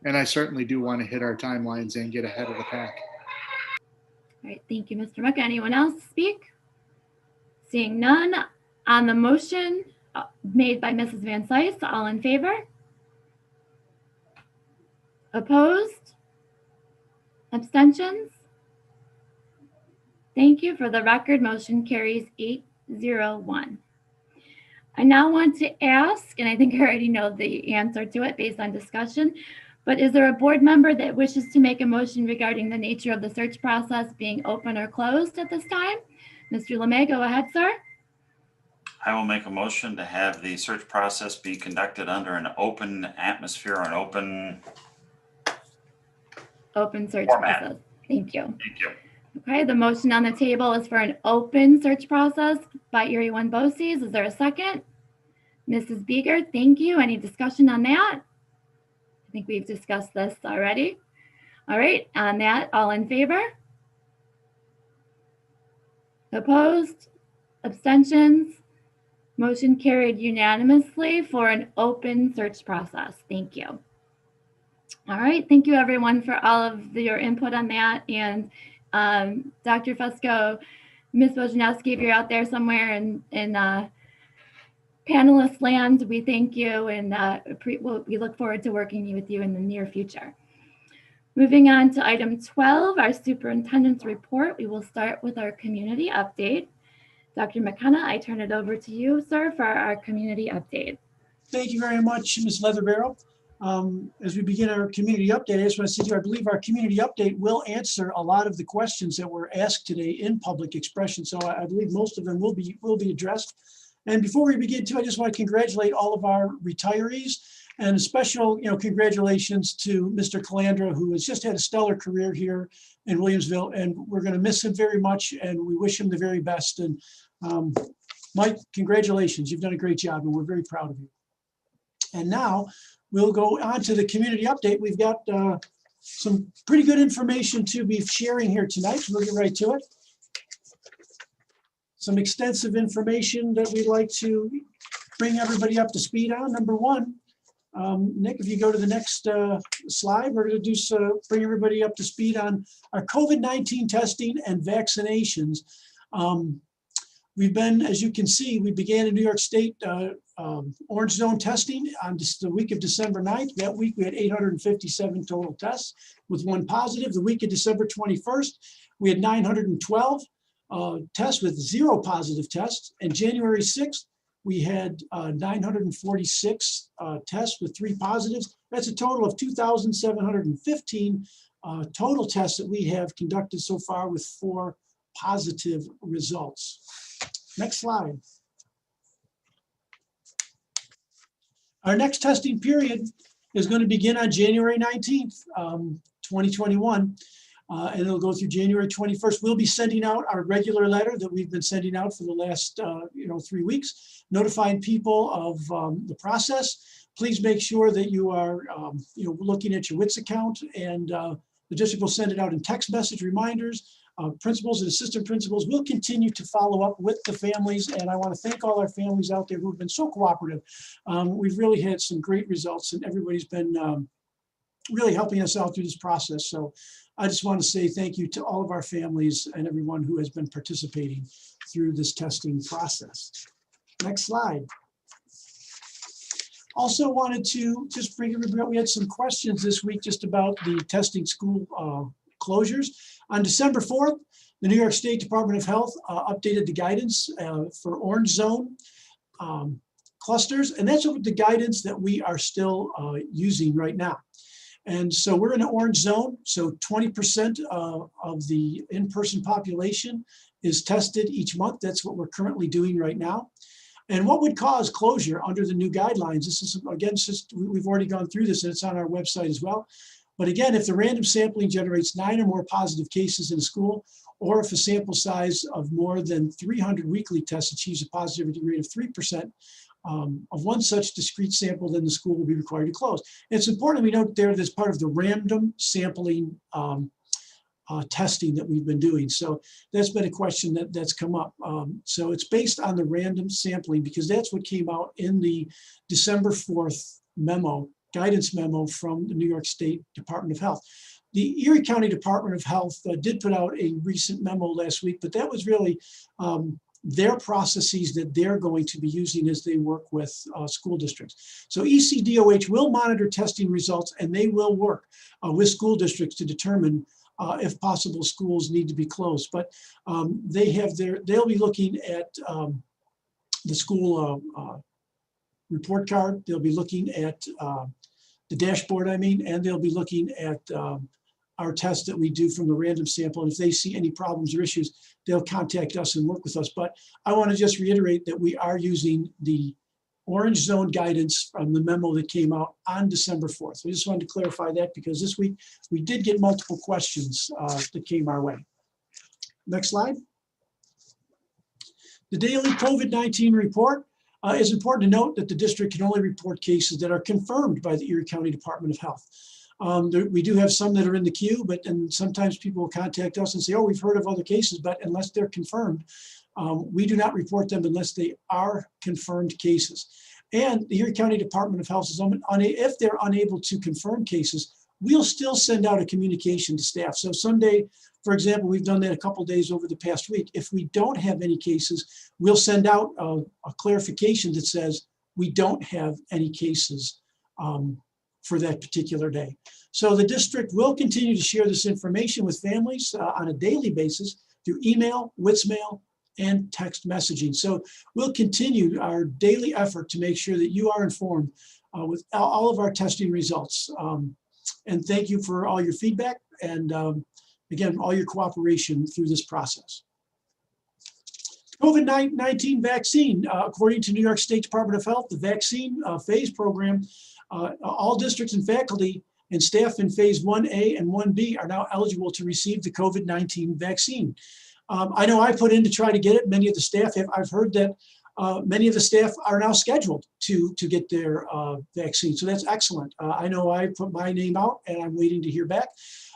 And I certainly do want to hit our timelines and get ahead of the pack. All right, thank you, Mr. Mecca. Anyone else speak? Seeing none, on the motion made by Mrs. Van Cise, all in favor? Opposed? Abstentions? Thank you. For the record, motion carries 801. I now want to ask, and I think I already know the answer to it based on discussion, but is there a board member that wishes to make a motion regarding the nature of the search process being open or closed at this time? Mr. LeMay, go ahead, sir. I will make a motion to have the search process be conducted under an open atmosphere, an open search format. Process. Thank you. Thank you. Okay, the motion on the table is for an open search process by Erie One BOCES. Is there a second? Mrs. Beeger, thank you. Any discussion on that? I think we've discussed this already. All right, on that, all in favor? Opposed? Abstentions? Motion carried unanimously for an open search process. Thank you. All right, thank you everyone for all of your input on that. And Dr. Fusco, Ms. Wojnowski, if you're out there somewhere in Panelist land, we thank you and we look forward to working with you in the near future. Moving on to item 12, our superintendent's report. We will start with our community update. Dr. McKenna, I turn it over to you, sir, for our community update. Thank you very much, Ms. Leatherbarrow. As we begin our community update, I just want to say to you, I believe our community update will answer a lot of the questions that were asked today in public expression. So I believe most of them will be addressed. And before we begin too, I just want to congratulate all of our retirees and a special, congratulations to Mr. Calandra, who has just had a stellar career here in Williamsville, and we're going to miss him very much, and we wish him the very best. And Mike, congratulations, you've done a great job, and we're very proud of you. And now we'll go on to the community update. We've got some pretty good information to be sharing here tonight, so we'll get right to it. Some extensive information that we'd like to bring everybody up to speed on. Number one, Nick, if you go to the next slide, we're going to bring everybody up to speed on our COVID-19 testing and vaccinations. We've been, as you can see, we began in New York State orange zone testing on the week of December 9th. That week we had 857 total tests with 1 positive. The week of December 21st, we had 912 tests with 0 positive tests. And January 6th, we had 946 tests with 3 positives. That's a total of 2,715 total tests that we have conducted so far with 4 positive results. Next slide. Our next testing period is going to begin on January 19th, 2021. And it'll go through January 21st. We'll be sending out our regular letter that we've been sending out for the last 3 weeks, notifying people of the process. Please make sure that you are looking at your WITS account, and the district will send it out in text message reminders. Principals and assistant principals will continue to follow up with the families, and I want to thank all our families out there who have been so cooperative. We've really had some great results, and everybody's been really helping us out through this process. So I just want to say thank you to all of our families and everyone who has been participating through this testing process. Next slide. Also wanted to just bring everybody up. We had some questions this week just about the testing school closures. On December 4th, the New York State Department of Health updated the guidance for orange zone clusters, and that's the guidance that we are still using right now. And so we're in an orange zone, so 20% of the in-person population is tested each month. That's what we're currently doing right now. And what would cause closure under the new guidelines? This is, again, we've already gone through this, and it's on our website as well. But again, if the random sampling generates 9 or more positive cases in a school, or if a sample size of more than 300 weekly tests achieves a positivity rate of 3%, of one such discrete sample, then the school will be required to close. And it's important we note there that's part of the random sampling testing that we've been doing. So that's been a question that's come up. So it's based on the random sampling because that's what came out in the December 4th memo, guidance memo from the New York State Department of Health. The Erie County Department of Health did put out a recent memo last week, but that was really their processes that they're going to be using as they work with school districts. So ECDOH will monitor testing results, and they will work with school districts to determine if possible schools need to be closed. But they'll be looking at the school report card. They'll be looking at the dashboard, and they'll be looking at our tests that we do from the random sample. And if they see any problems or issues, they'll contact us and work with us. But I want to just reiterate that we are using the orange zone guidance from the memo that came out on December 4th. So I just wanted to clarify that because this week we did get multiple questions that came our way. Next slide. The daily COVID-19 report. It's important to note that the district can only report cases that are confirmed by the Erie County Department of Health. We do have some that are in the queue, and sometimes people will contact us and say, oh, we've heard of other cases, but unless they're confirmed, we do not report them unless they are confirmed cases. And the Erie County Department of Health is if they're unable to confirm cases, we'll still send out a communication to staff. So someday, for example, we've done that a couple days over the past week. If we don't have any cases, we'll send out a clarification that says we don't have any cases for that particular day. So the district will continue to share this information with families on a daily basis through email, WITS-mail, and text messaging. So we'll continue our daily effort to make sure that you are informed with all of our testing results. And thank you for all your feedback and again, all your cooperation through this process. COVID-19 vaccine, according to New York State Department of Health, the vaccine phase program, all districts and faculty and staff in phase 1A and 1B are now eligible to receive the COVID-19 vaccine. I know I put in to try to get it. Many of the staff have, I've heard that many of the staff are now scheduled to get their vaccine. So that's excellent. I know I put my name out and I'm waiting to hear back.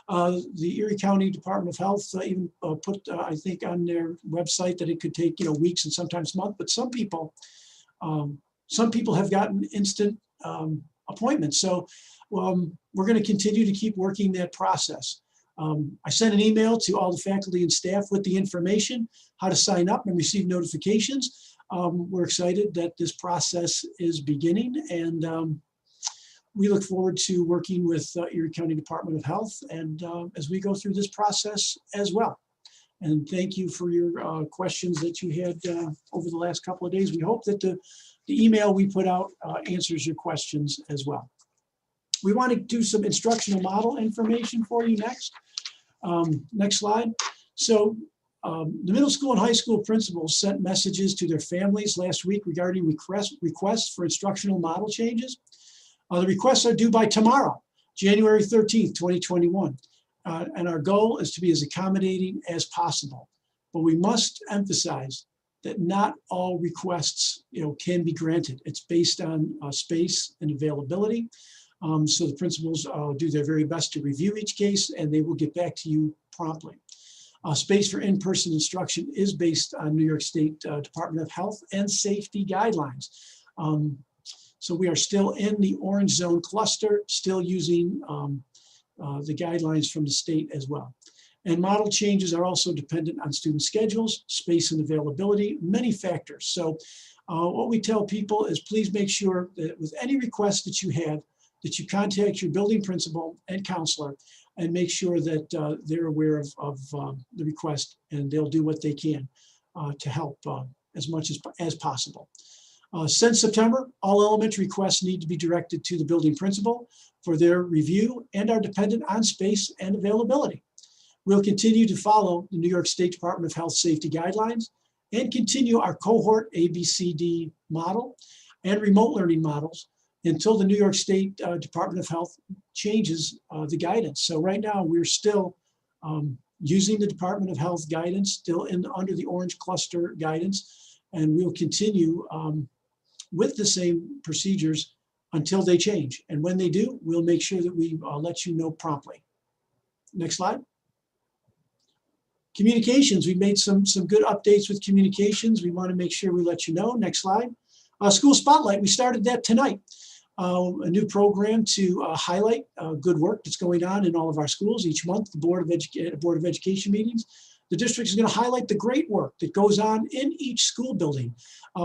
The Erie County Department of Health even put, I think, on their website that it could take, weeks and sometimes months. But some people have gotten instant appointments. So we're going to continue to keep working that process. I sent an email to all the faculty and staff with the information, how to sign up and receive notifications. We're excited that this process is beginning, and we look forward to working with Erie County Department of Health and as we go through this process as well. And thank you for your questions that you had over the last couple of days. We hope that the email we put out answers your questions as well. We want to do some instructional model information for you next. Next slide. So the middle school and high school principals sent messages to their families last week regarding requests for instructional model changes. The requests are due by tomorrow, January 13th, 2021. And our goal is to be as accommodating as possible. But we must emphasize that not all requests can be granted. It's based on space and availability. So the principals do their very best to review each case and they will get back to you promptly. Space for in-person instruction is based on New York State Department of Health and Safety guidelines. So we are still in the orange zone cluster, still using the guidelines from the state as well. And model changes are also dependent on student schedules, space and availability, many factors. So what we tell people is please make sure that with any request that you have, that you contact your building principal and counselor and make sure that they're aware of the request and they'll do what they can to help as much as possible. Since September, all elementary requests need to be directed to the building principal for their review and are dependent on space and availability. We'll continue to follow the New York State Department of Health Safety guidelines and continue our cohort ABCD model and remote learning models until the New York State Department of Health changes the guidance. So right now we're still using the Department of Health guidance, still under the orange cluster guidance, and we'll continue with the same procedures until they change. And when they do, we'll make sure that we let you know promptly. Next slide. Communications, we made some good updates with communications. We want to make sure we let you know. Next slide. School Spotlight, we started that tonight. A new program to highlight good work that's going on in all of our schools. Each month, the Board of Education meetings, the district is going to highlight the great work that goes on in each school building.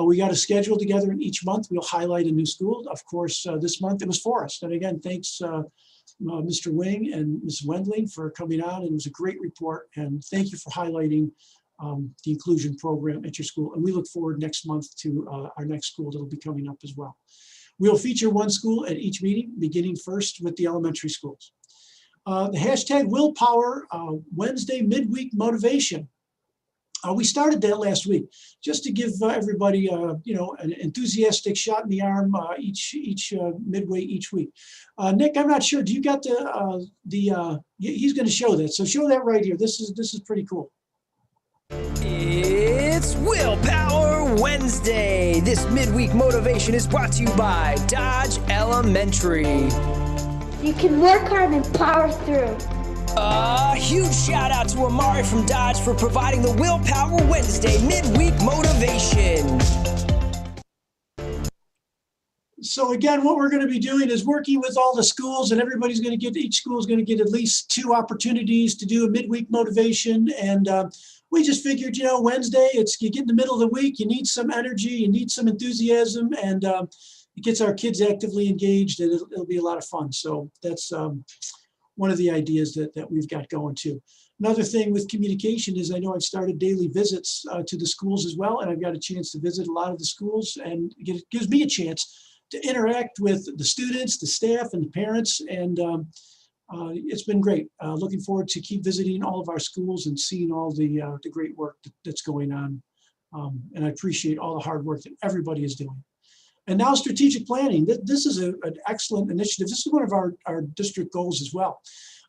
We got a schedule together, and each month we'll highlight a new school. Of course, this month it was Forest. And again, thanks Mr. Wing and Ms. Wendling for coming on. And it was a great report. And thank you for highlighting the inclusion program at your school. And we look forward next month to our next school that'll be coming up as well. We'll feature one school at each meeting, beginning first with the elementary schools. The hashtag Willpower Wednesday midweek motivation. We started that last week just to give everybody, an enthusiastic shot in the arm each midway each week. Nick, I'm not sure. Do you got he's going to show that. So show that right here. This is pretty cool. It's Willpower Wednesday. This midweek motivation is brought to you by Dodge Elementary. You can work hard and power through. A huge shout out to Amari from Dodge for providing the Willpower Wednesday midweek motivation. So again, what we're going to be doing is working with all the schools, and everybody's going to get, each school is going to get at least 2 opportunities to do a midweek motivation. And we just figured, you know, Wednesday, you get in the middle of the week, you need some energy, you need some enthusiasm, and it gets our kids actively engaged, and it'll be a lot of fun. So that's one of the ideas that we've got going too. Another thing with communication is I know I've started daily visits to the schools as well, and I've got a chance to visit a lot of the schools, and it gives me a chance to interact with the students, the staff, and the parents, and it's been great. Looking forward to keep visiting all of our schools and seeing all the great work that's going on, and I appreciate all the hard work that everybody is doing. And now strategic planning. This is an excellent initiative. This is one of our district goals as well.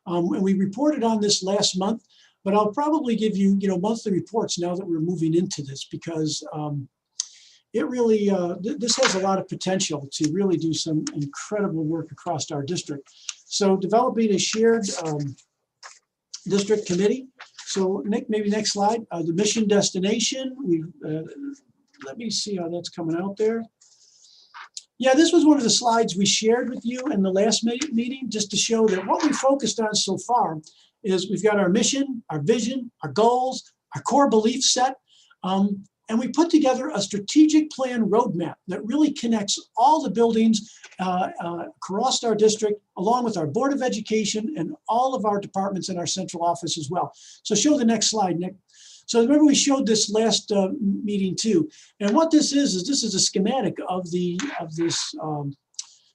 And we reported on this last month, but I'll probably give you, monthly reports now that we're moving into this, because it really, this has a lot of potential to really do some incredible work across our district. So developing a shared district committee. So Nick, maybe next slide, the mission destination. Let me see how that's coming out there. Yeah, this was one of the slides we shared with you in the last meeting, just to show that what we focused on so far is we've got our mission, our vision, our goals, our core belief set, and we put together a strategic plan roadmap that really connects all the buildings across our district, along with our Board of Education and all of our departments in our central office as well. So show the next slide, Nick. So remember, we showed this last meeting too. And what this is this is a schematic of this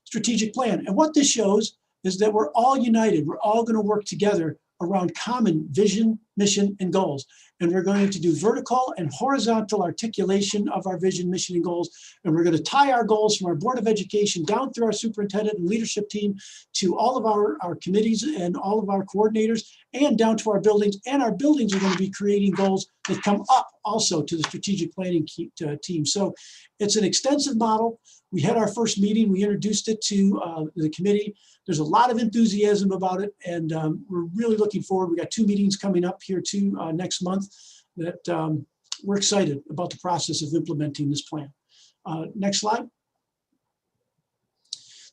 strategic plan. And what this shows is that we're all united. We're all going to work together around common vision, mission, and goals. And we're going to do vertical and horizontal articulation of our vision, mission, and goals. And we're going to tie our goals from our Board of Education down through our superintendent and leadership team to all of our committees and all of our coordinators, and down to our buildings. And our buildings are going to be creating goals that come up also to the strategic planning team. So it's an extensive model. We had our first meeting. We introduced it to the committee. There's a lot of enthusiasm about it, and we're really looking forward. We got 2 meetings coming up here too next month that we're excited about the process of implementing this plan. Next slide.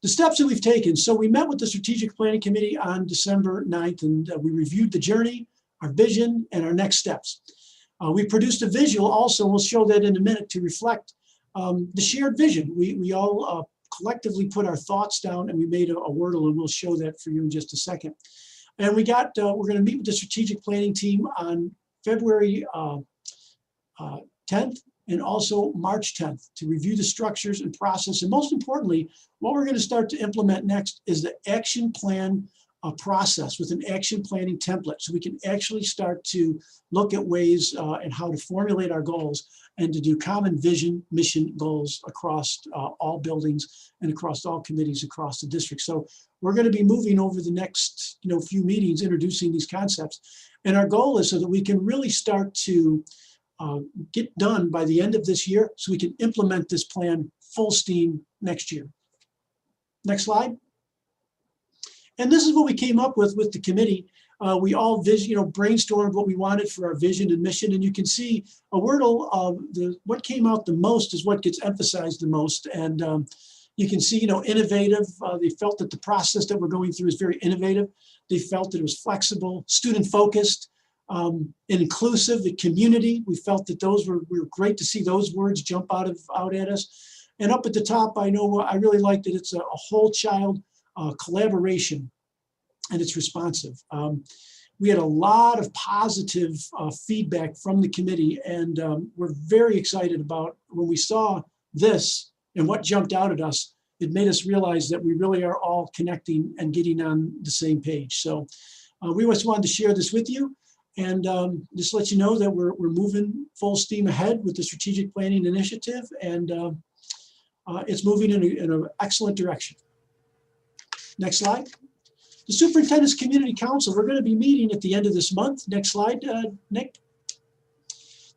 The steps that we've taken. So we met with the Strategic Planning Committee on December 9th, and we reviewed the journey, our vision, and our next steps. We produced a visual also, we'll show that in a minute, to reflect the shared vision. We all collectively put our thoughts down, and we made a Wordle, and we'll show that for you in just a second. And we're going to meet with the strategic planning team on February 10th and also March 10th to review the structures and process. And most importantly, what we're going to start to implement next is the action plan process with an action planning template, so we can actually start to look at ways and how to formulate our goals and to do common vision, mission, goals across all buildings and across all committees across the district. So we're going to be moving over the next few meetings introducing these concepts. And our goal is so that we can really start to get done by the end of this year, so we can implement this plan full steam next year. Next slide. And this is what we came up with the committee. We all brainstormed what we wanted for our vision and mission. And you can see a Wordle of what came out the most is what gets emphasized the most. And you can see, innovative. They felt that the process that we're going through is very innovative. They felt that it was flexible, student focused, inclusive, the community. We felt that we were great to see those words jump out at us. And up at the top, I really like that it's a whole child collaboration, and it's responsive. We had a lot of positive feedback from the committee, and we're very excited about when we saw this and what jumped out at us. It made us realize that we really are all connecting and getting on the same page. So we just wanted to share this with you, and just let you know that we're moving full steam ahead with the strategic planning initiative, and it's moving in an excellent direction. Next slide. The Superintendent's Community Council, we're going to be meeting at the end of this month. Next slide, Nick.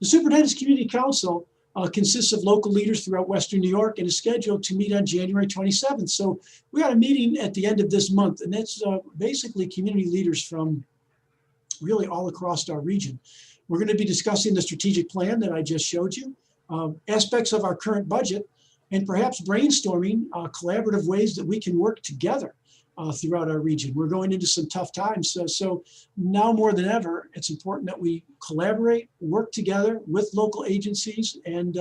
The Superintendent's Community Council consists of local leaders throughout Western New York and is scheduled to meet on January 27th. So we got a meeting at the end of this month, and that's basically community leaders from really all across our region. We're going to be discussing the strategic plan that I just showed you, aspects of our current budget, and perhaps brainstorming collaborative ways that we can work together throughout our region. We're going into some tough times. So now more than ever, it's important that we collaborate, work together with local agencies, and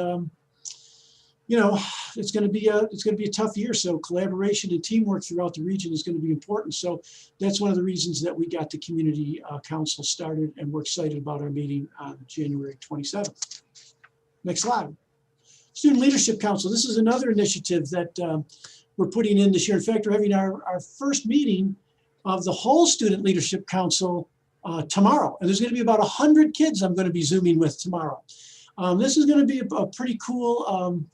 you know, it's going to be a tough year. So collaboration and teamwork throughout the region is going to be important. So that's one of the reasons that we got the community council started, and we're excited about our meeting on January 27th. Next slide. Student Leadership Council. This is another initiative that we're putting in this year. In fact, we're having our first meeting of the whole Student Leadership Council tomorrow. And there's going to be about 100 kids I'm going to be Zooming with tomorrow. This is going to be a pretty cool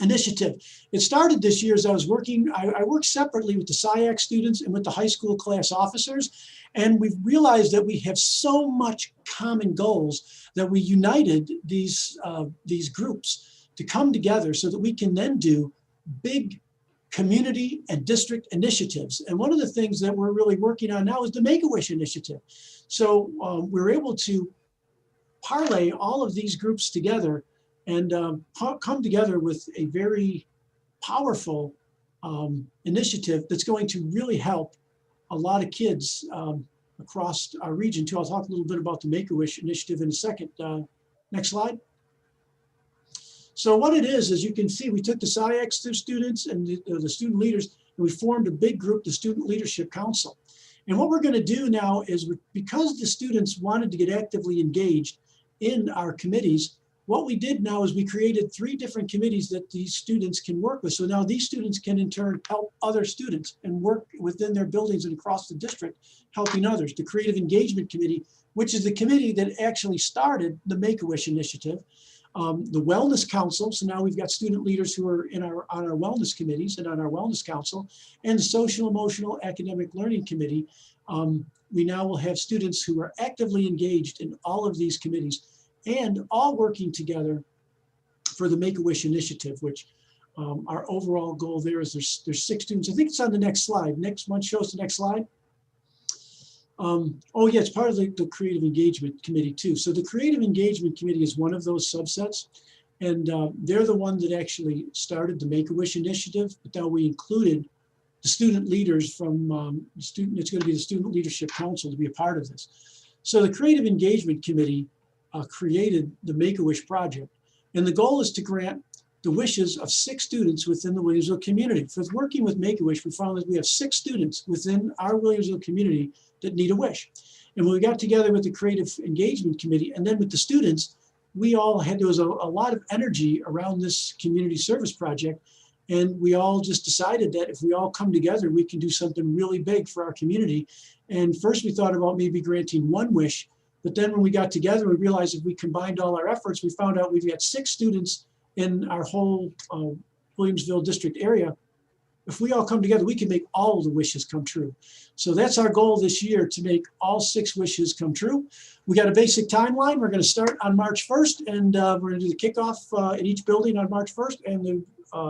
initiative. It started this year as I was working, I worked separately with the SIAC students and with the high school class officers. And we've realized that we have so much common goals that we united these groups to come together so that we can then do big community and district initiatives. And one of the things that we're really working on now is the Make-A-Wish initiative. So we're able to parlay all of these groups together and come together with a very powerful initiative that's going to really help a lot of kids across our region too. I'll talk a little bit about the Make-A-Wish initiative in a second. Next slide. So what it is, as you can see, we took the SIAC students and the student leaders, and we formed a big group, the Student Leadership Council. And what we're going to do now is, because the students wanted to get actively engaged in our committees, what we did now is we created 3 different committees that these students can work with. So now these students can in turn help other students and work within their buildings and across the district, helping others. The Creative Engagement Committee, which is the committee that actually started the Make-A-Wish initiative. The Wellness Council, so now we've got student leaders who are on our wellness committees and on our Wellness Council, and the Social Emotional Academic Learning Committee. We now will have students who are actively engaged in all of these committees and all working together for the Make-A-Wish initiative, which our overall goal there is there's 6 students. I think it's on the next slide. Next one, show us the next slide. Oh yeah, it's part of the Creative Engagement Committee too. So the Creative Engagement Committee is one of those subsets, and they're the one that actually started the Make-A-Wish initiative, but now we included the student leaders from it's going to be the Student Leadership Council to be a part of this. So the Creative Engagement Committee created the Make-A-Wish project, and the goal is to grant the wishes of 6 students within the Williamsville community. For working with Make-A-Wish, we found that we have 6 students within our Williamsville community that need a wish. And when we got together with the Creative Engagement Committee and then with the students, there was a lot of energy around this community service project. And we all just decided that if we all come together, we can do something really big for our community. And first we thought about maybe granting 1 wish, but then when we got together, we realized if we combined all our efforts, we found out we've got 6 students in our whole Williamsville district area. If we all come together, we can make all the wishes come true. So that's our goal this year, to make all 6 wishes come true. We got a basic timeline. We're going to start on March 1st, and we're going to do the kickoff in each building on March 1st, and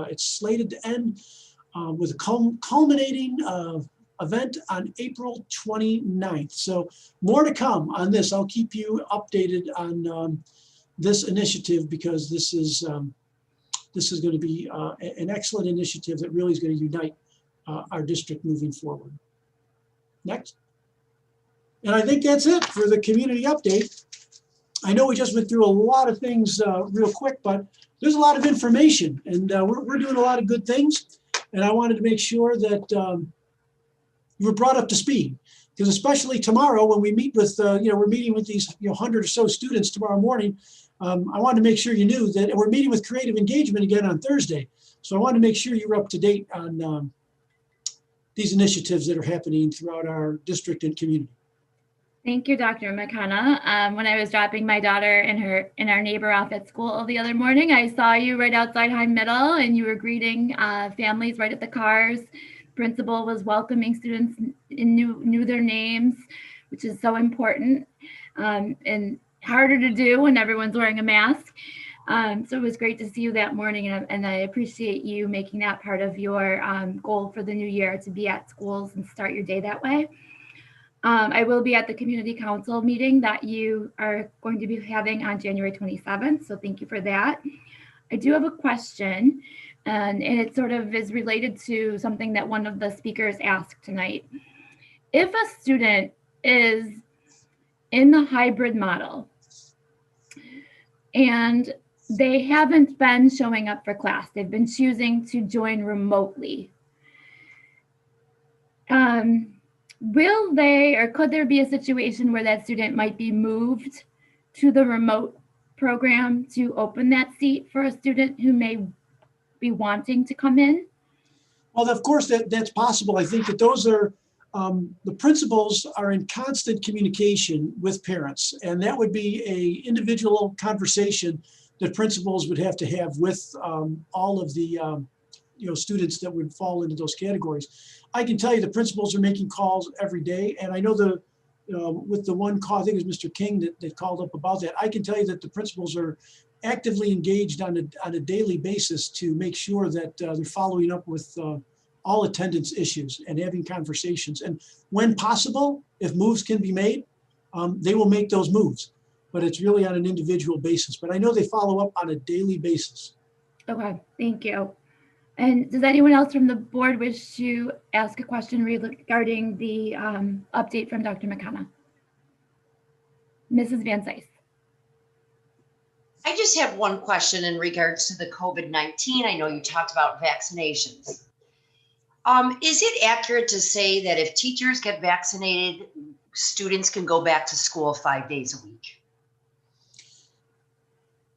it's slated to end with a culminating event on April 29th. So more to come on this. I'll keep you updated on this initiative, because this is going to be an excellent initiative that really is going to unite our district moving forward. Next. And I think that's it for the community update. I know we just went through a lot of things real quick, but there's a lot of information, and we're doing a lot of good things. And I wanted to make sure that you were brought up to speed, because especially tomorrow when we meet with, we're meeting with these 100 or so students tomorrow morning. I wanted to make sure you knew that we're meeting with Creative Engagement again on Thursday. So I wanted to make sure you were up to date on these initiatives that are happening throughout our district and community. Thank you, Dr. McKenna. When I was dropping my daughter in our neighbor off at school the other morning, I saw you right outside High Middle, and you were greeting families right at the cars. Principal was welcoming students and knew their names, which is so important and harder to do when everyone's wearing a mask. So it was great to see you that morning, and I appreciate you making that part of your goal for the new year, to be at schools and start your day that way. I will be at the community council meeting that you are going to be having on January 27th. So thank you for that. I do have a question. And it sort of is related to something that one of the speakers asked tonight. If a student is in the hybrid model and they haven't been showing up for class, they've been choosing to join remotely, will they, or could there be a situation where that student might be moved to the remote program to open that seat for a student who may be wanting to come in? Well, of course, that's possible. I think that those are, the principals are in constant communication with parents, and that would be a individual conversation that principals would have to have with all of the students that would fall into those categories. I can tell you the principals are making calls every day, and I know with the one call, I think it was Mr. King that called up about that. I can tell you that the principals are actively engaged on a daily basis to make sure that they're following up with all attendance issues and having conversations. And when possible, if moves can be made, they will make those moves. But it's really on an individual basis. But I know they follow up on a daily basis. Okay, thank you. And does anyone else from the board wish to ask a question regarding the update from Dr. McKenna? Mrs. Van Cise. I just have one question in regards to the COVID-19. I know you talked about vaccinations. Is it accurate to say that if teachers get vaccinated, students can go back to school 5 days a week?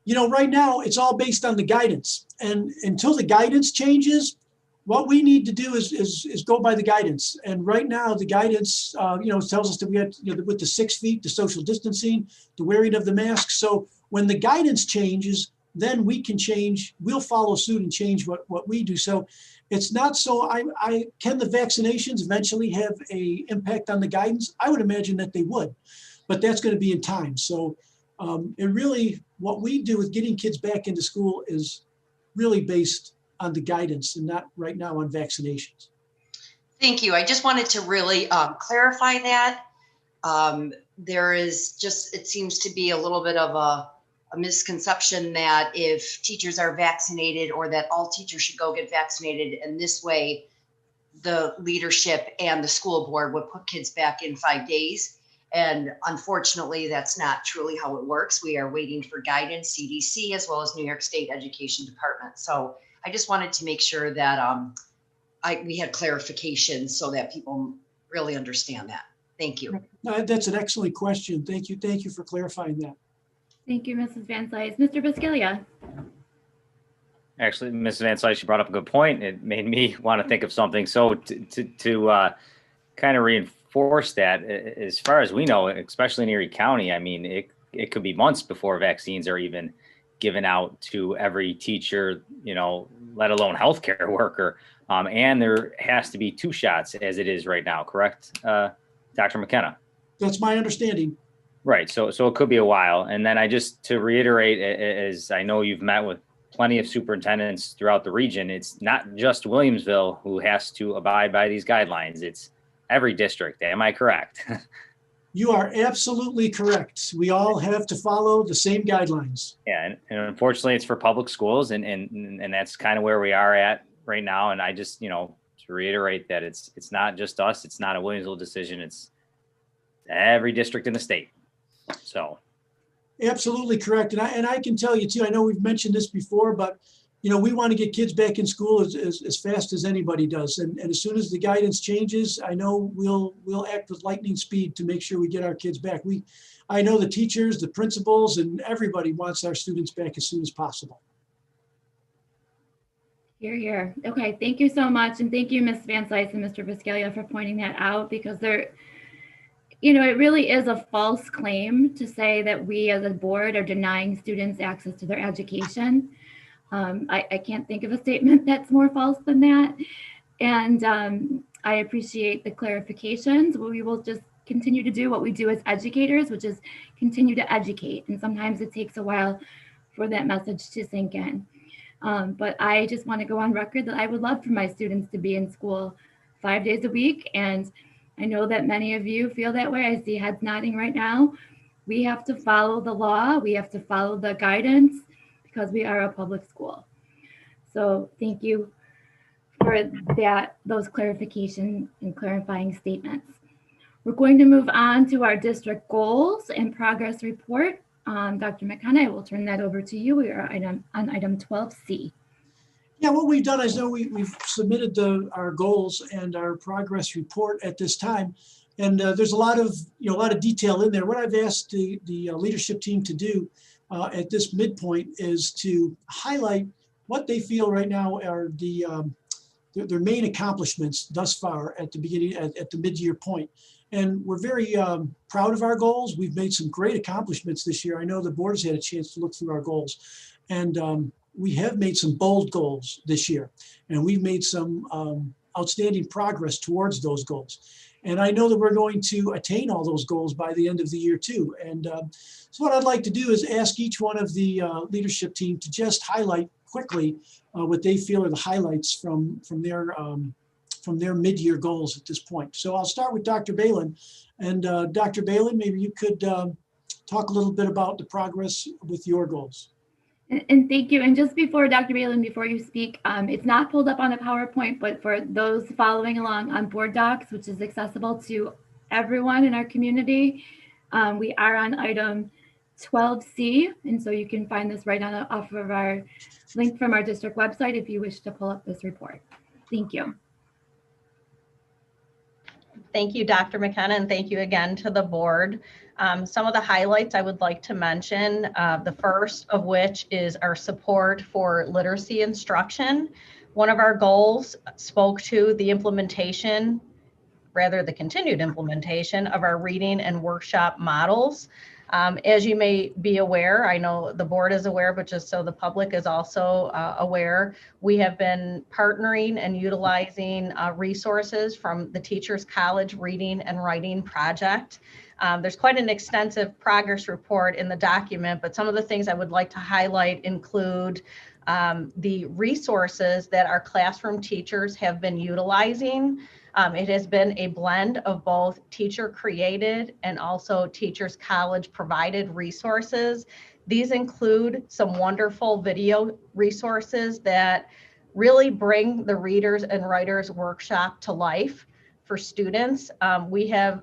Right now it's all based on the guidance, and until the guidance changes, what we need to do is go by the guidance. And right now the guidance, tells us that we have, with the 6 feet, the social distancing, the wearing of the mask. So when the guidance changes, then we can change. We'll follow suit and change what we do. So it's not so. Can the vaccinations eventually have a impact on the guidance? I would imagine that they would, but that's going to be in time. So it really, what we do with getting kids back into school is really based on the guidance and not right now on vaccinations. Thank you. I just wanted to really clarify that. There is just, it seems to be a little bit of a misconception that if teachers are vaccinated or that all teachers should go get vaccinated, and this way the leadership and the school board would put kids back in 5 days. And unfortunately, that's not truly how it works. We are waiting for guidance, CDC, as well as New York State Education Department. So I just wanted to make sure that we had clarification so that people really understand that. Thank you. No, that's an excellent question. Thank you. Thank you for clarifying that. Thank you, Mrs. Van Cise. Mr. Biscaglia. Actually, Mrs. Van Cise, you brought up a good point. It made me want to think of something. So to kind of reinforce that, as far as we know, especially in Erie County, I mean, it could be months before vaccines are even given out to every teacher, let alone healthcare worker. And there has to be 2 shots as it is right now, correct, Dr. McKenna? That's my understanding. Right. So it could be a while. And then to reiterate, as I know you've met with plenty of superintendents throughout the region, it's not just Williamsville who has to abide by these guidelines. It's every district. Am I correct? You are absolutely correct. We all have to follow the same guidelines. Yeah. And unfortunately, it's for public schools. And that's kind of where we are at right now. And I just, to reiterate that it's not just us. It's not a Williamsville decision. It's every district in the state. So. Absolutely correct. And I can tell you too, I know we've mentioned this before, but we want to get kids back in school as fast as anybody does. And as soon as the guidance changes, I know we'll act with lightning speed to make sure we get our kids back. I know the teachers, the principals, and everybody wants our students back as soon as possible. Hear, hear. Okay, thank you so much. And thank you, Ms. Van Cise and Mr. Biscaglia, for pointing that out, because it really is a false claim to say that we as a board are denying students access to their education. I can't think of a statement that's more false than that. And I appreciate the clarifications. We will just continue to do what we do as educators, which is continue to educate. And sometimes it takes a while for that message to sink in. But I just want to go on record that I would love for my students to be in school 5 days a week. And I know that many of you feel that way. I see heads nodding right now. We have to follow the law. We have to follow the guidance because we are a public school. So thank you for that, those clarification and clarifying statements. We're going to move on to our district goals and progress report. Dr. McKenna, I will turn that over to you. We are on item 12C. Yeah, what we've done is we've submitted our goals and our progress report at this time. And there's a lot of detail in there. What I've asked the leadership team to do at this midpoint is to highlight what they feel right now are their main accomplishments thus far at the beginning, at the mid-year point. And we're very proud of our goals. We've made some great accomplishments this year. I know the board has had a chance to look through our goals. And we have made some bold goals this year. And we've made some outstanding progress towards those goals. And I know that we're going to attain all those goals by the end of the year too. And so what I'd like to do is ask each one of the leadership team to just highlight quickly what they feel are the highlights from their mid-year goals at this point. So I'll start with Dr. Balin. And Dr. Balin, maybe you could talk a little bit about the progress with your goals. And thank you. And just before, Dr. Balin, before you speak, it's not pulled up on a PowerPoint, but for those following along on Board Docs, which is accessible to everyone in our community, we are on item 12C. And so you can find this right on off of our link from our district website if you wish to pull up this report. Thank you. Thank you, Dr. McKenna, and thank you again to the board. Some of the highlights I would like to mention, the first of which is our support for literacy instruction. One of our goals spoke to the implementation, rather the continued implementation of our reading and workshop models. As you may be aware, I know the board is aware, but just so the public is also aware, we have been partnering and utilizing resources from the Teachers College Reading and Writing Project. There's quite an extensive progress report in the document, but some of the things I would like to highlight include the resources that our classroom teachers have been utilizing. It has been a blend of both teacher created and also Teachers College provided resources. These include some wonderful video resources that really bring the Readers and Writers Workshop to life for students. We have,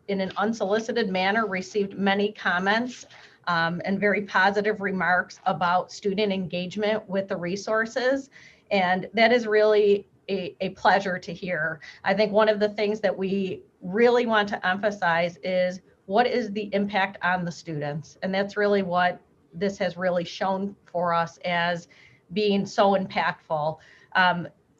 in an unsolicited manner, received many comments and very positive remarks about student engagement with the resources. And that is really a pleasure to hear. I think one of the things that we really want to emphasize is what is the impact on the students? And that's really what this has really shown for us as being so impactful.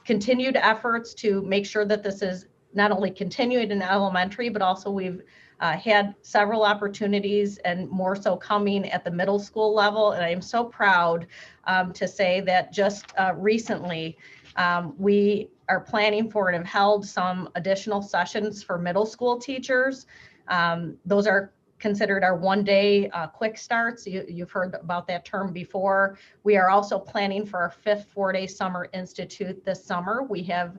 Continued efforts to make sure that this is not only continued in elementary, but also we've had several opportunities and more so coming at the middle school level. And I am so proud to say that just recently, we are planning for and have held some additional sessions for middle school teachers. Those are considered our one-day quick starts. You've heard about that term before. We are also planning for our 5th 4-day summer institute this summer. We have,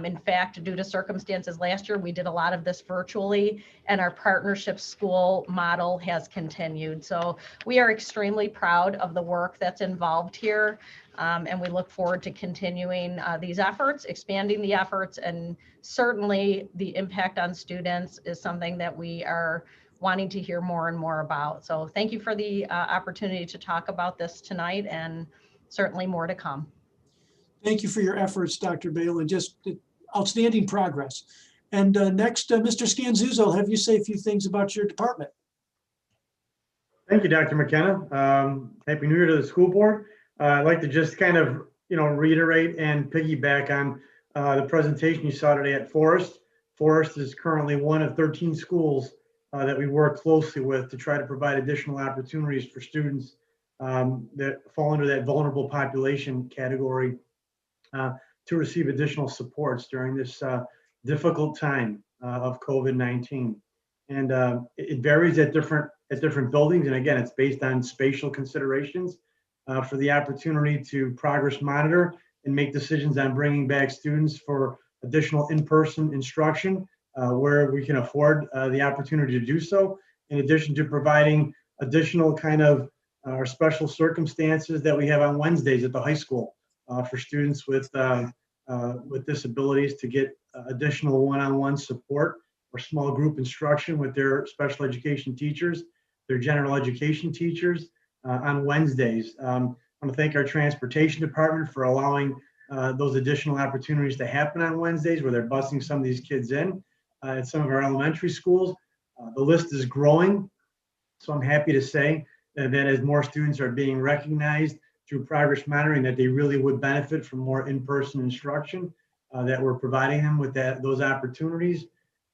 in fact, due to circumstances last year, we did a lot of this virtually, and our partnership school model has continued. So we are extremely proud of the work that's involved here. And we look forward to continuing these efforts, expanding the efforts, and certainly the impact on students is something that we are wanting to hear more and more about. So thank you for the opportunity to talk about this tonight, and certainly more to come. Thank you for your efforts, Dr. Balin. Just outstanding progress. And next, Mr. Scanzuzzo, I'll have you say a few things about your department. Thank you, Dr. McKenna. Happy New Year to the school board. I'd like to just kind of, reiterate and piggyback on the presentation you saw today at Forest. Forest is currently one of 13 schools that we work closely with to try to provide additional opportunities for students that fall under that vulnerable population category to receive additional supports during this difficult time of COVID-19. And it varies at different buildings. And again, it's based on spatial considerations for the opportunity to progress monitor and make decisions on bringing back students for additional in-person instruction where we can afford the opportunity to do so, in addition to providing additional kind of our special circumstances that we have on Wednesdays at the high school for students with disabilities to get additional one-on-one support or small group instruction with their special education teachers, their general education teachers on Wednesdays. I want to thank our transportation department for allowing those additional opportunities to happen on Wednesdays where they're busing some of these kids in at some of our elementary schools. The list is growing, so I'm happy to say that as more students are being recognized through progress monitoring, that they really would benefit from more in-person instruction, that we're providing them with those opportunities.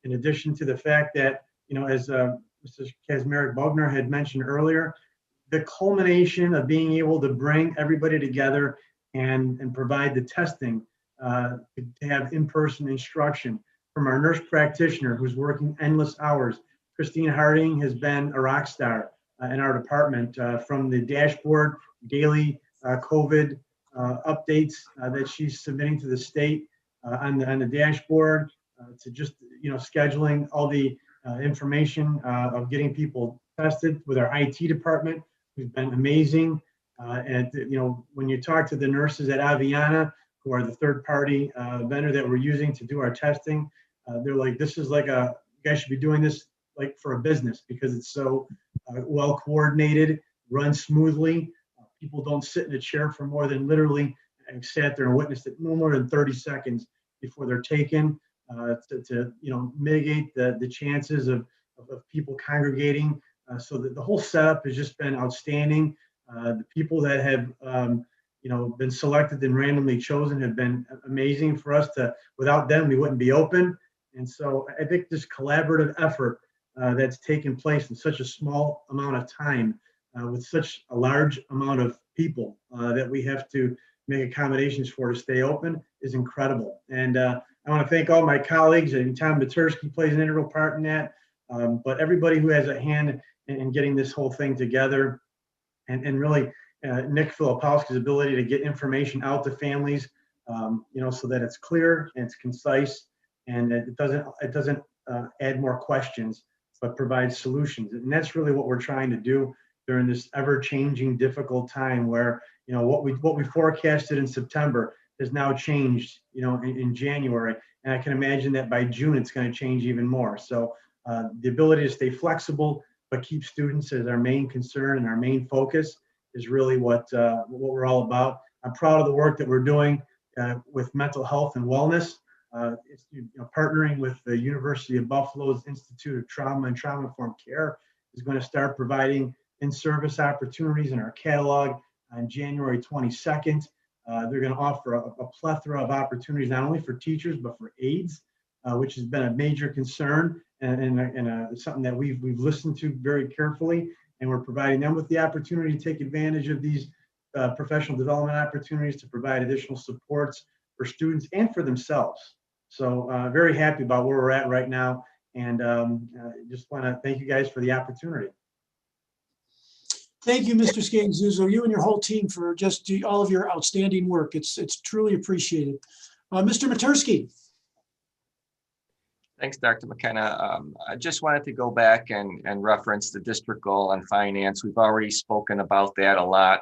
In addition to the fact that, as Mrs. Kazmarek Bogner had mentioned earlier, the culmination of being able to bring everybody together and provide the testing to have in-person instruction from our nurse practitioner who's working endless hours. Christine Harding has been a rock star in our department, from the dashboard, daily COVID updates that she's submitting to the state on the dashboard, to just scheduling all the information of getting people tested with our IT department, who's been amazing. And when you talk to the nurses at Aviana, who are the third-party vendor that we're using to do our testing, they're like, this is like you guys should be doing this like for a business, because it's so well coordinated, runs smoothly. People don't sit in a chair for more than literally, and sat there and witnessed it no more than 30 seconds before they're taken, to mitigate the chances of people congregating. So that the whole setup has just been outstanding. The people that have been selected and randomly chosen have been amazing for us. Without them, we wouldn't be open. And so I think this collaborative effort that's taken place in such a small amount of time, with such a large amount of people that we have to make accommodations for to stay open, is incredible. And I want to thank all my colleagues, and Tom Matursky plays an integral part in that, but everybody who has a hand in getting this whole thing together, and really Nick Filipowski's ability to get information out to families, so that it's clear and it's concise, and it doesn't add more questions, but provide solutions. And that's really what we're trying to do during this ever-changing, difficult time, where what we forecasted in September has now changed, in January, and I can imagine that by June it's going to change even more. So the ability to stay flexible but keep students as our main concern and our main focus is really what we're all about. I'm proud of the work that we're doing with mental health and wellness. It's, partnering with the University of Buffalo's Institute of Trauma and Trauma-Informed Care is going to start providing in-service opportunities in our catalog on January 22nd. They're going to offer a plethora of opportunities, not only for teachers, but for aides, which has been a major concern and something that we've listened to very carefully. And we're providing them with the opportunity to take advantage of these professional development opportunities to provide additional supports for students and for themselves. So very happy about where we're at right now. And just want to thank you guys for the opportunity. Thank you, Mr. Scanzuzo, you and your whole team for just all of your outstanding work. It's truly appreciated. Mr. Matursky. Thanks, Dr. McKenna. I just wanted to go back and reference the district goal on finance. We've already spoken about that a lot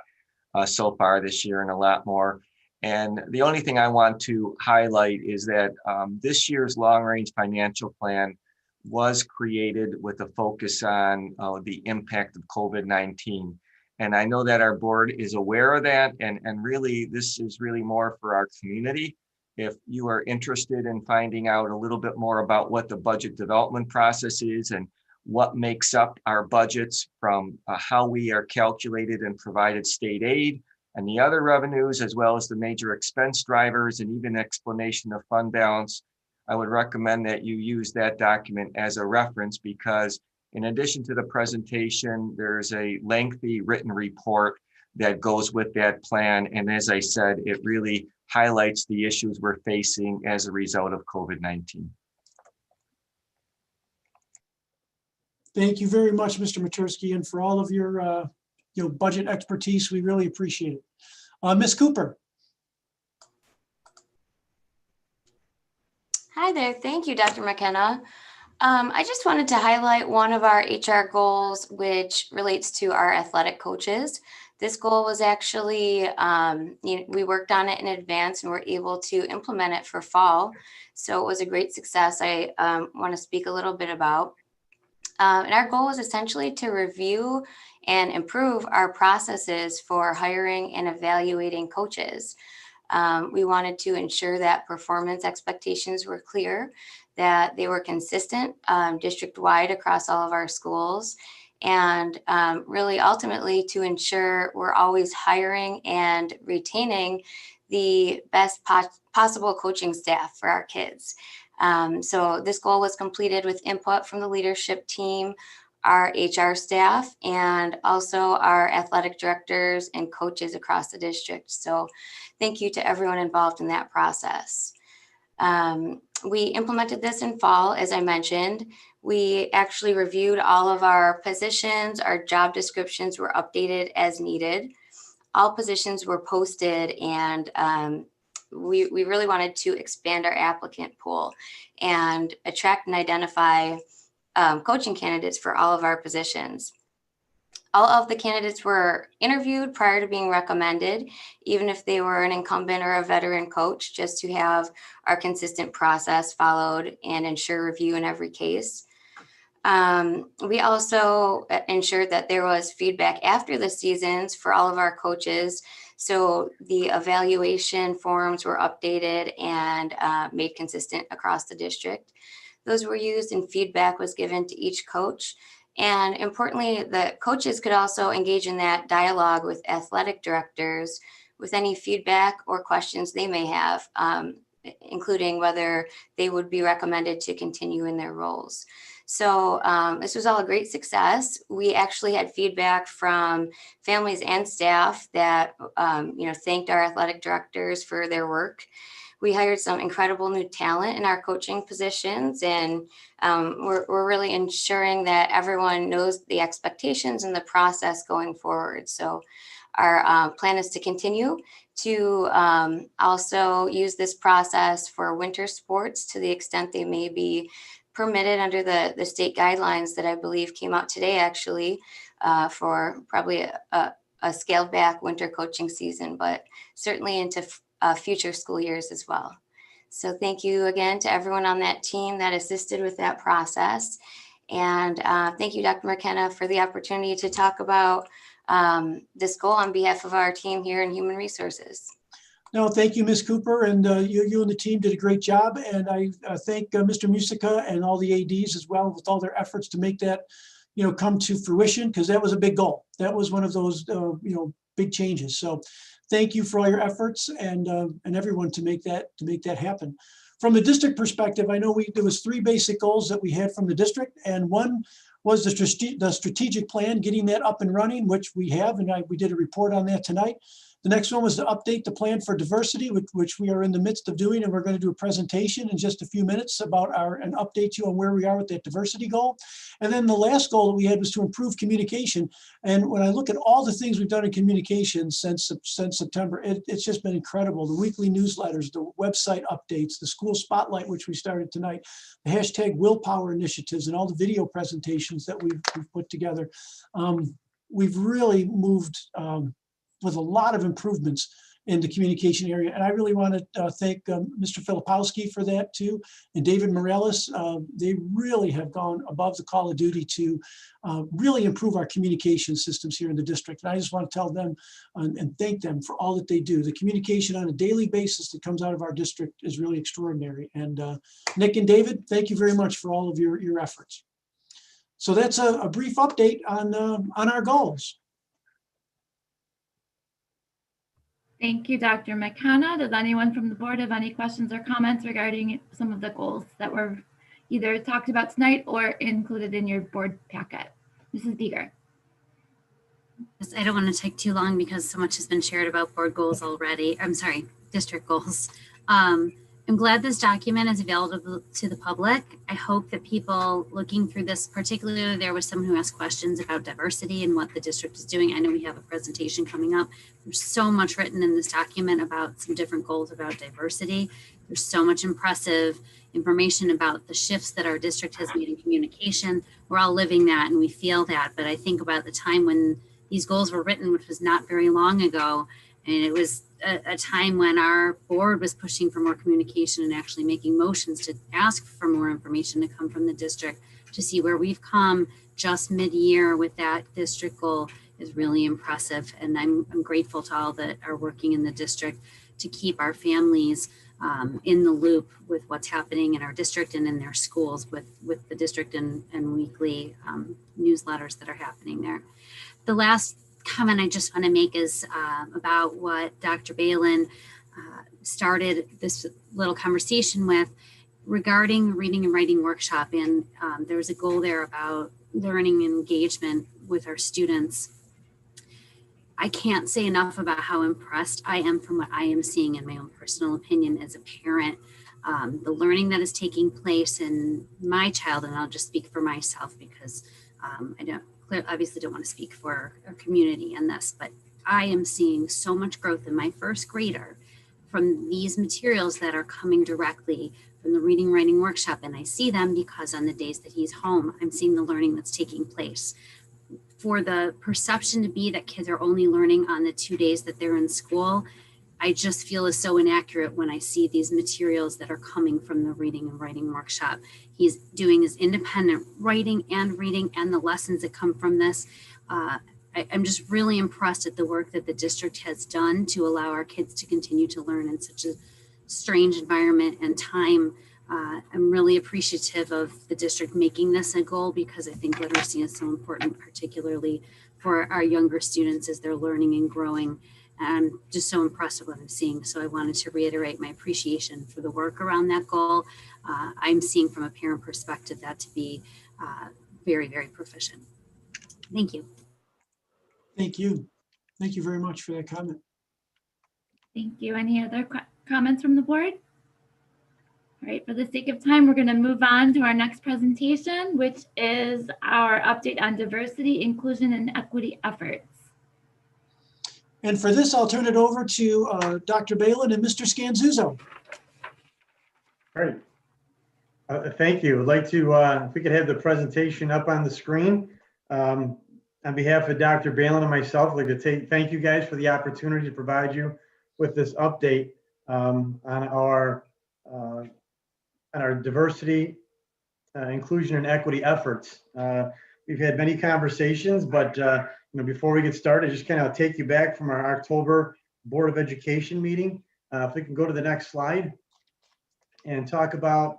so far this year, and a lot more. And the only thing I want to highlight is that this year's long-range financial plan was created with a focus on the impact of COVID-19. And I know that our board is aware of that, and really this is really more for our community. If you are interested in finding out a little bit more about what the budget development process is and what makes up our budgets, from how we are calculated and provided state aid and the other revenues, as well as the major expense drivers and even explanation of fund balance, I would recommend that you use that document as a reference, because in addition to the presentation, there's a lengthy written report that goes with that plan. And as I said, it really highlights the issues we're facing as a result of COVID-19. Thank you very much, Mr. Matursky, and for all of your budget expertise. We really appreciate it. Ms. Cooper. Hi there. Thank you, Dr. McKenna. I just wanted to highlight one of our HR goals, which relates to our athletic coaches. This goal was actually, we worked on it in advance and were able to implement it for fall. So it was a great success. I want to speak a little bit about. And our goal was essentially to review and improve our processes for hiring and evaluating coaches. We wanted to ensure that performance expectations were clear, that they were consistent district-wide across all of our schools, and really ultimately to ensure we're always hiring and retaining the best possible coaching staff for our kids. So this goal was completed with input from the leadership team, our HR staff, and also our athletic directors and coaches across the district. So thank you to everyone involved in that process. We implemented this in fall, as I mentioned. We actually reviewed all of our positions. Our job descriptions were updated as needed. All positions were posted, and we really wanted to expand our applicant pool and attract and identify coaching candidates for all of our positions. All of the candidates were interviewed prior to being recommended, even if they were an incumbent or a veteran coach, just to have our consistent process followed and ensure review in every case. We also ensured that there was feedback after the seasons for all of our coaches. So the evaluation forms were updated and made consistent across the district. Those were used and feedback was given to each coach. And importantly, the coaches could also engage in that dialogue with athletic directors with any feedback or questions they may have, including whether they would be recommended to continue in their roles. So this was all a great success. We actually had feedback from families and staff that thanked our athletic directors for their work. We hired some incredible new talent in our coaching positions, and we're really ensuring that everyone knows the expectations and the process going forward. So our plan is to continue to also use this process for winter sports to the extent they may be permitted under the state guidelines that I believe came out today, actually, for probably a scaled back winter coaching season, but certainly into future school years as well. So thank you again to everyone on that team that assisted with that process. And thank you, Dr. McKenna, for the opportunity to talk about this goal on behalf of our team here in Human Resources. No, thank you, Ms. Cooper, and you and the team did a great job. And I thank Mr. Musica and all the ADs as well with all their efforts to make that, come to fruition, because that was a big goal. That was one of those, big changes. So thank you for all your efforts and everyone to make that happen. From the district perspective, I know there was 3 basic goals that we had from the district, and one was the strategic plan, getting that up and running, which we have, and we did a report on that tonight. The next one was to update the plan for diversity, which we are in the midst of doing, and we're going to do a presentation in just a few minutes about and update you on where we are with that diversity goal. And then the last goal that we had was to improve communication. And when I look at all the things we've done in communication since September, it's just been incredible. The weekly newsletters, the website updates, the school spotlight, which we started tonight, the hashtag Willpower initiatives, and all the video presentations that we've put together. We've really moved with a lot of improvements in the communication area. And I really want to thank Mr. Filipowski for that too, and David Morales. They really have gone above the call of duty to really improve our communication systems here in the district. And I just want to tell them and thank them for all that they do. The communication on a daily basis that comes out of our district is really extraordinary. And Nick and David, thank you very much for all of your efforts. So that's a brief update on our goals. Thank you, Dr. McKenna. Does anyone from the board have any questions or comments regarding some of the goals that were either talked about tonight or included in your board packet? Mrs. Deeger. I don't want to take too long because so much has been shared about board goals already. I'm sorry, district goals. I'm glad this document is available to the public. I hope that people looking through this, particularly there was someone who asked questions about diversity and what the district is doing. I know we have a presentation coming up. There's so much written in this document about some different goals about diversity. There's so much impressive information about the shifts that our district has made in communication. We're all living that and we feel that, but I think about the time when these goals were written, which was not very long ago. And it was a time when our board was pushing for more communication and actually making motions to ask for more information to come from the district. To see where we've come just mid-year with that district goal is really impressive. And I'm grateful to all that are working in the district to keep our families in the loop with what's happening in our district and in their schools with the district and weekly newsletters that are happening there. The last comment I just want to make is about what Dr. Balin started this little conversation with regarding reading and writing workshop. And there was a goal there about learning and engagement with our students. I can't say enough about how impressed I am from what I am seeing in my own personal opinion as a parent. The learning that is taking place in my child, and I'll just speak for myself because obviously don't want to speak for a community in this, but I am seeing so much growth in my first grader from these materials that are coming directly from the reading writing workshop. And I see them because on the days that he's home, I'm seeing the learning that's taking place. For the perception to be that kids are only learning on the 2 days that they're in school, I just feel is so inaccurate when I see these materials that are coming from the reading and writing workshop. He's doing his independent writing and reading and the lessons that come from this. I'm just really impressed at the work that the district has done to allow our kids to continue to learn in such a strange environment and time. I'm really appreciative of the district making this a goal because I think literacy is so important, particularly for our younger students as they're learning and growing. And I'm just so impressed with what I'm seeing. So I wanted to reiterate my appreciation for the work around that goal. I'm seeing from a parent perspective that to be very, very proficient. Thank you. Thank you. Thank you very much for that comment. Thank you. Any other comments from the board? All right, for the sake of time, we're going to move on to our next presentation, which is our update on diversity, inclusion, and equity efforts. And for this, I'll turn it over to Dr. Balin and Mr. Scanzuzzo. All right. Thank you. I'd like to, if we could have the presentation up on the screen. On behalf of Dr. Balin and myself, I'd like to thank you guys for the opportunity to provide you with this update on our diversity, inclusion, and equity efforts. We've had many conversations, but before we get started, just kind of take you back from our October Board of Education meeting. If we can go to the next slide and talk about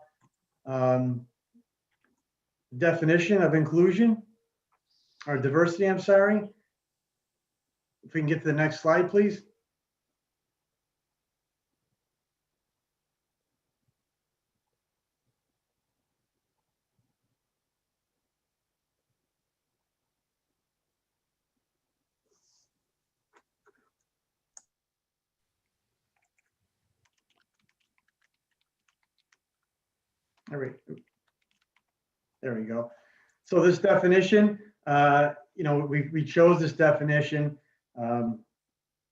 definition of inclusion, or diversity, I'm sorry. If we can get to the next slide, please. All right, there we go. So this definition, we chose this definition and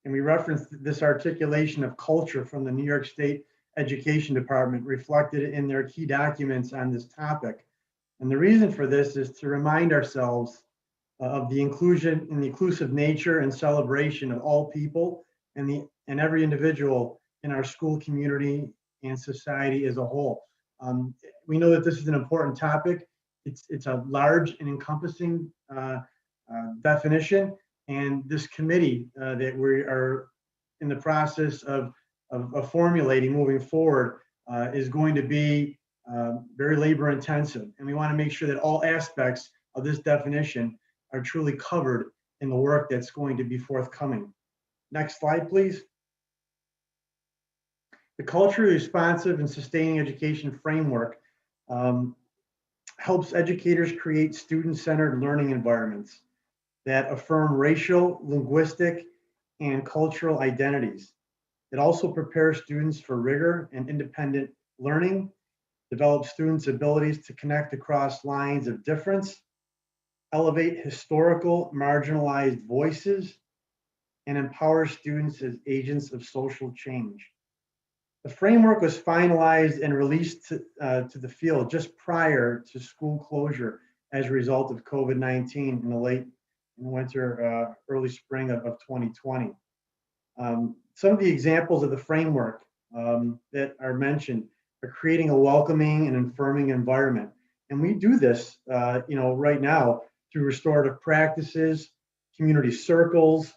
we referenced this articulation of culture from the New York State Education Department reflected in their key documents on this topic. And the reason for this is to remind ourselves of the inclusion and the inclusive nature and celebration of all people and every individual in our school community and society as a whole. We know that this is an important topic. It's a large and encompassing definition, and this committee that we are in the process of formulating moving forward is going to be very labor intensive, and we want to make sure that all aspects of this definition are truly covered in the work that's going to be forthcoming. Next slide, please. The culturally responsive and sustaining education framework helps educators create student-centered learning environments that affirm racial, linguistic, and cultural identities. It also prepares students for rigor and independent learning, develops students' abilities to connect across lines of difference, elevate historical marginalized voices, and empower students as agents of social change. The framework was finalized and released to the field just prior to school closure as a result of COVID-19 in winter, early spring of 2020. Some of the examples of the framework that are mentioned are creating a welcoming and affirming environment. And we do this, right now through restorative practices, community circles,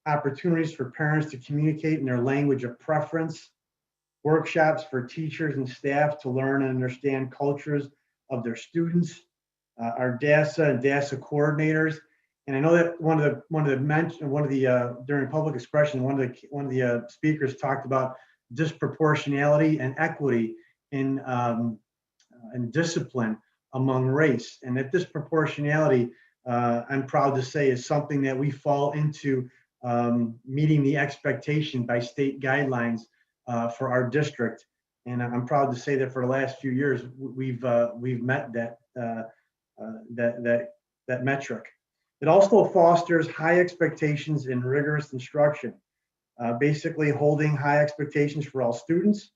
opportunities for parents to communicate in their language of preference, workshops for teachers and staff to learn and understand cultures of their students, our DASA and DASA coordinators. And I know that during public expression, one of the speakers talked about disproportionality and equity in discipline among race. And that disproportionality, I'm proud to say, is something that we fall into meeting the expectation by state guidelines for our district. And I'm proud to say that for the last few years, we've met that metric. It also fosters high expectations and rigorous instruction, basically holding high expectations for all students.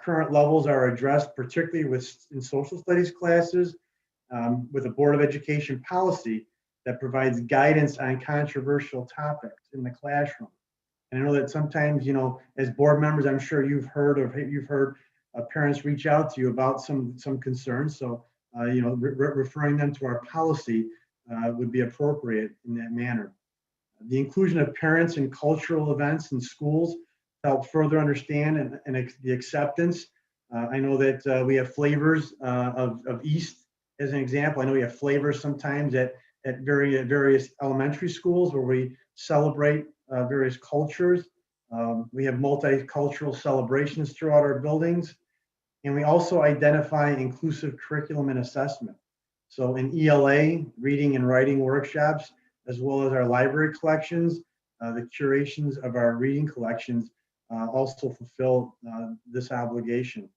Current levels are addressed particularly in social studies classes with a Board of Education policy that provides guidance on controversial topics in the classroom. And I know that sometimes, as board members, I'm sure you've heard parents reach out to you about some concerns. So, referring them to our policy would be appropriate in that manner. The inclusion of parents in cultural events in schools help further understand and the acceptance. I know that we have flavors of East as an example. I know we have flavors sometimes at various elementary schools where we celebrate various cultures. We have multicultural celebrations throughout our buildings. And we also identify inclusive curriculum and assessment. So in ELA, reading and writing workshops, as well as our library collections, the curations of our reading collections also fulfill this obligation.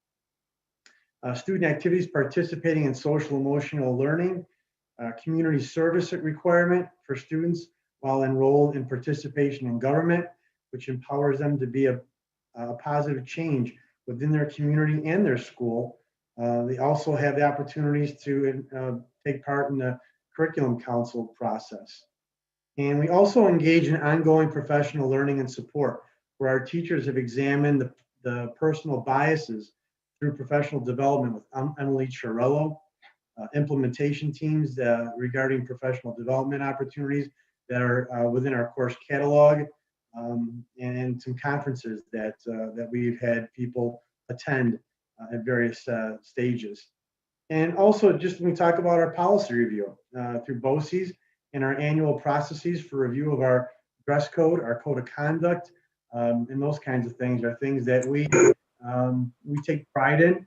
Student activities participating in social emotional learning, community service requirement for students while enrolled in participation in government, which empowers them to be a positive change within their community and their school. They also have the opportunities to take part in the curriculum council process. And we also engage in ongoing professional learning and support, where our teachers have examined the personal biases through professional development with Emily Chirello, implementation teams regarding professional development opportunities that are within our course catalog, and some conferences that we've had people attend at various stages. And also, just when we talk about our policy review through BOCES and our annual processes for review of our dress code, our code of conduct, and those kinds of things are things that we take pride in.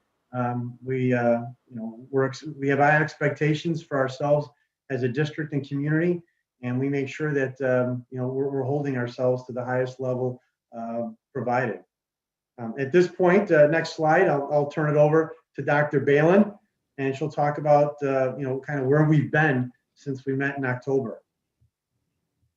We have high expectations for ourselves as a district and community, and we make sure that we're holding ourselves to the highest level provided. At this point, next slide, I'll turn it over to Dr. Balin, and she'll talk about kind of where we've been since we met in October.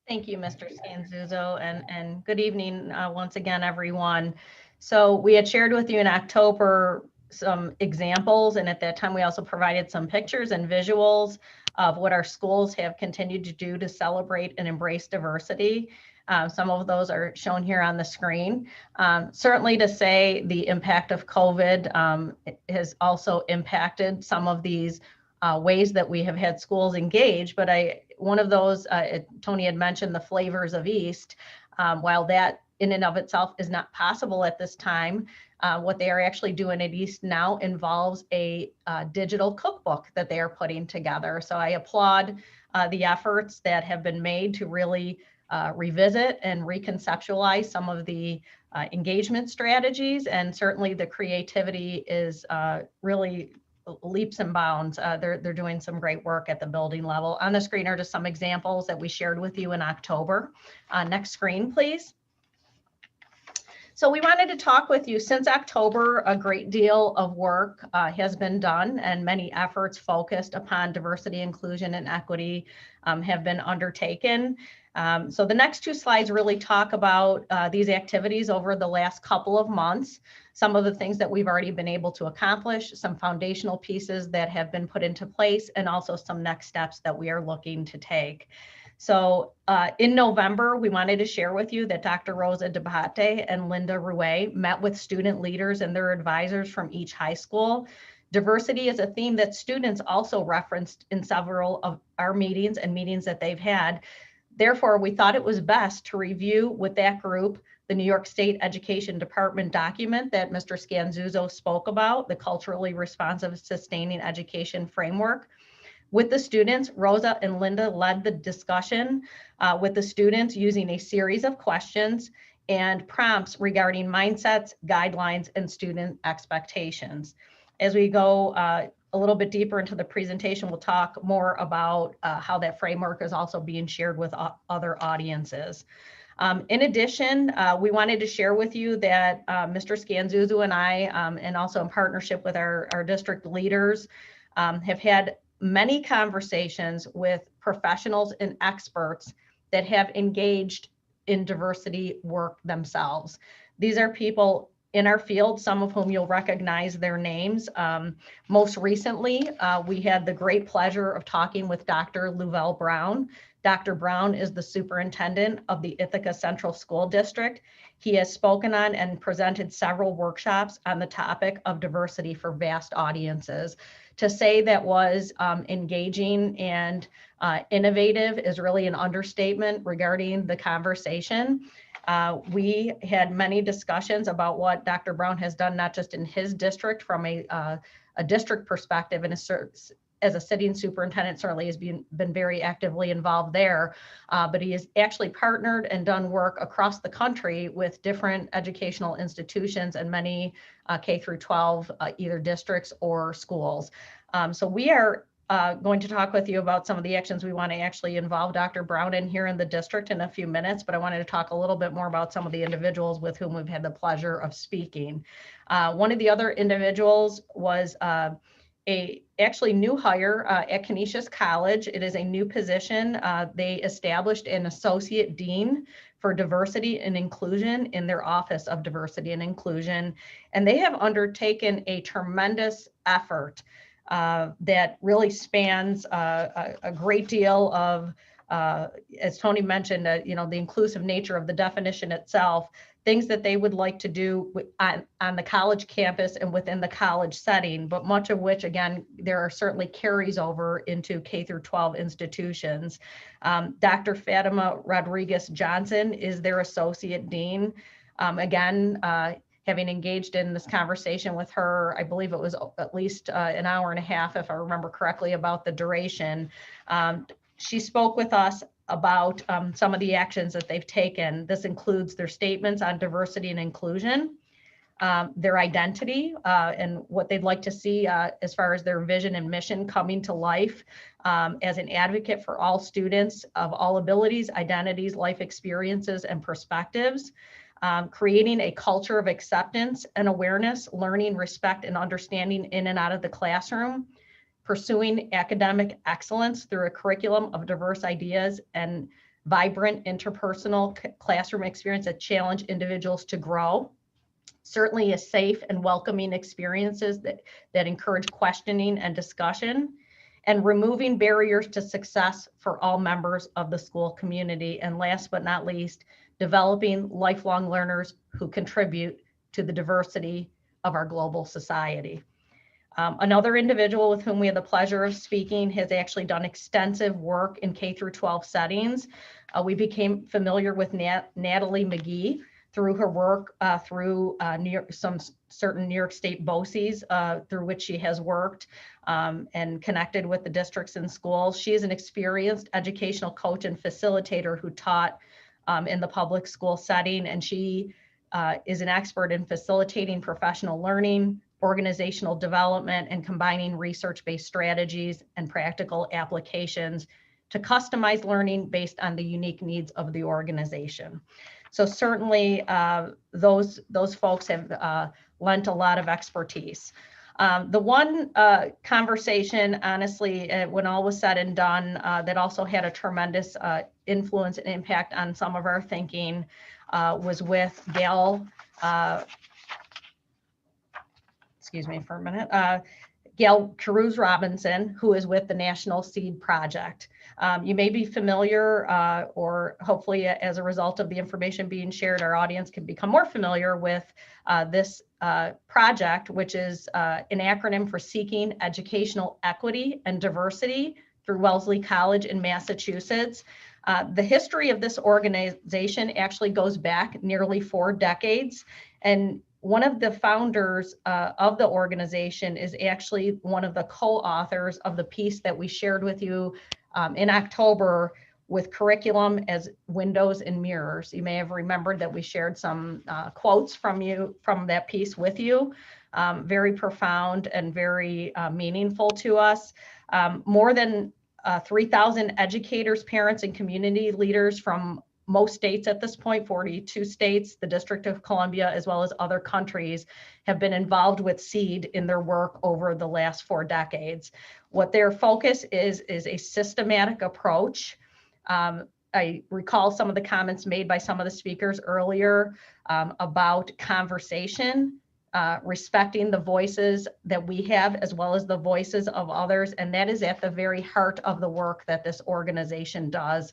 Thank you, Mr. Scanzuzzo, and good evening once again, everyone. So we had shared with you in October some examples, and at that time we also provided some pictures and visuals of what our schools have continued to do to celebrate and embrace diversity. Some of those are shown here on the screen. Certainly to say the impact of COVID has also impacted some of these ways that we have had schools engage, but one of those, Tony had mentioned the flavors of East. While that in and of itself is not possible at this time, what they are actually doing at East now involves a digital cookbook that they are putting together. So I applaud the efforts that have been made to really revisit and reconceptualize some of the engagement strategies, and certainly the creativity is really leaps and bounds. They're doing some great work at the building level. On the screen are just some examples that we shared with you in October. Next screen, please. So we wanted to talk with you. Since October, a great deal of work has been done, and many efforts focused upon diversity, inclusion, and equity have been undertaken. So the next two slides really talk about these activities over the last couple of months, some of the things that we've already been able to accomplish, some foundational pieces that have been put into place, and also some next steps that we are looking to take. So in November, we wanted to share with you that Dr. Rosa Debate and Linda Rouet met with student leaders and their advisors from each high school. Diversity is a theme that students also referenced in several of our meetings and meetings that they've had. Therefore, we thought it was best to review with that group the New York State Education Department document that Mr. Scanzuzzo spoke about, the Culturally Responsive Sustaining Education Framework. With the students, Rosa and Linda led the discussion with the students using a series of questions and prompts regarding mindsets, guidelines, and student expectations. As we go a little bit deeper into the presentation, we'll talk more about how that framework is also being shared with other audiences. In addition, we wanted to share with you that Mr. Scanzuzzo and I, and also in partnership with our district leaders, have had many conversations with professionals and experts that have engaged in diversity work themselves. These are people in our field, some of whom you'll recognize their names. Most recently, we had the great pleasure of talking with Dr. Louvel Brown. Dr. Brown is the superintendent of the Ithaca Central School District. He has spoken on and presented several workshops on the topic of diversity for vast audiences. To say that was engaging and innovative is really an understatement regarding the conversation. We had many discussions about what Dr. Brown has done, not just in his district from a district perspective, and as a sitting superintendent, certainly has been very actively involved there, but he has actually partnered and done work across the country with different educational institutions and many K through 12, either districts or schools. So we are going to talk with you about some of the actions we want to actually involve Dr. Brown in here in the district in a few minutes, but I wanted to talk a little bit more about some of the individuals with whom we've had the pleasure of speaking. One of the other individuals was a actually new hire at Canisius College. It is a new position. They established an associate dean for diversity and inclusion in their Office of Diversity and Inclusion. And they have undertaken a tremendous effort that really spans a great deal of, as Tony mentioned, the inclusive nature of the definition itself, things that they would like to do on the college campus and within the college setting, but much of which, again, there are certainly carries over into K through 12 institutions. Dr. Fatima Rodriguez Johnson is their associate dean. Again, having engaged in this conversation with her, I believe it was at least an hour and a half, if I remember correctly, about the duration. She spoke with us about some of the actions that they've taken. This includes their statements on diversity and inclusion, their identity, and what they'd like to see as far as their vision and mission coming to life as an advocate for all students of all abilities, identities, life experiences, and perspectives. Creating a culture of acceptance and awareness, learning, respect, and understanding in and out of the classroom, pursuing academic excellence through a curriculum of diverse ideas and vibrant interpersonal classroom experience that challenge individuals to grow. Certainly a safe and welcoming experiences that encourage questioning and discussion, and removing barriers to success for all members of the school community. And last but not least, developing lifelong learners who contribute to the diversity of our global society. Another individual with whom we had the pleasure of speaking has actually done extensive work in K through 12 settings. We became familiar with Natalie McGee through her work through some certain New York State BOCES through which she has worked and connected with the districts and schools. She is an experienced educational coach and facilitator who taught in the public school setting, and she is an expert in facilitating professional learning, organizational development, and combining research-based strategies and practical applications to customize learning based on the unique needs of the organization. So certainly those folks have lent a lot of expertise. The one conversation, honestly, when all was said and done, that also had a tremendous influence and impact on some of our thinking was with Gail, excuse me for a minute, Gail Cruz Robinson, who is with the National Seed Project. You may be familiar, or hopefully as a result of the information being shared, our audience can become more familiar with this project, which is an acronym for Seeking Educational Equity and Diversity through Wellesley College in Massachusetts. The history of this organization actually goes back nearly 4 decades. And one of the founders of the organization is actually one of the co-authors of the piece that we shared with you in October with curriculum as windows and mirrors. You may have remembered that we shared some quotes from that piece with you. Very profound and very meaningful to us. More than 3,000 educators, parents, and community leaders from most states at this point, 42 states, the District of Columbia, as well as other countries, have been involved with SEED in their work over the last 4 decades. What their focus is a systematic approach. I recall some of the comments made by some of the speakers earlier about conversation, respecting the voices that we have as well as the voices of others, and that is at the very heart of the work that this organization does.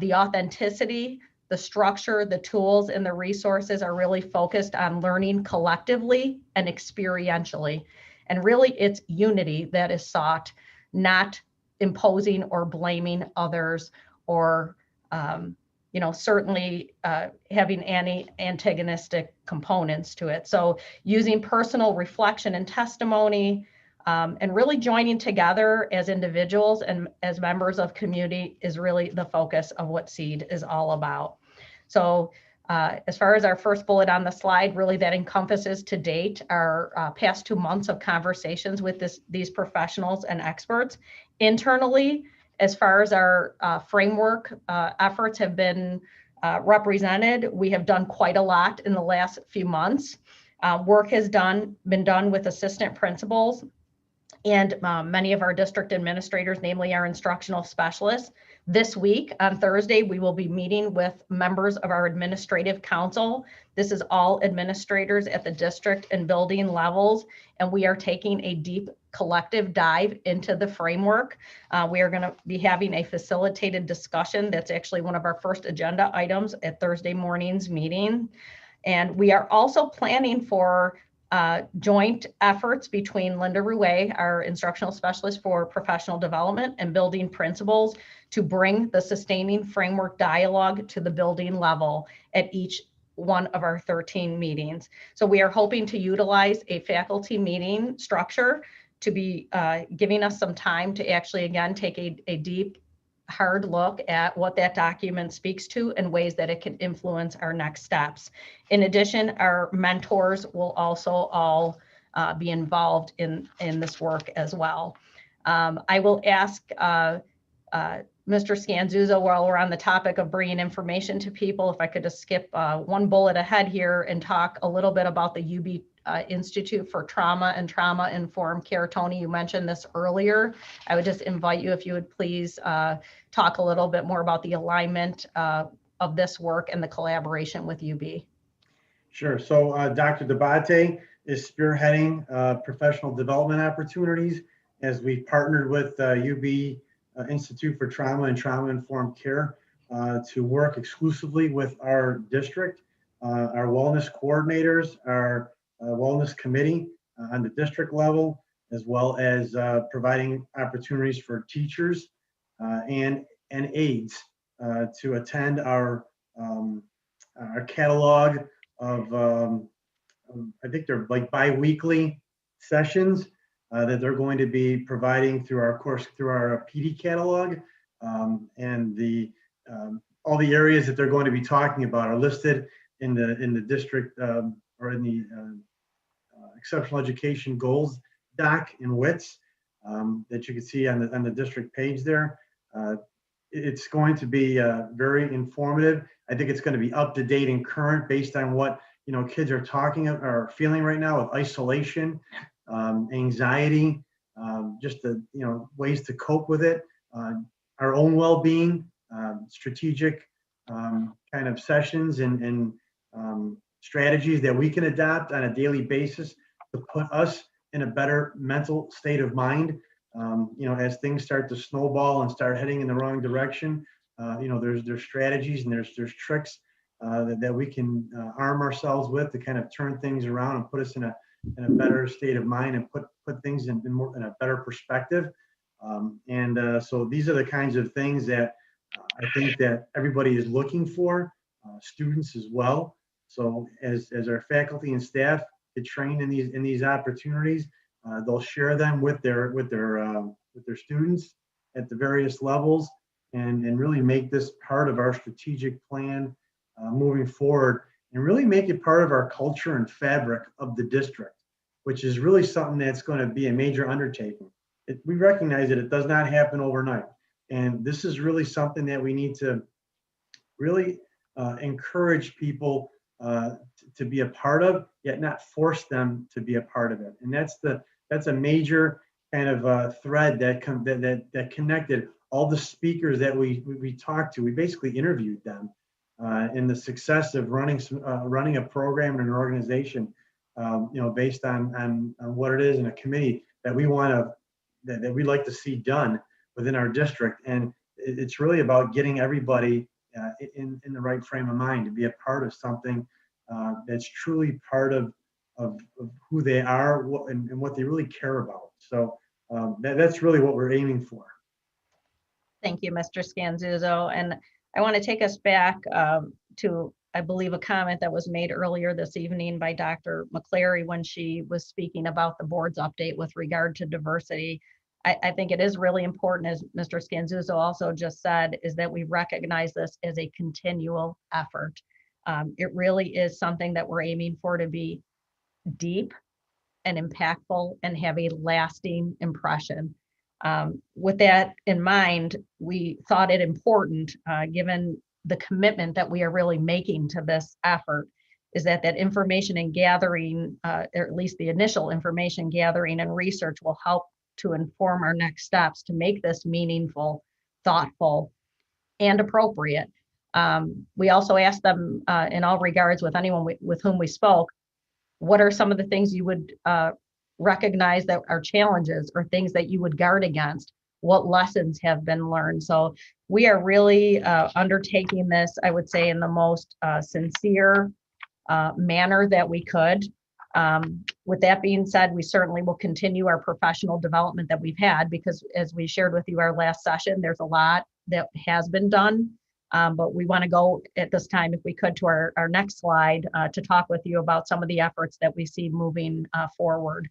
The authenticity, the structure, the tools, and the resources are really focused on learning collectively and experientially. And really it's unity that is sought, not imposing or blaming others or certainly having any antagonistic components to it. So using personal reflection and testimony, and really joining together as individuals and as members of community is really the focus of what SEED is all about. So as far as our first bullet on the slide, really that encompasses to date our past 2 months of conversations with these professionals and experts. Internally, as far as our framework efforts have been represented, we have done quite a lot in the last few months. Work has been done with assistant principals and many of our district administrators, namely our instructional specialists. This week, on Thursday, we will be meeting with members of our administrative council. This is all administrators at the district and building levels, and we are taking a deep collective dive into the framework. We are going to be having a facilitated discussion. That's actually one of our first agenda items at Thursday morning's meeting. And we are also planning for joint efforts between Linda Rouet, our instructional specialist for professional development, and building principals to bring the sustaining framework dialogue to the building level at each one of our 13 meetings. So we are hoping to utilize a faculty meeting structure to be giving us some time to actually, again, take a deep, hard look at what that document speaks to and ways that it can influence our next steps. In addition, our mentors will also all be involved in this work as well. I will ask Mr. Scanzuzzo, while we're on the topic of bringing information to people, if I could just skip one bullet ahead here and talk a little bit about the UB Institute for Trauma and Trauma-Informed Care. Tony, you mentioned this earlier. I would just invite you, if you would please talk a little bit more about the alignment of this work and the collaboration with UB. Sure. So Dr. Dabate is spearheading professional development opportunities as we partnered with UB Institute for Trauma and Trauma-Informed Care to work exclusively with our district, our wellness coordinators, our wellness committee on the district level, as well as providing opportunities for teachers and aides to attend our catalog of, I think they're like bi-weekly sessions that they're going to be providing through our course, through our PD catalog, and the all the areas that they're going to be talking about are listed in the district or in the exceptional education goals doc in WITS that you can see on the district page there. It's going to be very informative. I think it's going to be up to date and current based on what kids are talking or feeling right now with isolation, anxiety, just the ways to cope with it, our own well-being, strategic kind of sessions and strategies that we can adopt on a daily basis to put us in a better mental state of mind. As things start to snowball and start heading in the wrong direction, there's strategies and there's tricks that we can arm ourselves with to kind of turn things around and put us in a better state of mind and put things in a better perspective. So these are the kinds of things that I think that everybody is looking for, students as well. So as our faculty and staff get trained in these opportunities, they'll share them with their students at the various levels, and really make this part of our strategic plan moving forward, and really make it part of our culture and fabric of the district, which is really something that's going to be a major undertaking. We recognize that it does not happen overnight, and this is really something that we need to really encourage people to be a part of, yet not force them to be a part of it. And that's a major kind of thread that connected all the speakers that we talked to. We basically interviewed them in the success of running a program in an organization, based on what it is in a committee that we that we like to see done within our district. And it's really about getting everybody in the right frame of mind to be a part of something that's truly part of who they are and what they really care about. So that's really what we're aiming for. Thank you, Mr. Scanzuzzo. And I want to take us back to, I believe, a comment that was made earlier this evening by Dr. McCleary when she was speaking about the board's update with regard to diversity. I think it is really important, as Mr. Scanzuzzo also just said, is that we recognize this as a continual effort. It really is something that we're aiming for to be deep and impactful and have a lasting impression. With that in mind, we thought it important, given the commitment that we are really making to this effort, is that information and gathering, or at least the initial information gathering and research, will help to inform our next steps to make this meaningful, thoughtful, and appropriate. We also asked them in all regards, with anyone with whom we spoke, what are some of the things you would recognize that are challenges or things that you would guard against? What lessons have been learned? So we are really undertaking this, I would say, in the most sincere manner that we could. With that being said, we certainly will continue our professional development that we've had, because as we shared with you our last session, there's a lot that has been done. But we want to go at this time, if we could, to our next slide to talk with you about some of the efforts that we see moving forward.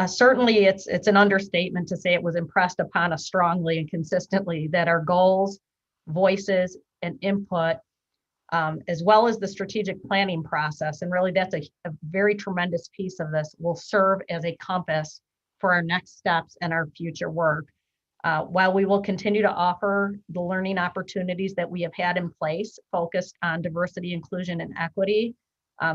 Certainly, it's an understatement to say it was impressed upon us strongly and consistently that our goals, voices, and input, as well as the strategic planning process, and really that's a very tremendous piece of this, will serve as a compass for our next steps and our future work. While we will continue to offer the learning opportunities that we have had in place focused on diversity, inclusion, and equity,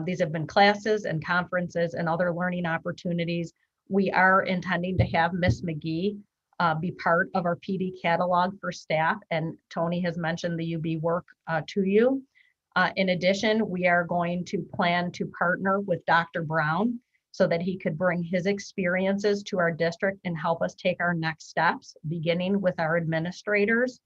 these have been classes and conferences and other learning opportunities. We are intending to have Ms. McGee be part of our PD catalog for staff, and Tony has mentioned the UB work to you. In addition, we are going to plan to partner with Dr. Brown so that he could bring his experiences to our district and help us take our next steps, beginning with our administrators.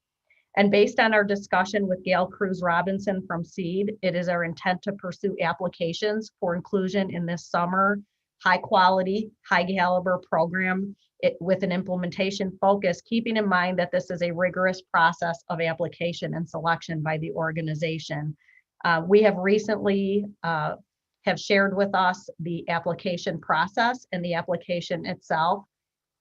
And based on our discussion with Gail Cruz Robinson from SEED, it is our intent to pursue applications for inclusion in this summer, high quality, high caliber program with an implementation focus, keeping in mind that this is a rigorous process of application and selection by the organization. We have recently have shared with us the application process and the application itself.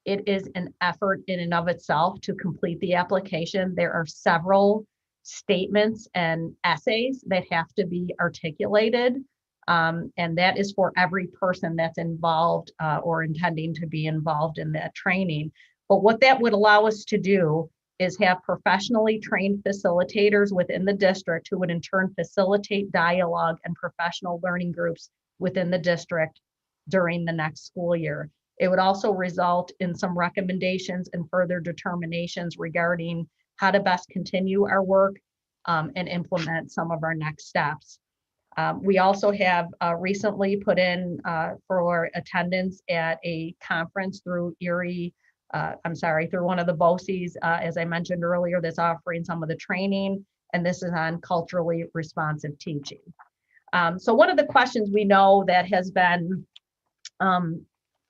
It is an effort in and of itself to complete the application. There are several statements and essays that have to be articulated, and that is for every person that's involved or intending to be involved in that training. But what that would allow us to do is have professionally trained facilitators within the district who would in turn facilitate dialogue and professional learning groups within the district during the next school year. It would also result in some recommendations and further determinations regarding how to best continue our work and implement some of our next steps. We also have recently put in for attendance at a conference through through one of the BOCES, as I mentioned earlier, that's offering some of the training, and this is on culturally responsive teaching. So one of the questions we know that has been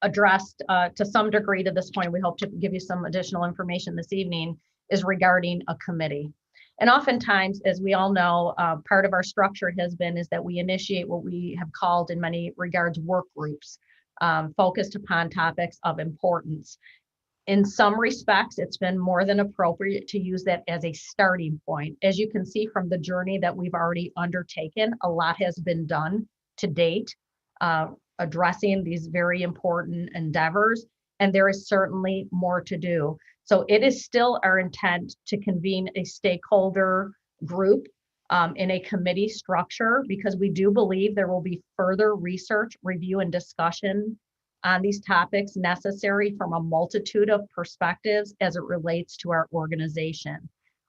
addressed to some degree to this point, we hope to give you some additional information this evening, is regarding a committee. And oftentimes, as we all know, part of our structure has been is that we initiate what we have called in many regards work groups focused upon topics of importance. In some respects, it's been more than appropriate to use that as a starting point. As you can see from the journey that we've already undertaken, a lot has been done to date, addressing these very important endeavors, and there is certainly more to do. So it is still our intent to convene a stakeholder group in a committee structure, because we do believe there will be further research, review, and discussion on these topics necessary from a multitude of perspectives as it relates to our organization.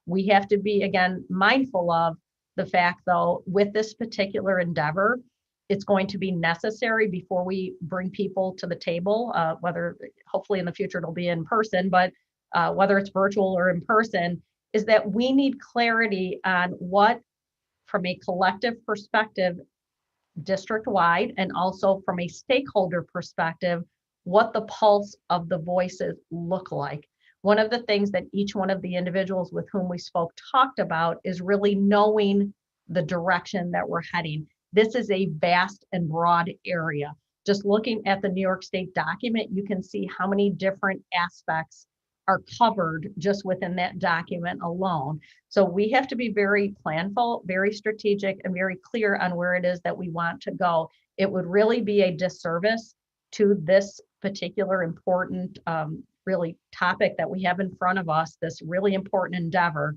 We have to be, again, mindful of the fact, though, with this particular endeavor, it's going to be necessary before we bring people to the table, whether hopefully in the future it'll be in person, but whether it's virtual or in person, is that we need clarity on what, from a collective perspective, district-wide, and also from a stakeholder perspective, what the pulse of the voices look like. One of the things that each one of the individuals with whom we spoke talked about is really knowing the direction that we're heading. This is a vast and broad area. Just looking at the New York State document, you can see how many different aspects are covered just within that document alone. So we have to be very planful, very strategic, and very clear on where it is that we want to go. It would really be a disservice to this particular important, really topic that we have in front of us, this really important endeavor,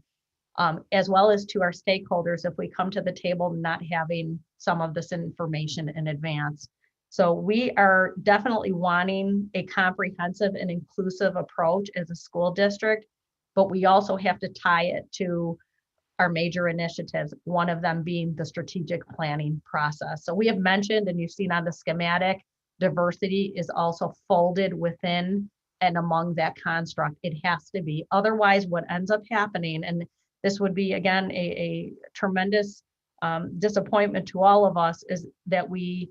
as well as to our stakeholders if we come to the table not having some of this information in advance. So we are definitely wanting a comprehensive and inclusive approach as a school district, but we also have to tie it to our major initiatives, one of them being the strategic planning process. So we have mentioned, and you've seen on the schematic, diversity is also folded within and among that construct. It has to be. Otherwise, what ends up happening, and this would be, again, a tremendous disappointment to all of us, is that we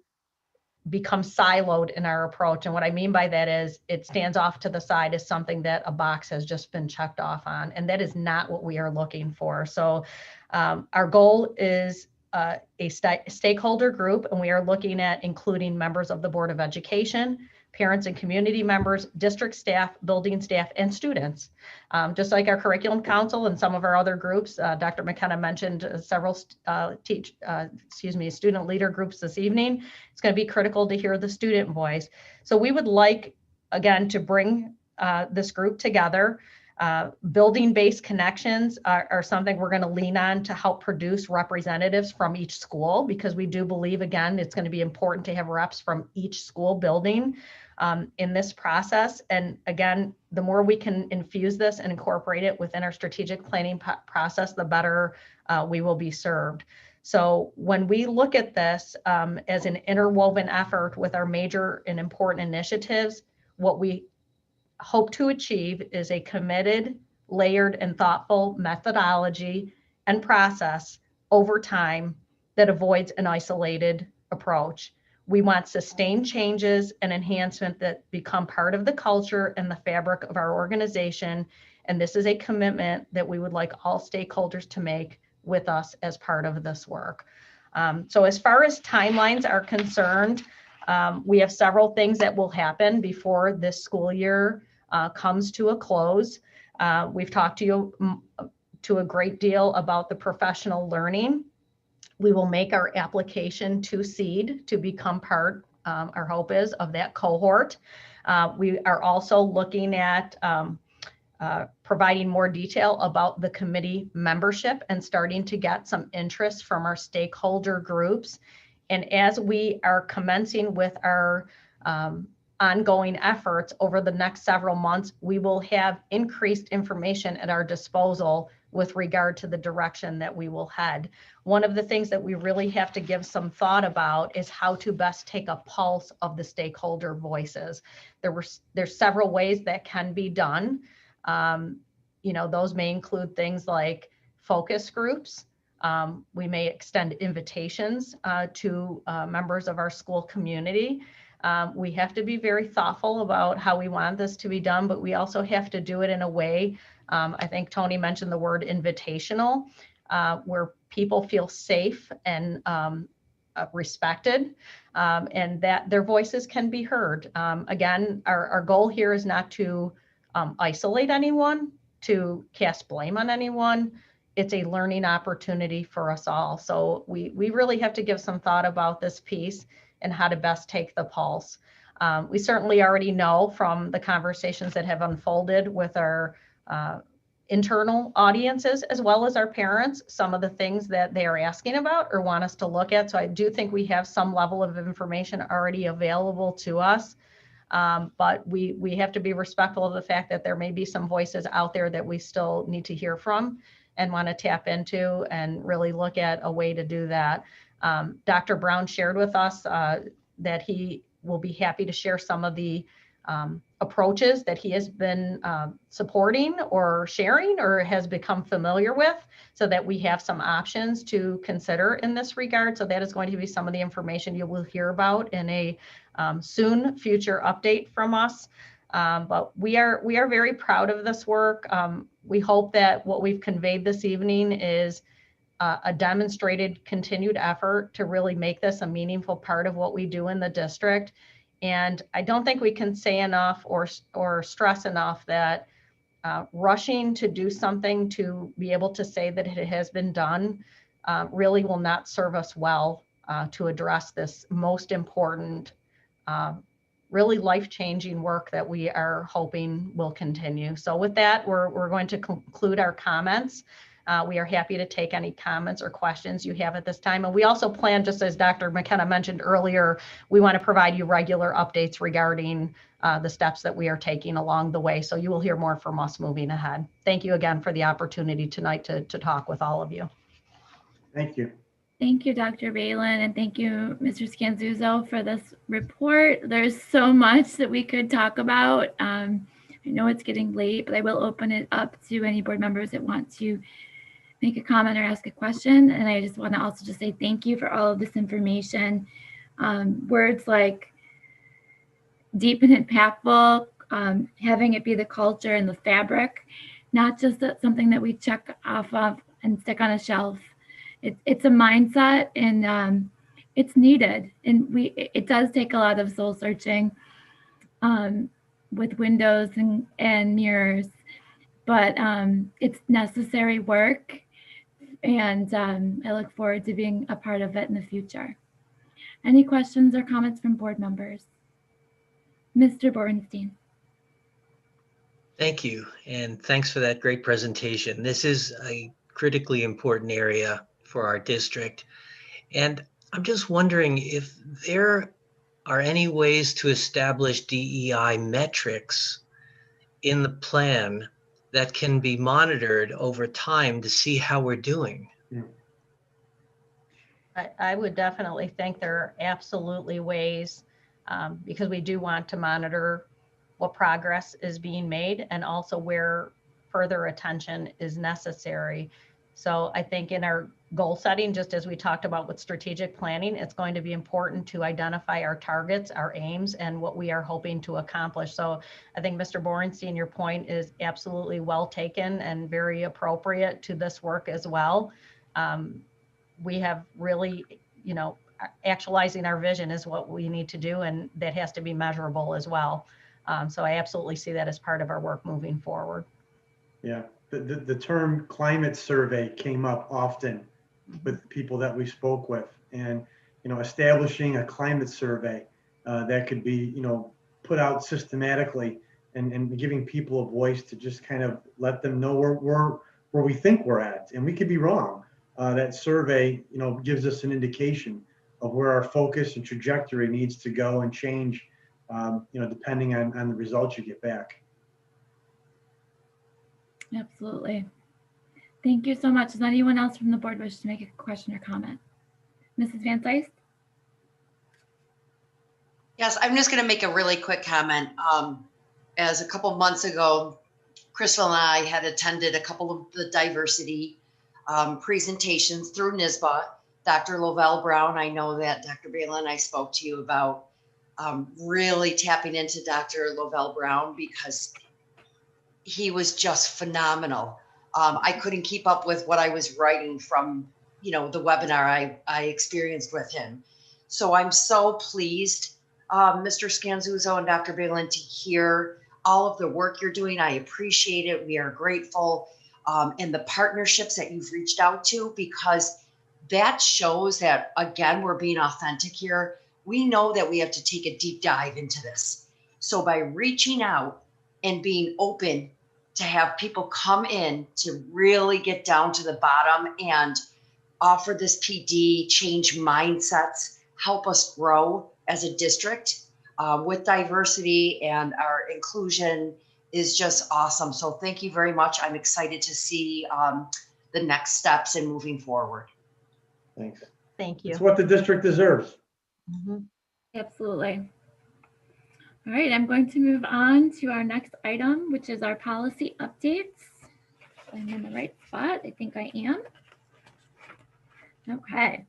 become siloed in our approach. And what I mean by that is it stands off to the side as something that a box has just been checked off on. And that is not what we are looking for. So our goal is a stakeholder group, and we are looking at including members of the Board of Education, parents and community members, district staff, building staff, and students. Just like our curriculum council and some of our other groups, Dr. McKenna mentioned several student leader groups this evening. It's going to be critical to hear the student voice. So we would like, again, to bring this group together. Building-based connections are something we're going to lean on to help produce representatives from each school, because we do believe, again, it's going to be important to have reps from each school building in this process. And again, the more we can infuse this and incorporate it within our strategic planning process, the better we will be served. So when we look at this as an interwoven effort with our major and important initiatives, what we hope to achieve is a committed, layered, and thoughtful methodology and process over time that avoids an isolated approach. We want sustained changes and enhancement that become part of the culture and the fabric of our organization. And this is a commitment that we would like all stakeholders to make with us as part of this work. So as far as timelines are concerned, we have several things that will happen before this school year comes to a close. We've talked to you to a great deal about the professional learning. We will make our application to SEED to become part, our hope is, of that cohort. We are also looking at providing more detail about the committee membership and starting to get some interest from our stakeholder groups. And as we are commencing with our ongoing efforts over the next several months, we will have increased information at our disposal with regard to the direction that we will head. One of the things that we really have to give some thought about is how to best take a pulse of the stakeholder voices. There's several ways that can be done. Those may include things like focus groups. We may extend invitations to members of our school community. We have to be very thoughtful about how we want this to be done, but we also have to do it in a way, I think Tony mentioned the word invitational, where people feel safe and respected, and that their voices can be heard. Again, our goal here is not to isolate anyone, to cast blame on anyone. It's a learning opportunity for us all. So we really have to give some thought about this piece and how to best take the pulse. We certainly already know from the conversations that have unfolded with our internal audiences, as well as our parents, some of the things that they are asking about or want us to look at. So I do think we have some level of information already available to us. But we have to be respectful of the fact that there may be some voices out there that we still need to hear from and want to tap into and really look at a way to do that. Dr. Brown shared with us that he will be happy to share some of the approaches that he has been supporting or sharing or has become familiar with, so that we have some options to consider in this regard. So that is going to be some of the information you will hear about in a soon future update from us. But we are very proud of this work. We hope that what we've conveyed this evening is a demonstrated continued effort to really make this a meaningful part of what we do in the district. And I don't think we can say enough or stress enough that rushing to do something to be able to say that it has been done really will not serve us well to address this most important, really life-changing work that we are hoping will continue. So with that, we're going to conclude our comments. We are happy to take any comments or questions you have at this time. And we also plan, just as Dr. McKenna mentioned earlier, we want to provide you regular updates regarding the steps that we are taking along the way. So you will hear more from us moving ahead. Thank you again for the opportunity tonight to talk with all of you. Thank you. Thank you, Dr. Balin, and thank you, Mr. Scanzuzzo, for this report. There's so much that we could talk about. I know it's getting late, but I will open it up to any board members that want to make a comment or ask a question. And I just want to also just say thank you for all of this information. Words like deep and impactful, having it be the culture and the fabric, not just something that we check off of and stick on a shelf. It's a mindset, and it's needed. And it does take a lot of soul searching with windows and mirrors, but it's necessary work. And I look forward to being a part of it in the future. Any questions or comments from board members? Mr. Borenstein. Thank you, and thanks for that great presentation. This is a critically important area for our district. And I'm just wondering if there are any ways to establish DEI metrics in the plan that can be monitored over time to see how we're doing. I would definitely think there are absolutely ways, because we do want to monitor what progress is being made and also where further attention is necessary. So I think in our goal setting, just as we talked about with strategic planning, it's going to be important to identify our targets, our aims, and what we are hoping to accomplish. So I think Mr. Borenstein, your point is absolutely well taken and very appropriate to this work as well. We have really, actualizing our vision is what we need to do, and that has to be measurable as well. So I absolutely see that as part of our work moving forward. Yeah, the term climate survey came up often with people that we spoke with, and establishing a climate survey that could be put out systematically and giving people a voice to just kind of let them know where we think we're at, and we could be wrong. That survey gives us an indication of where our focus and trajectory needs to go and change, depending on the results you get back. Absolutely. Thank you so much. Does anyone else from the board wish to make a question or comment? Mrs. Van Zeist? Yes, I'm just going to make a really quick comment. As a couple months ago, Crystal and I had attended a couple of the diversity presentations through NSBA. Dr. Lovell Brown, I know that Dr. Balin, I spoke to you about really tapping into Dr. Lovell Brown because he was just phenomenal. I couldn't keep up with what I was writing from, the webinar I experienced with him. So I'm so pleased, Mr. Scanzuzzo and Dr. Balin, to hear all of the work you're doing. I appreciate it. We are grateful. And the partnerships that you've reached out to, because that shows that, again, we're being authentic here. We know that we have to take a deep dive into this. So by reaching out and being open to have people come in to really get down to the bottom and offer this PD, change mindsets, help us grow as a district with diversity and our inclusion is just awesome. So thank you very much. I'm excited to see the next steps in moving forward. Thanks. Thank you. It's what the district deserves. Absolutely. All right, I'm going to move on to our next item, which is our policy updates. I'm in the right spot. I think I am. Okay.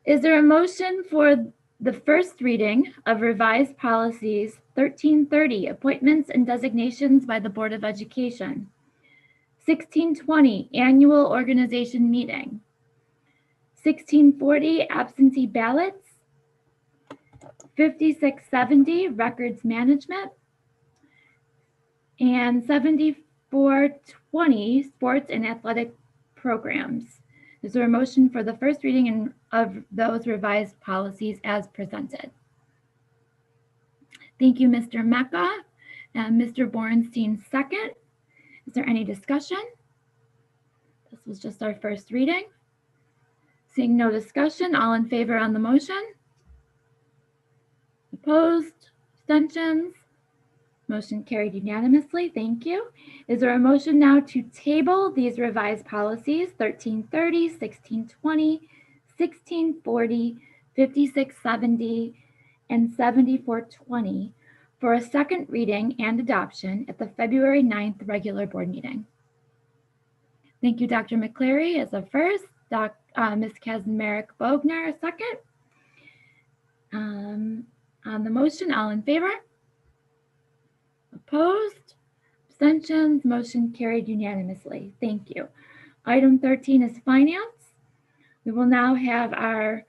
Is there a motion for the first reading of revised policies 1330, appointments and designations by the Board of Education, 1620, annual organization meeting, 1640, absentee ballots, 5670, records management, and 7420, sports and athletic programs. Is there a motion for the first reading of those revised policies as presented? Thank you, Mr. Mecca. And Mr. Borenstein, second. Is there any discussion? This was just our first reading. Seeing no discussion, all in favor on the motion? Opposed? Abstentions? Motion carried unanimously. Thank you. Is there a motion now to table these revised policies 1330, 1620, 1640, 5670, and 7420 for a second reading and adoption at the February 9th regular board meeting? Thank you, Dr. McCleary as a first, Ms. Kazmarek-Bogner a second. On the motion, all in favor? Opposed? Abstentions? Motion carried unanimously. Thank you. Item 13 is finance. We will now have our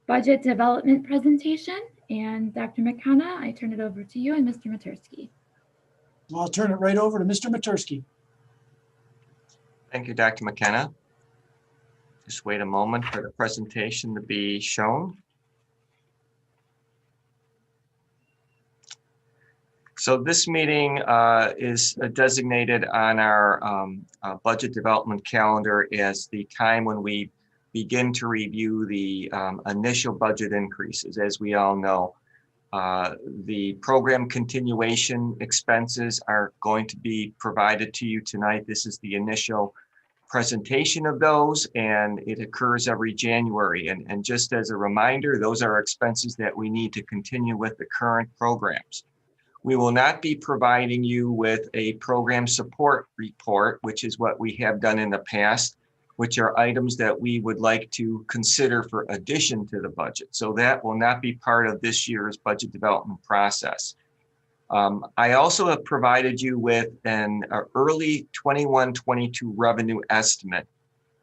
budget development presentation. And Dr. McKenna, I turn it over to you and Mr. Matursky. I'll turn it right over to Mr. Matursky. Thank you, Dr. McKenna. Just wait a moment for the presentation to be shown. So this meeting is designated on our budget development calendar as the time when we begin to review the initial budget increases. As we all know, the program continuation expenses are going to be provided to you tonight. This is the initial presentation of those, and it occurs every January. And just as a reminder, those are expenses that we need to continue with the current programs. We will not be providing you with a program support report, which is what we have done in the past, which are items that we would like to consider for addition to the budget. So that will not be part of this year's budget development process. I also have provided you with an early 21-22 revenue estimate.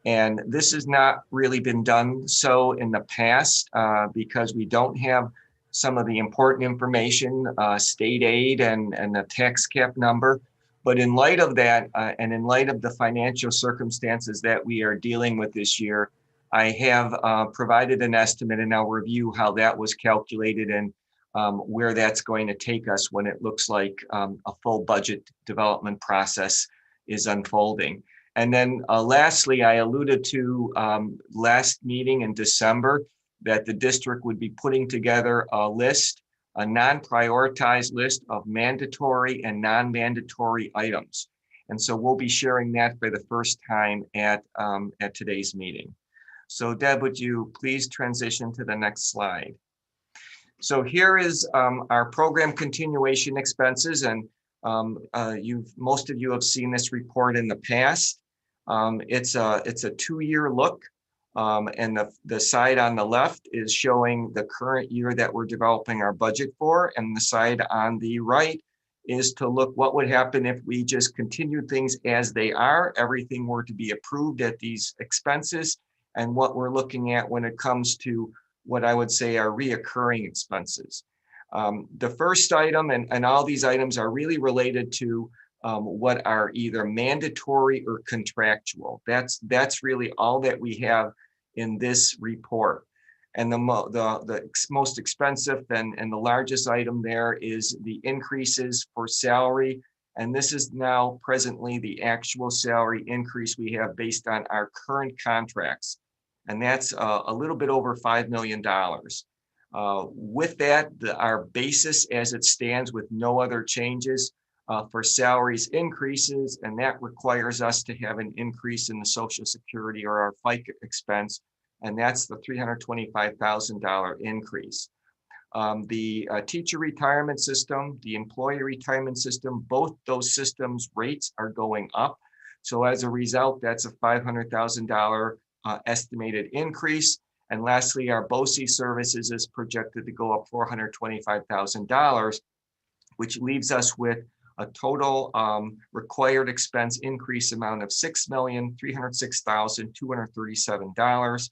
And this has not really been done so in the past because we don't have some of the important information, state aid and the tax cap number. But in light of that, and in light of the financial circumstances that we are dealing with this year, I have provided an estimate, and I'll review how that was calculated and where that's going to take us when it looks like a full budget development process is unfolding. And then lastly, I alluded to last meeting in December that the district would be putting together a list, a non-prioritized list of mandatory and non-mandatory items. And so we'll be sharing that for the first time at today's meeting. So Deb, would you please transition to the next slide? So here is our program continuation expenses, and most of you have seen this report in the past. It's a 2-year look, and the side on the left is showing the current year that we're developing our budget for, and the side on the right is to look what would happen if we just continued things as they are, everything were to be approved at these expenses, and what we're looking at when it comes to what I would say are reoccurring expenses. The first item, and all these items are really related to what are either mandatory or contractual. That's really all that we have in this report. And the most expensive and the largest item there is the increases for salary. And this is now presently the actual salary increase we have based on our current contracts. And that's a little bit over $5 million. With that, our basis as it stands with no other changes for salaries increases, and that requires us to have an increase in the Social Security or our FICA expense, and that's the $325,000 increase. The teacher retirement system, the employee retirement system, both those systems rates are going up. So as a result, that's a $500,000 estimated increase. And lastly, our BOCES services is projected to go up $425,000, which leaves us with a total required expense increase amount of $6,306,237.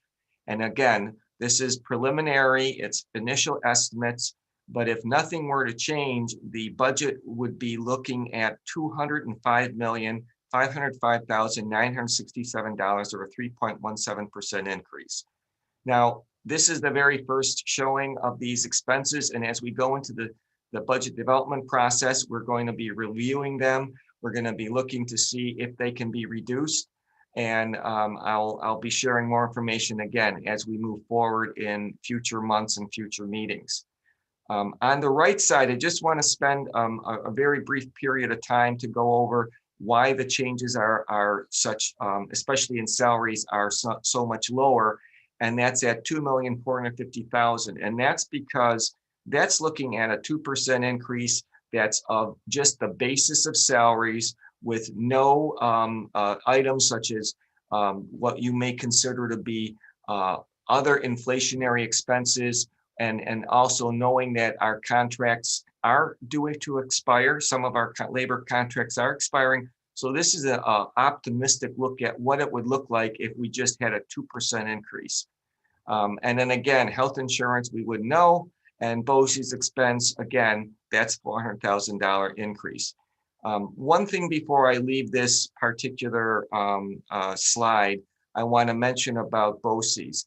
And again, this is preliminary, it's initial estimates, but if nothing were to change, the budget would be looking at $205,505,967 or a 3.17% increase. Now, this is the very first showing of these expenses, and as we go into the budget development process, we're going to be reviewing them. We're going to be looking to see if they can be reduced, and I'll be sharing more information again as we move forward in future months and future meetings. On the right side, I just want to spend a very brief period of time to go over why the changes are such, especially in salaries, are so much lower. And that's at $2,450,000. And that's because that's looking at a 2% increase that's of just the basis of salaries with no items such as what you may consider to be other inflationary expenses, and also knowing that our contracts are due to expire. Some of our labor contracts are expiring. So this is an optimistic look at what it would look like if we just had a 2% increase. And then again, health insurance, we would know, and BOCES expense, again, that's $400,000 increase. One thing before I leave this particular slide, I want to mention about BOCES.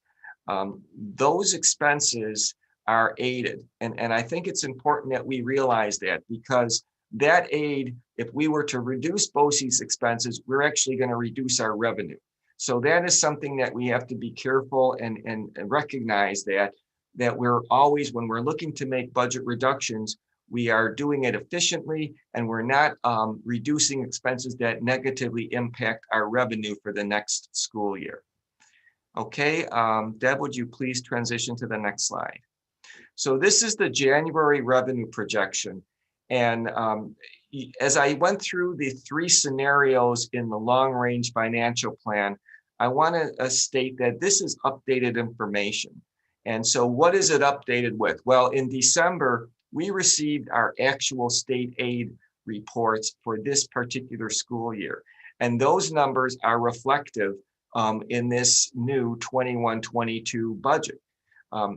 Those expenses are aided, and I think it's important that we realize that, because that aid, if we were to reduce BOCES expenses, we're actually going to reduce our revenue. So that is something that we have to be careful and recognize that we're always, when we're looking to make budget reductions, we are doing it efficiently, and we're not reducing expenses that negatively impact our revenue for the next school year. Okay, Deb, would you please transition to the next slide? So this is the January revenue projection. And as I went through the 3 scenarios in the long-range financial plan, I want to state that this is updated information. And so what is it updated with? Well, in December, we received our actual state aid reports for this particular school year. And those numbers are reflective in this new 21-22 budget.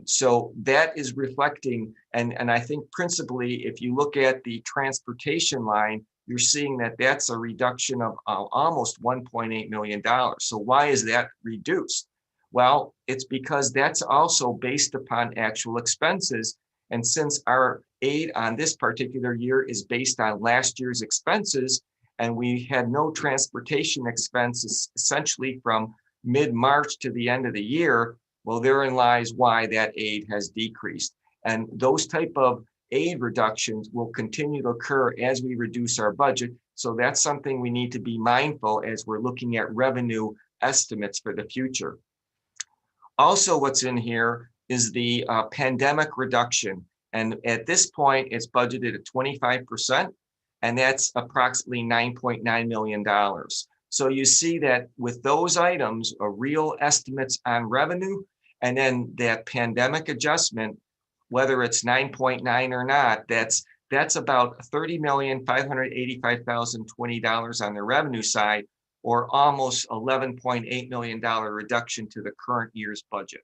So that is reflecting, and I think principally, if you look at the transportation line, you're seeing that that's a reduction of almost $1.8 million. So why is that reduced? Well, it's because that's also based upon actual expenses. And since our aid on this particular year is based on last year's expenses, and we had no transportation expenses essentially from mid-March to the end of the year, well, therein lies why that aid has decreased. And those type of aid reductions will continue to occur as we reduce our budget, So that's something we need to be mindful as we're looking at revenue estimates for the future. Also, what's in here is the pandemic reduction. And at this point, it's budgeted at 25%, and that's approximately $9.9 million. So you see that with those items, real estimates on revenue, and then that pandemic adjustment, whether it's 9.9 or not, that's about $30,585,020 on the revenue side, or almost $11.8 million reduction to the current year's budget.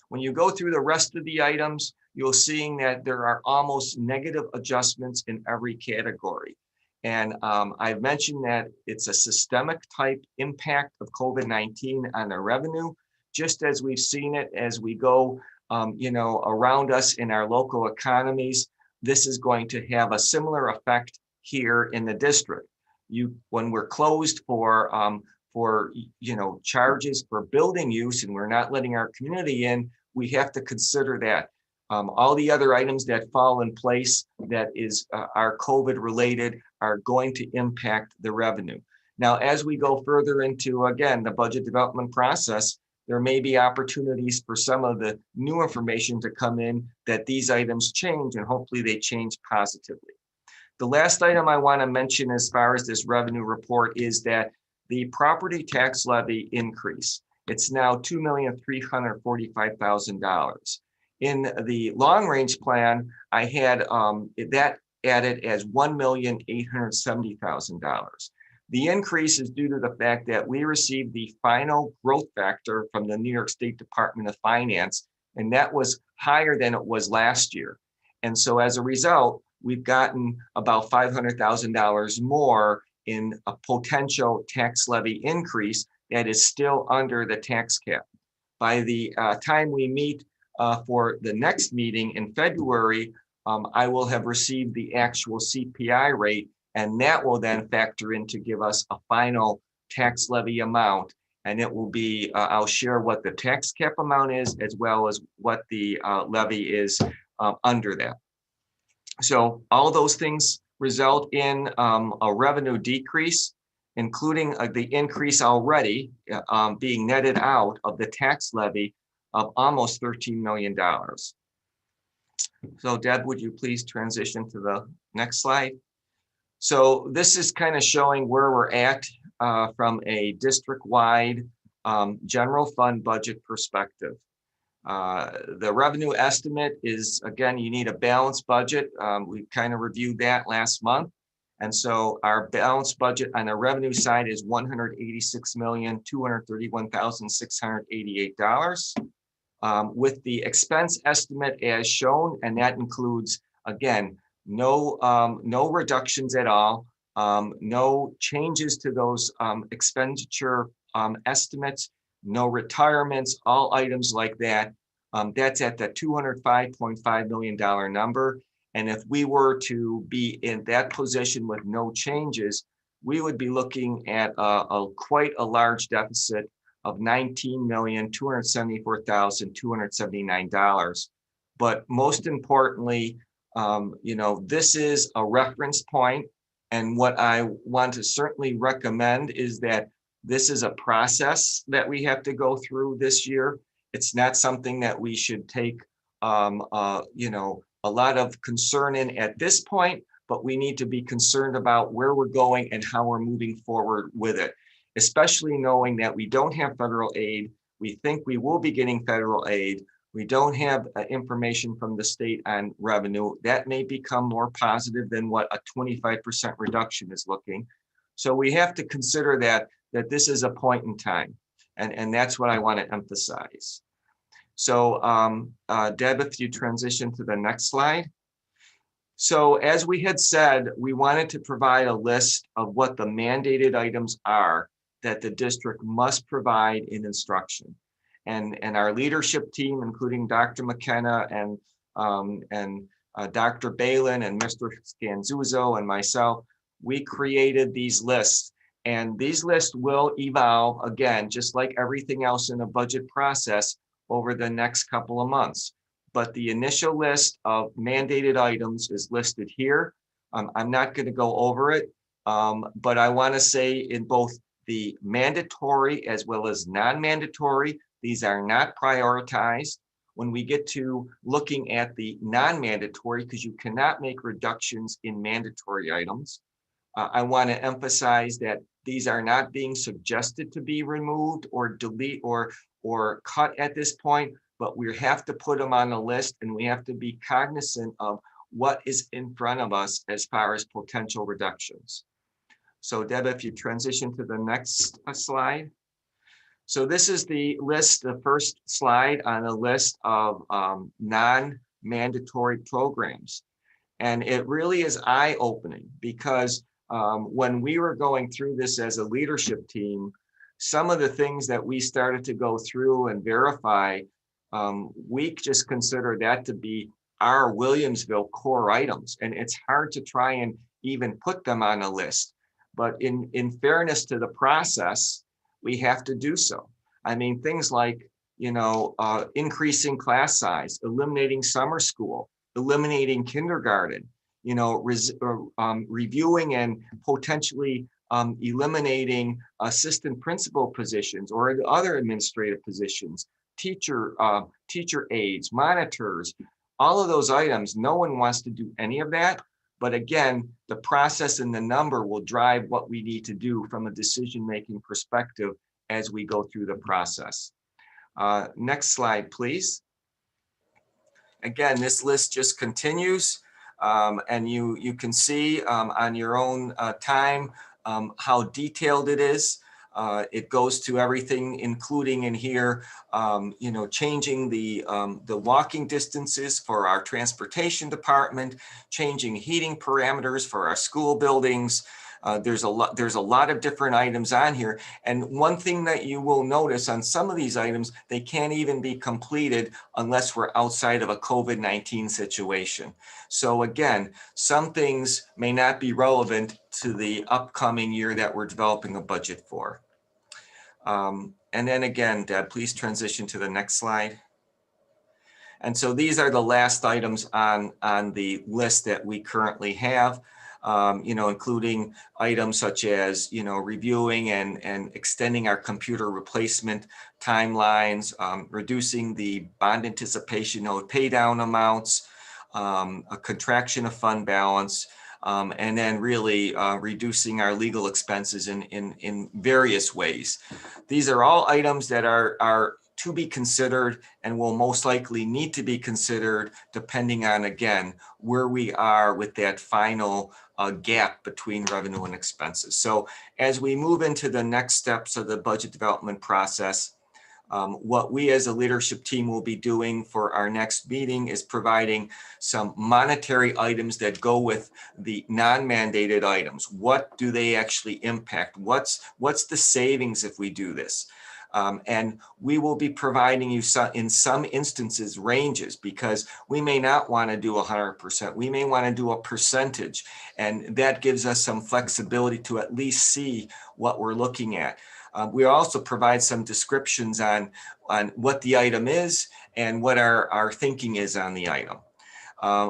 When you go through the rest of the items, you'll see that there are almost negative adjustments in every category. And I've mentioned that it's a systemic type impact of COVID-19 on the revenue, just as we've seen it as we go around us in our local economies. This is going to have a similar effect here in the district. When we're closed for charges for building use and we're not letting our community in, we have to consider that. All the other items that fall in place that are COVID related are going to impact the revenue. Now, as we go further into, again, the budget development process, there may be opportunities for some of the new information to come in that these items change, and hopefully they change positively. The last item I want to mention as far as this revenue report is that the property tax levy increase. It's now $2,345,000. In the long range plan, I had that added as $1,870,000. The increase is due to the fact that we received the final growth factor from the New York State Department of Finance, and that was higher than it was last year. And so as a result, we've gotten about $500,000 more in a potential tax levy increase that is still under the tax cap. By the time we meet for the next meeting in February, I will have received the actual CPI rate, and that will then factor in to give us a final tax levy amount. And it will be, I'll share what the tax cap amount is, as well as what the levy is under that. So all those things result in a revenue decrease, including the increase already being netted out of the tax levy of almost $13 million. So Deb, would you please transition to the next slide? So this is kind of showing where we're at from a district-wide general fund budget perspective. The revenue estimate is, again, you need a balanced budget. We kind of reviewed that last month. And so our balanced budget on the revenue side is $186,231,688. With the expense estimate as shown, and that includes, again, no reductions at all, no changes to those expenditure estimates, no retirements, all items like that. That's at the $205.5 million number. And if we were to be in that position with no changes, we would be looking at quite a large deficit of $19,274,279. But most importantly, this is a reference point. And what I want to certainly recommend is that this is a process that we have to go through this year. It's not something that we should take, a lot of concern in at this point, but we need to be concerned about where we're going and how we're moving forward with it, especially knowing that we don't have federal aid. We think we will be getting federal aid. We don't have information from the state on revenue. That may become more positive than what a 25% reduction is looking. So we have to consider that this is a point in time. And that's what I want to emphasize. So Deb, if you transition to the next slide. So as we had said, we wanted to provide a list of what the mandated items are that the district must provide in instruction. And our leadership team, including Dr. McKenna and Dr. Balin and Mr. Scanzuzzo and myself, we created these lists. And these lists will evolve, again, just like everything else in a budget process, over the next couple of months. But the initial list of mandated items is listed here. I'm not going to go over it. But I want to say in both the mandatory as well as non-mandatory, these are not prioritized. When we get to looking at the non-mandatory, because you cannot make reductions in mandatory items, I want to emphasize that these are not being suggested to be removed or delete or cut at this point, but we have to put them on the list, and we have to be cognizant of what is in front of us as far as potential reductions. So Deb, if you transition to the next slide. So this is the list, the first slide on a list of non-mandatory programs. And it really is eye-opening because when we were going through this as a leadership team, some of the things that we started to go through and verify, we just consider that to be our Williamsville core items. And it's hard to try and even put them on a list. But in fairness to the process, we have to do so. I mean, things like, increasing class size, eliminating summer school, eliminating kindergarten, reviewing and potentially eliminating assistant principal positions or other administrative positions, teacher aides, monitors, all of those items. No one wants to do any of that. But again, the process and the number will drive what we need to do from a decision-making perspective as we go through the process. Next slide, please. Again, this list just continues, and you can see on your own time how detailed it is. It goes to everything, including in here, changing the walking distances for our transportation department, changing heating parameters for our school buildings. There's a lot of different items on here. And one thing that you will notice on some of these items, they can't even be completed unless we're outside of a COVID-19 situation. So again, some things may not be relevant to the upcoming year that we're developing a budget for. And then again, Deb, please transition to the next slide. And so these are the last items on the list that we currently have. Including items such as, reviewing and extending our computer replacement timelines, reducing the bond anticipation note pay down amounts, a contraction of fund balance, and then really reducing our legal expenses in various ways. These are all items that are to be considered and will most likely need to be considered depending on, again, where we are with that final gap between revenue and expenses. So as we move into the next steps of the budget development process, what we as a leadership team will be doing for our next meeting is providing some monetary items that go with the non-mandated items. What do they actually impact? What's the savings if we do this? And we will be providing you in some instances ranges, because we may not want to do 100%. We may want to do a percentage, and that gives us some flexibility to at least see what we're looking at. We also provide some descriptions on what the item is and what our thinking is on the item.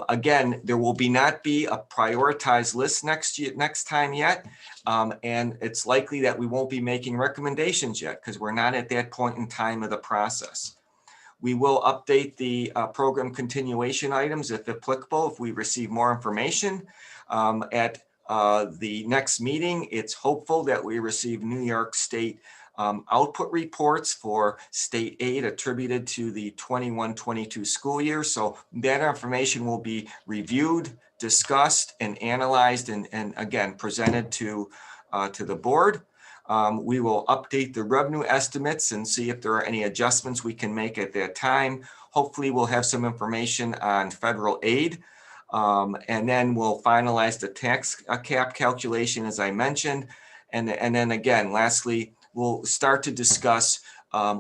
Again, there will not be a prioritized list next time yet. And it's likely that we won't be making recommendations yet because we're not at that point in time of the process. We will update the program continuation items if applicable, if we receive more information. At the next meeting, it's hopeful that we receive New York State output reports for state aid attributed to the 21-22 school year. So that information will be reviewed, discussed, and analyzed, and again, presented to the board. We will update the revenue estimates and see if there are any adjustments we can make at that time. Hopefully we'll have some information on federal aid. And then we'll finalize the tax cap calculation, as I mentioned. And then again, lastly, we'll start to discuss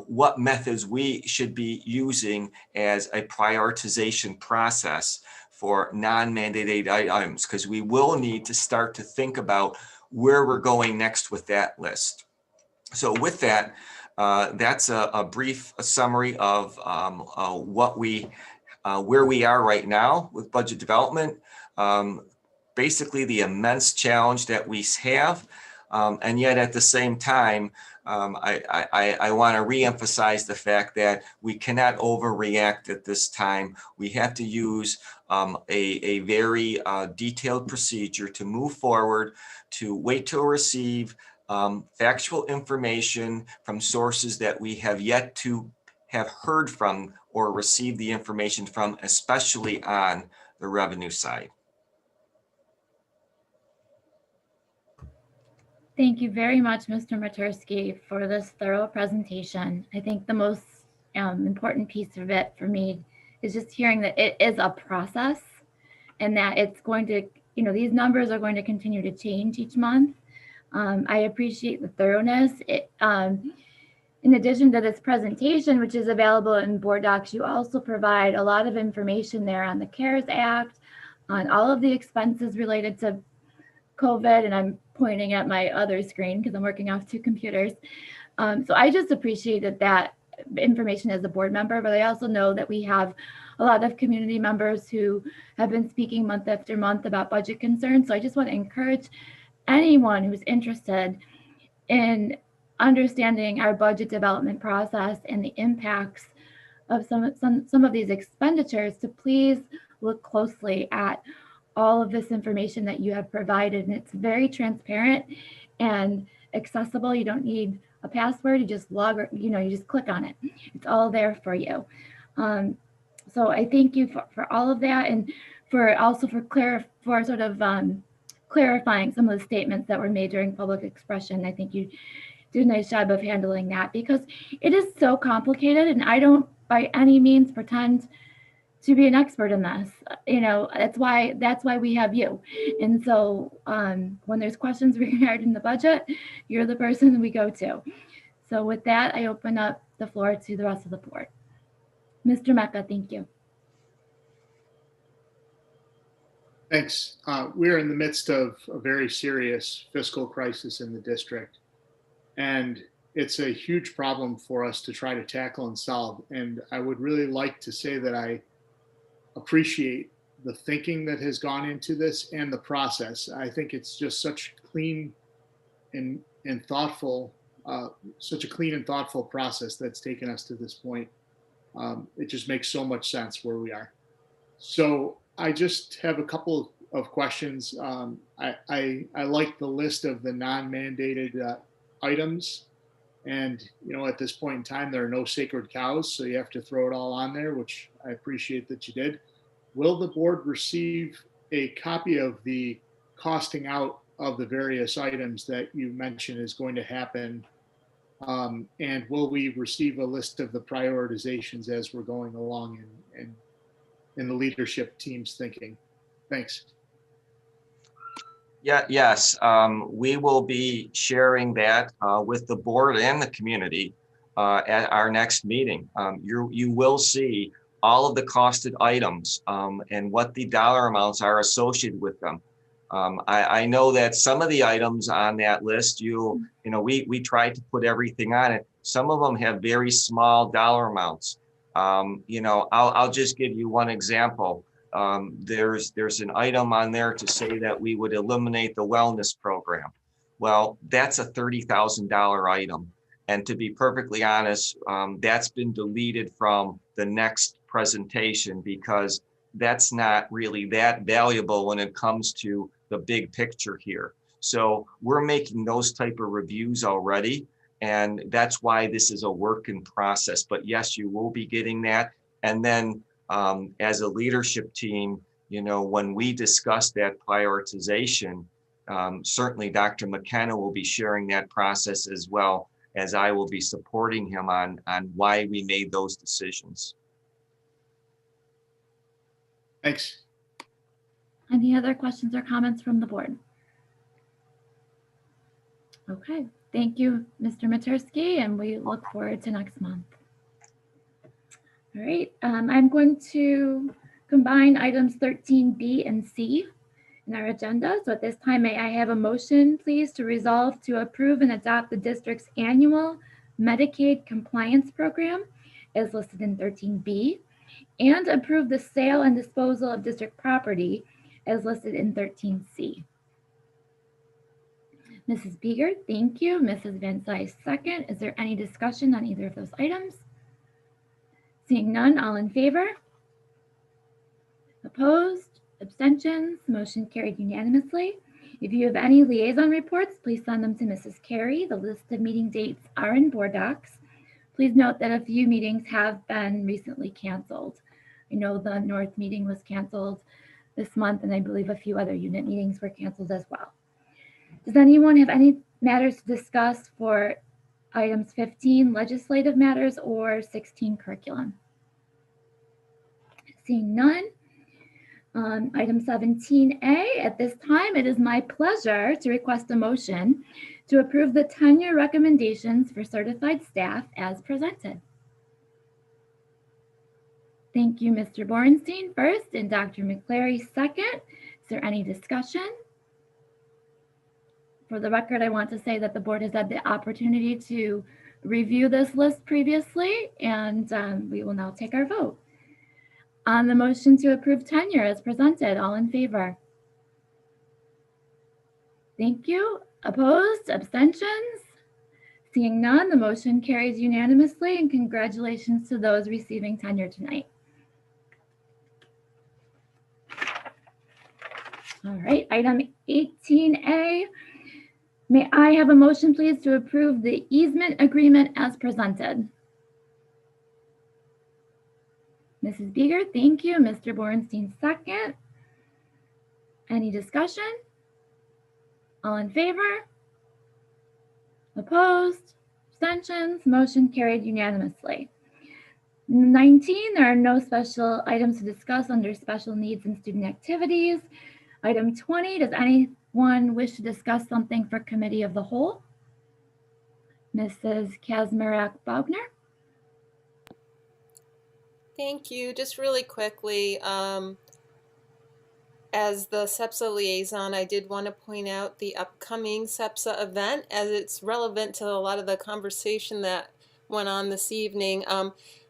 what methods we should be using as a prioritization process for non-mandated items, because we will need to start to think about where we're going next with that list. So with that, that's a brief summary of where we are right now with budget development. basically the immense challenge that we have. And yet at the same time, I want to reemphasize the fact that we cannot overreact at this time. We have to use a very detailed procedure to move forward, to wait to receive factual information from sources that we have yet to have heard from or received the information from, especially on the revenue side. Thank you very much, Mr. Matursky, for this thorough presentation. I think the most important piece of it for me is just hearing that it is a process and that it's going to, these numbers are going to continue to change each month. I appreciate the thoroughness. In addition to this presentation, which is available in board docs, you also provide a lot of information there on the CARES Act, on all of the expenses related to COVID, and I'm pointing at my other screen because I'm working off two computers. So I just appreciated that information as a board member, but I also know that we have a lot of community members who have been speaking month after month about budget concerns. So I just want to encourage anyone who's interested in understanding our budget development process and the impacts of some of these expenditures to please look closely at all of this information that you have provided. And it's very transparent and accessible. You don't need a password. You just you just click on it. It's all there for you. So I thank you for all of that, and for clarifying some of the statements that were made during public expression. I think you did a nice job of handling that, because it is so complicated, and I don't by any means pretend to be an expert in this. That's why we have you. And so when there's questions regarding the budget, you're the person we go to. So with that, I open up the floor to the rest of the board. Mr. Mecca, thank you. Thanks. We're in the midst of a very serious fiscal crisis in the district, and it's a huge problem for us to try to tackle and solve. And I would really like to say that I appreciate the thinking that has gone into this and the process. I think it's just such clean and thoughtful, such a clean and thoughtful process that's taken us to this point. It just makes so much sense where we are. So I just have a couple of questions. I like the list of the non-mandated items. And, at this point in time, there are no sacred cows, so you have to throw it all on there, which I appreciate that you did. Will the board receive a copy of the costing out of the various items that you mentioned is going to happen? And will we receive a list of the prioritizations as we're going along and in the leadership team's thinking? Thanks. Yes, we will be sharing that with the board and the community at our next meeting. You will see all of the costed items and what the dollar amounts are associated with them. I know that some of the items on that list, we tried to put everything on it. Some of them have very small dollar amounts. I'll just give you one example. There's an item on there to say that we would eliminate the wellness program. Well, that's a $30,000 item. And to be perfectly honest, that's been deleted from the next presentation because that's not really that valuable when it comes to the big picture here. So we're making those type of reviews already. And that's why this is a work in process. But yes, you will be getting that. And then as a leadership team, when we discuss that prioritization, certainly Dr. McKenna will be sharing that process, as well as I will be supporting him on why we made those decisions. Thanks. Any other questions or comments from the board? Okay, thank you, Mr. Matursky, and we look forward to next month. All right, I'm going to combine items 13B and C in our agenda. So at this time, may I have a motion, please, to resolve to approve and adopt the district's annual Medicaid compliance program as listed in 13B, and approve the sale and disposal of district property as listed in 13C. Mrs. Beeger, thank you. Mrs. Van Zyl, second. Is there any discussion on either of those items? Seeing none, all in favor? Opposed? Abstentions? Motion carried unanimously. If you have any liaison reports, please send them to Mrs. Carey. The list of meeting dates are in board docs. Please note that a few meetings have been recently canceled. I know the North meeting was canceled this month, and I believe a few other unit meetings were canceled as well. Does anyone have any matters to discuss for items 15, legislative matters, or 16, curriculum? Seeing none. Item 17A, at this time, it is my pleasure to request a motion to approve the tenure recommendations for certified staff as presented. Thank you, Mr. Borenstein first and Dr. McClary second. Is there any discussion? For the record, I want to say that the board has had the opportunity to review this list previously, and we will now take our vote. On the motion to approve tenure as presented, all in favor? Thank you. Opposed? Abstentions? Seeing none, the motion carries unanimously, and congratulations to those receiving tenure tonight. All right, item 18A. May I have a motion, please, to approve the easement agreement as presented? Mrs. Beeger, thank you. Mr. Borenstein, second. Any discussion? All in favor? Opposed? Abstentions? Motion carried unanimously. 19, there are no special items to discuss under special needs and student activities. Item 20, does anyone wish to discuss something for committee of the whole? Mrs. Kaczmarek-Bogner. Thank you. Just really quickly, as the SEPSA liaison, I did want to point out the upcoming SEPSA event as it's relevant to a lot of the conversation that went on this evening.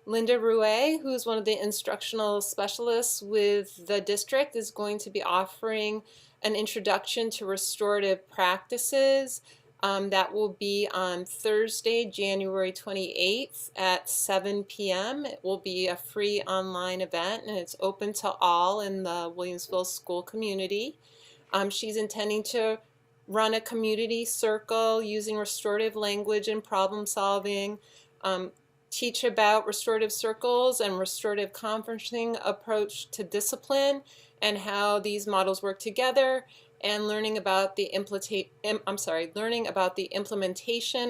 Linda Rouet, who's one of the instructional specialists with the district, is going to be offering an introduction to restorative practices. That will be on Thursday, January 28th at 7 p.m. It will be a free online event, and it's open to all in the Williamsville school community. She's intending to run a community circle using restorative language and problem solving, teach about restorative circles and restorative conferencing approach to discipline and how these models work together, and learning about the implementation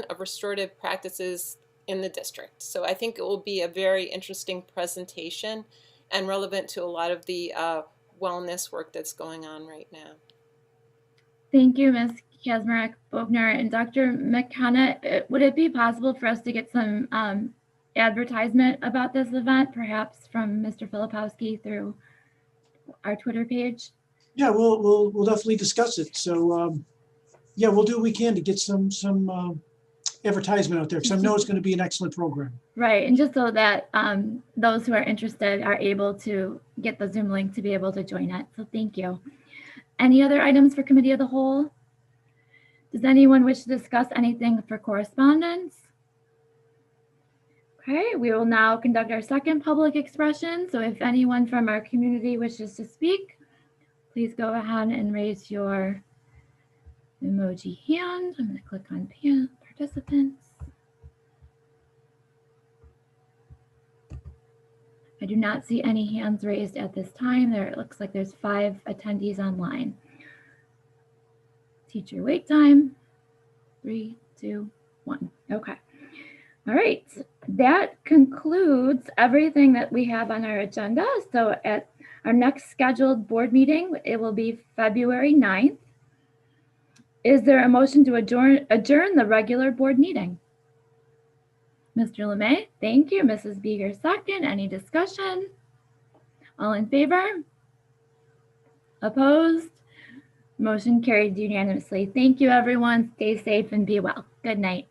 of restorative practices in the district. So I think it will be a very interesting presentation and relevant to a lot of the wellness work that's going on right now. Thank you, Ms. Kaczmarek-Bogner. And Dr. McKenna, would it be possible for us to get some advertisement about this event, perhaps from Mr. Filipowski through our Twitter page? Yeah, we'll definitely discuss it. So yeah, we'll do what we can to get some advertisement out there, because I know it's going to be an excellent program. Right, and just so that those who are interested are able to get the Zoom link to be able to join it. So thank you. Any other items for committee of the whole? Does anyone wish to discuss anything for correspondence? Okay, we will now conduct our second public expression. So if anyone from our community wishes to speak, please go ahead and raise your emoji hand. I'm going to click on participants. I do not see any hands raised at this time. It looks like there's 5 attendees online. Teacher wait time. 3, 2, 1. Okay. All right. That concludes everything that we have on our agenda. So at our next scheduled board meeting, it will be February 9th. Is there a motion to adjourn the regular board meeting? Mr. LeMay, thank you. Mrs. Beeger, second. Any discussion? All in favor? Opposed? Motion carried unanimously. Thank you, everyone. Stay safe and be well. Good night.